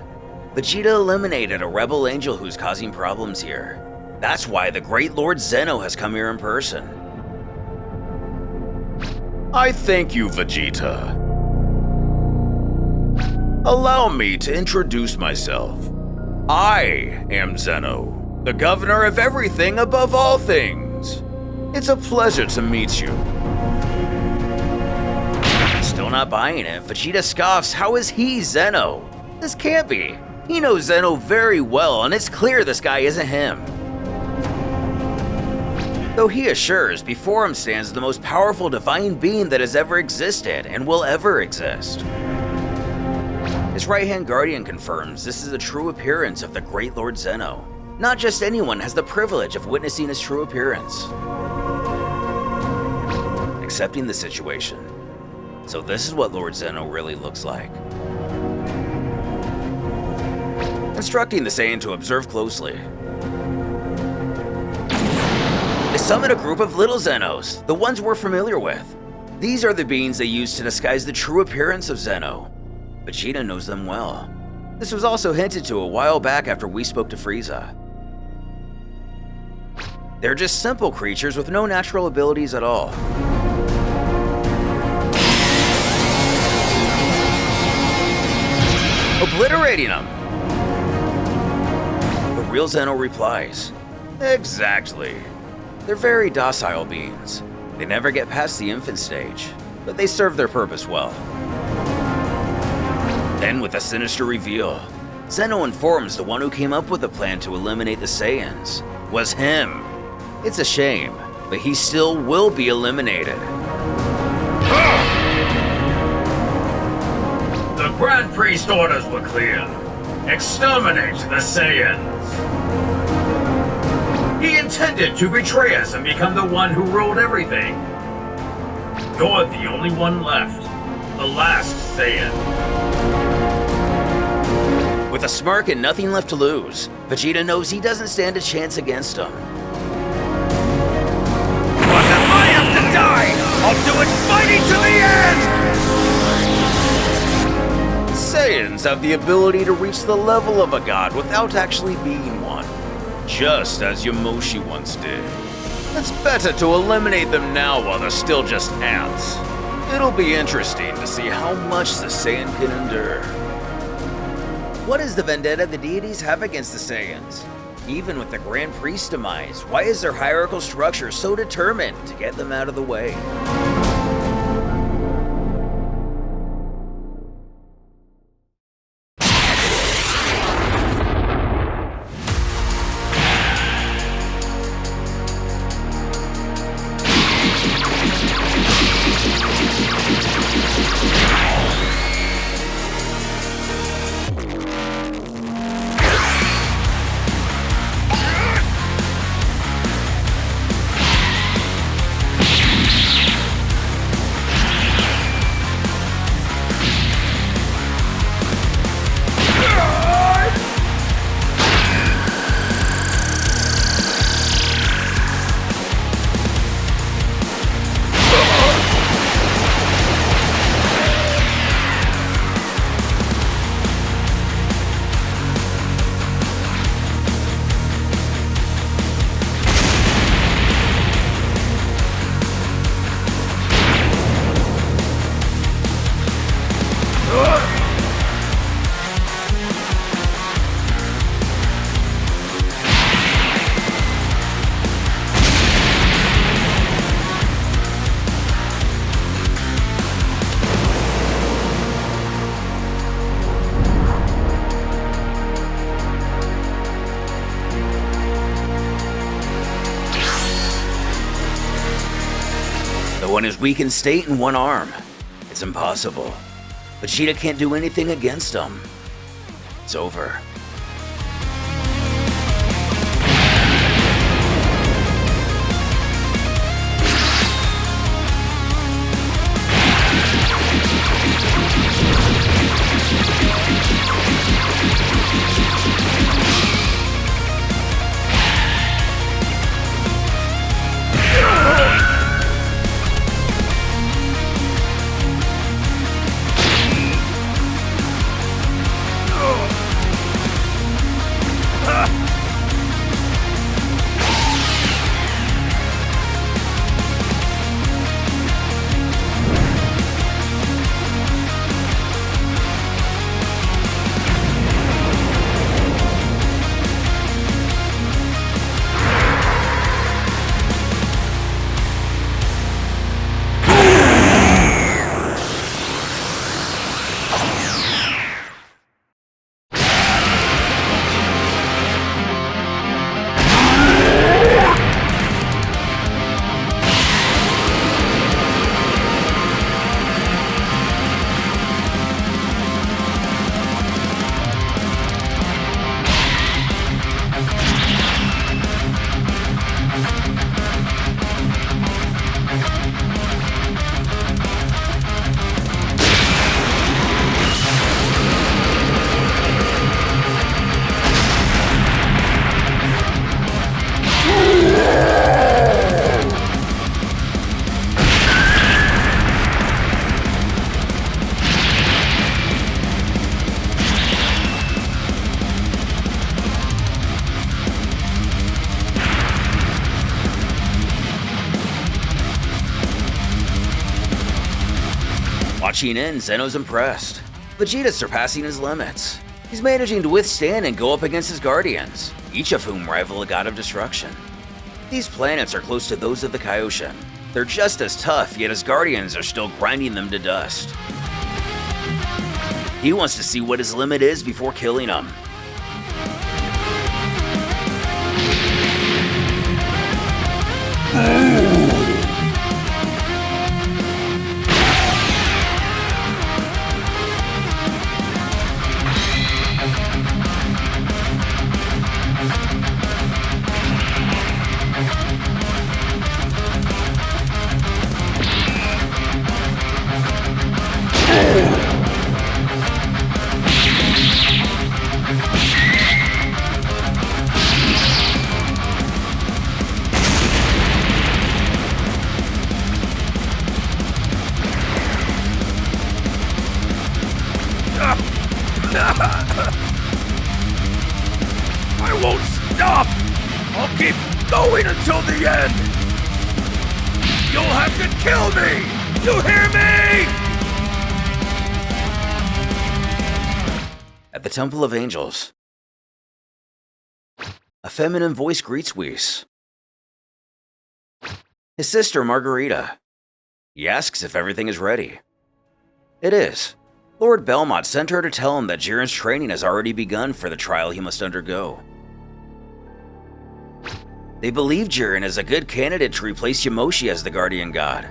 Vegeta eliminated a rebel angel who's causing problems here. That's why the great Lord Zeno has come here in person. I thank you, Vegeta. Allow me to introduce myself. I am Zeno, the governor of everything above all things. It's a pleasure to meet you. Still not buying it, Vegeta scoffs, how is he Zeno? This can't be. He knows Zeno very well, and it's clear this guy isn't him. Though he assures before him stands the most powerful divine being that has ever existed and will ever exist. His right-hand guardian confirms this is the true appearance of the great Lord Zeno. Not just anyone has the privilege of witnessing his true appearance. Accepting the situation. So this is what Lord Zeno really looks like. Instructing the Saiyan to observe closely. They summon a group of little Zenos, the ones we're familiar with. These are the beings they use to disguise the true appearance of Zeno. Vegeta knows them well. This was also hinted to a while back after we spoke to Frieza. They're just simple creatures with no natural abilities at all. Obliterating them! The real Zeno replies, exactly. They're very docile beings. They never get past the infant stage, but they serve their purpose well. Then with a sinister reveal, Zeno informs the one who came up with the plan to eliminate the Saiyans was him. It's a shame, but he still will be eliminated. The Grand Priest orders were clear. Exterminate the Saiyans. He intended to betray us and become the one who ruled everything. You're the only one left. The last Saiyan. With a smirk and nothing left to lose, Vegeta knows he doesn't stand a chance against him. die! I'll do it fighting to the end! Saiyans have the ability to reach the level of a god without actually being one, just as Yamoshi once did. It's better to eliminate them now while they're still just ants. It'll be interesting to see how much the Saiyan can endure. What is the vendetta the deities have against the Saiyans? Even with the Grand Priest demise, why is their hierarchical structure so determined to get them out of the way? In his weakened state in one arm. It's impossible. Vegeta can't do anything against him. It's over. Watching in, Zeno's impressed. Vegeta's surpassing his limits. He's managing to withstand and go up against his guardians, each of whom rival a god of destruction. These planets are close to those of the Kaioshin. They're just as tough, yet his guardians are still grinding them to dust. He wants to see what his limit is before killing them. stop! I'll keep going until the end! You'll have to kill me! You hear me? At the Temple of Angels, a feminine voice greets Whis. His sister, Margarita. He asks if everything is ready. It is. Lord Belmont sent her to tell him that Jiren's training has already begun for the trial he must undergo. They believe Jiren is a good candidate to replace Yamoshi as the Guardian God.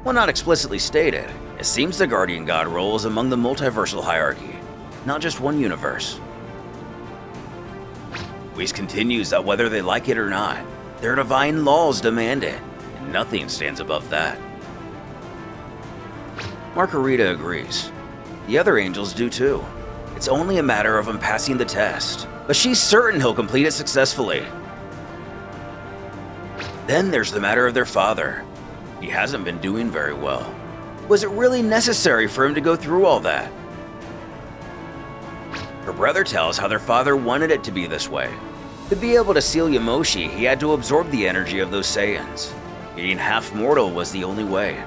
While not explicitly stated, it seems the Guardian God role is among the multiversal hierarchy, not just one universe. Whis continues that whether they like it or not, their divine laws demand it, and nothing stands above that. Margarita agrees. The other angels do too. It's only a matter of him passing the test, but she's certain he'll complete it successfully. Then there's the matter of their father. He hasn't been doing very well. Was it really necessary for him to go through all that? Her brother tells how their father wanted it to be this way. To be able to seal Yamoshi, he had to absorb the energy of those Saiyans. Being half mortal was the only way.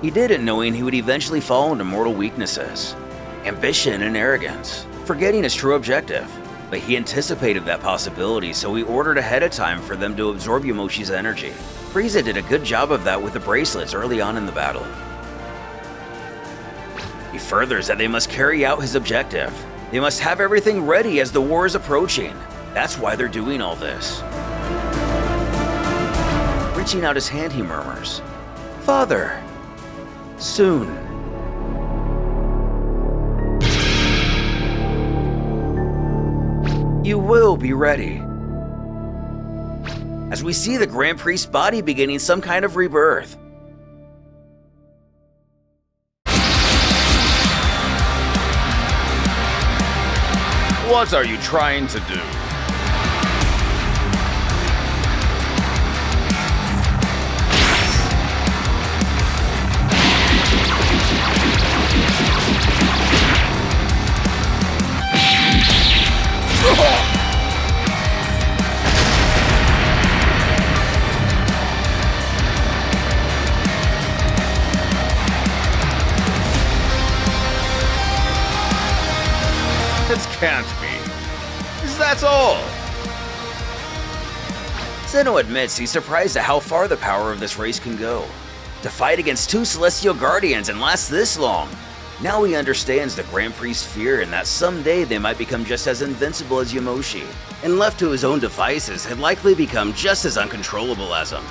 He did it knowing he would eventually fall into mortal weaknesses, ambition and arrogance, forgetting his true objective. But he anticipated that possibility, so he ordered ahead of time for them to absorb Yamoshi's energy. Frieza did a good job of that with the bracelets early on in the battle. He furthers that they must carry out his objective. They must have everything ready as the war is approaching. That's why they're doing all this. Reaching out his hand, he murmurs, "Father, soon." You will be ready. As we see the Grand Priest's body beginning some kind of rebirth. What are you trying to do? This can't be. That's all. Zeno admits he's surprised at how far the power of this race can go. To fight against two Celestial Guardians and last this long. Now he understands the Grand Priest's fear and that someday they might become just as invincible as Yamoshi, and left to his own devices had likely become just as uncontrollable as him.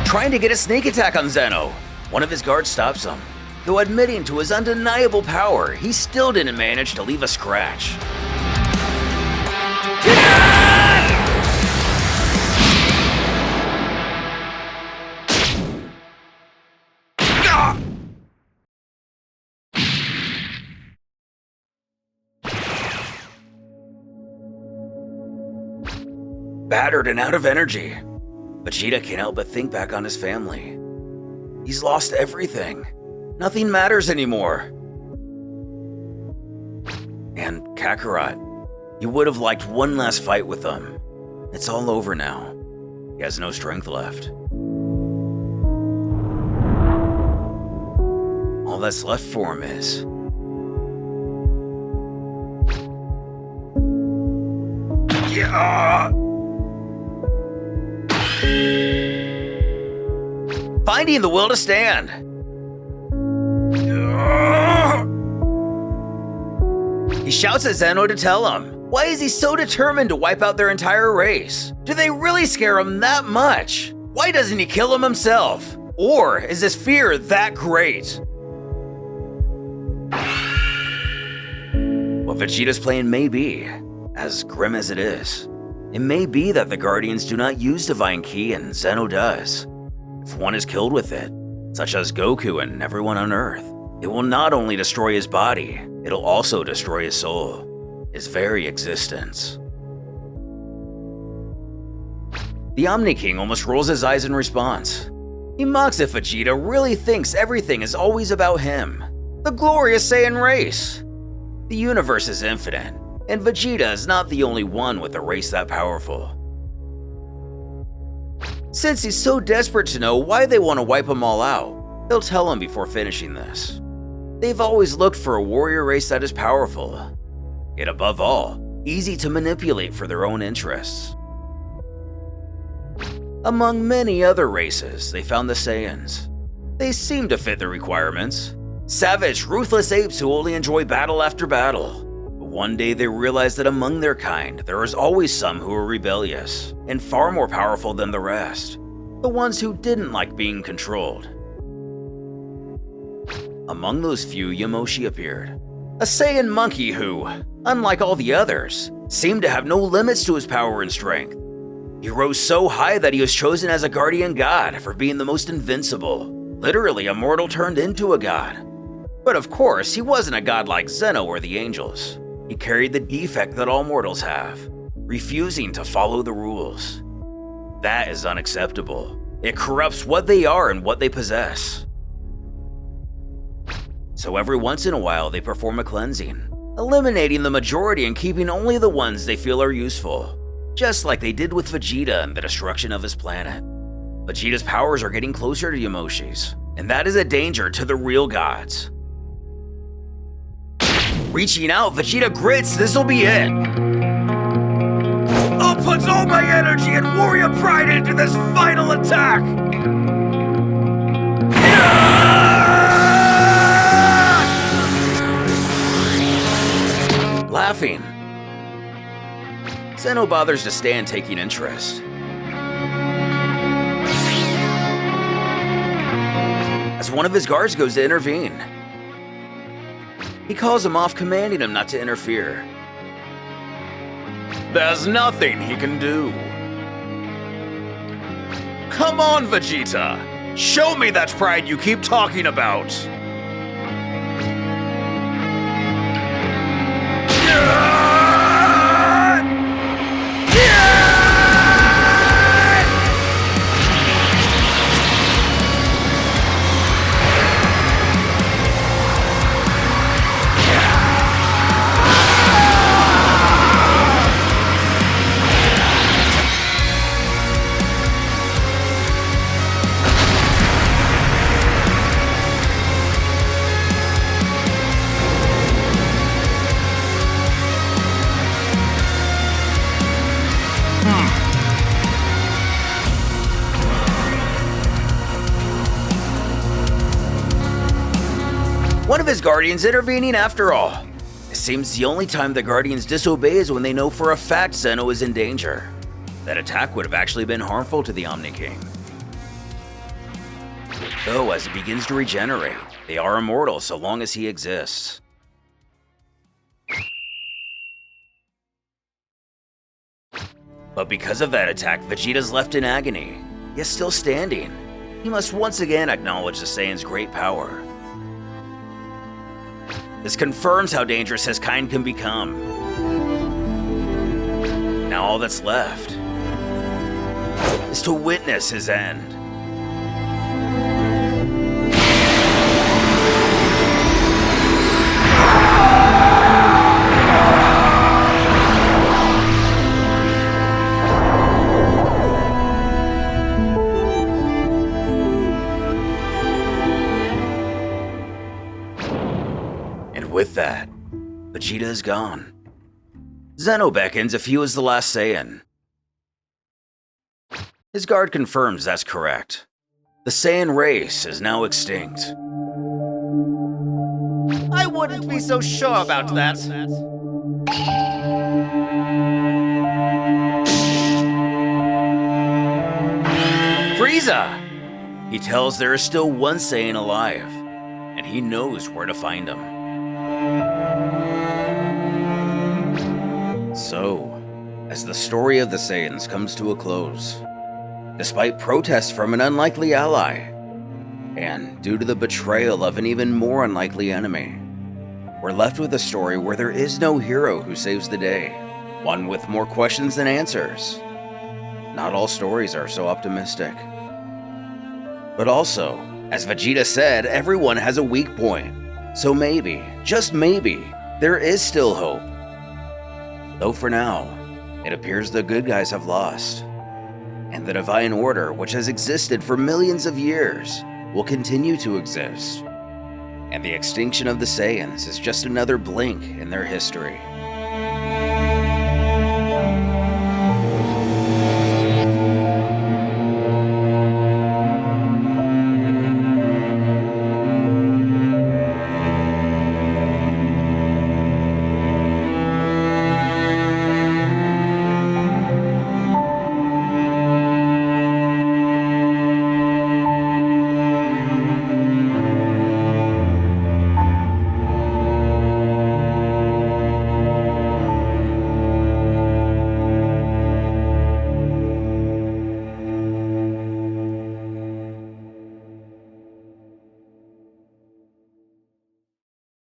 Trying to get a sneak attack on Zeno. One of his guards stops him. Though admitting to his undeniable power, he still didn't manage to leave a scratch. Battered and out of energy, Vegeta can't help but think back on his family. He's lost everything. Nothing matters anymore. And Kakarot, he would have liked one last fight with them. It's all over now. He has no strength left. All that's left for him is... finding the will to stand. He shouts at Zeno to tell him. Why is he so determined to wipe out their entire race? Do they really scare him that much? Why doesn't he kill them himself? Or is his fear that great? What Vegeta's plan may be, as grim as it is, it may be that the Guardians do not use Divine Ki and Zeno does. If one is killed with it, such as Goku and everyone on Earth, it will not only destroy his body, it'll also destroy his soul, his very existence. The Omni King almost rolls his eyes in response. He mocks if Vegeta really thinks everything is always about him. The glorious Saiyan race! The universe is infinite, and Vegeta is not the only one with a race that powerful. Since he's so desperate to know why they want to wipe them all out, he'll tell him before finishing this. They've always looked for a warrior race that is powerful, yet above all, easy to manipulate for their own interests. Among many other races, they found the Saiyans. They seem to fit the requirements. Savage, ruthless apes who only enjoy battle after battle. But one day they realized that among their kind, there is always some who are rebellious, and far more powerful than the rest. The ones who didn't like being controlled. Among those few, Yamoshi appeared. A Saiyan monkey who, unlike all the others, seemed to have no limits to his power and strength. He rose so high that he was chosen as a guardian god for being the most invincible, literally a mortal turned into a god. But of course, he wasn't a god like Zeno or the angels. He carried the defect that all mortals have, refusing to follow the rules. That is unacceptable. It corrupts what they are and what they possess. So every once in a while, they perform a cleansing, eliminating the majority and keeping only the ones they feel are useful. Just like they did with Vegeta and the destruction of his planet. Vegeta's powers are getting closer to Yamoshi's, and that is a danger to the real gods. Reaching out, Vegeta grits, this'll be it. I'll put all my energy and warrior pride into this final attack! Laughing, Zeno bothers to stand taking interest. As one of his guards goes to intervene, he calls him off, commanding him not to interfere. There's nothing he can do. Come on, Vegeta! Show me that pride you keep talking about! One of his guardians intervening after all. It seems the only time the guardians disobey is when they know for a fact Zeno is in danger. That attack would have actually been harmful to the Omni King. Though as he begins to regenerate, they are immortal so long as he exists. But because of that attack, Vegeta's left in agony, yet still standing. He must once again acknowledge the Saiyan's great power. This confirms how dangerous his kind can become. Now all that's left is to witness his end. With that, Vegeta is gone. Zeno beckons if he was the last Saiyan. His guard confirms that's correct. The Saiyan race is now extinct. I wouldn't be so sure about that. Frieza! He tells there is still one Saiyan alive, and he knows where to find him. So, as the story of the Saiyans comes to a close, despite protests from an unlikely ally, and due to the betrayal of an even more unlikely enemy, we're left with a story where there is no hero who saves the day, one with more questions than answers. Not all stories are so optimistic. But also, as Vegeta said, everyone has a weak point, so maybe, just maybe, there is still hope. Though for now, it appears the good guys have lost, and the Divine Order, which has existed for millions of years, will continue to exist. And the extinction of the Saiyans is just another blink in their history.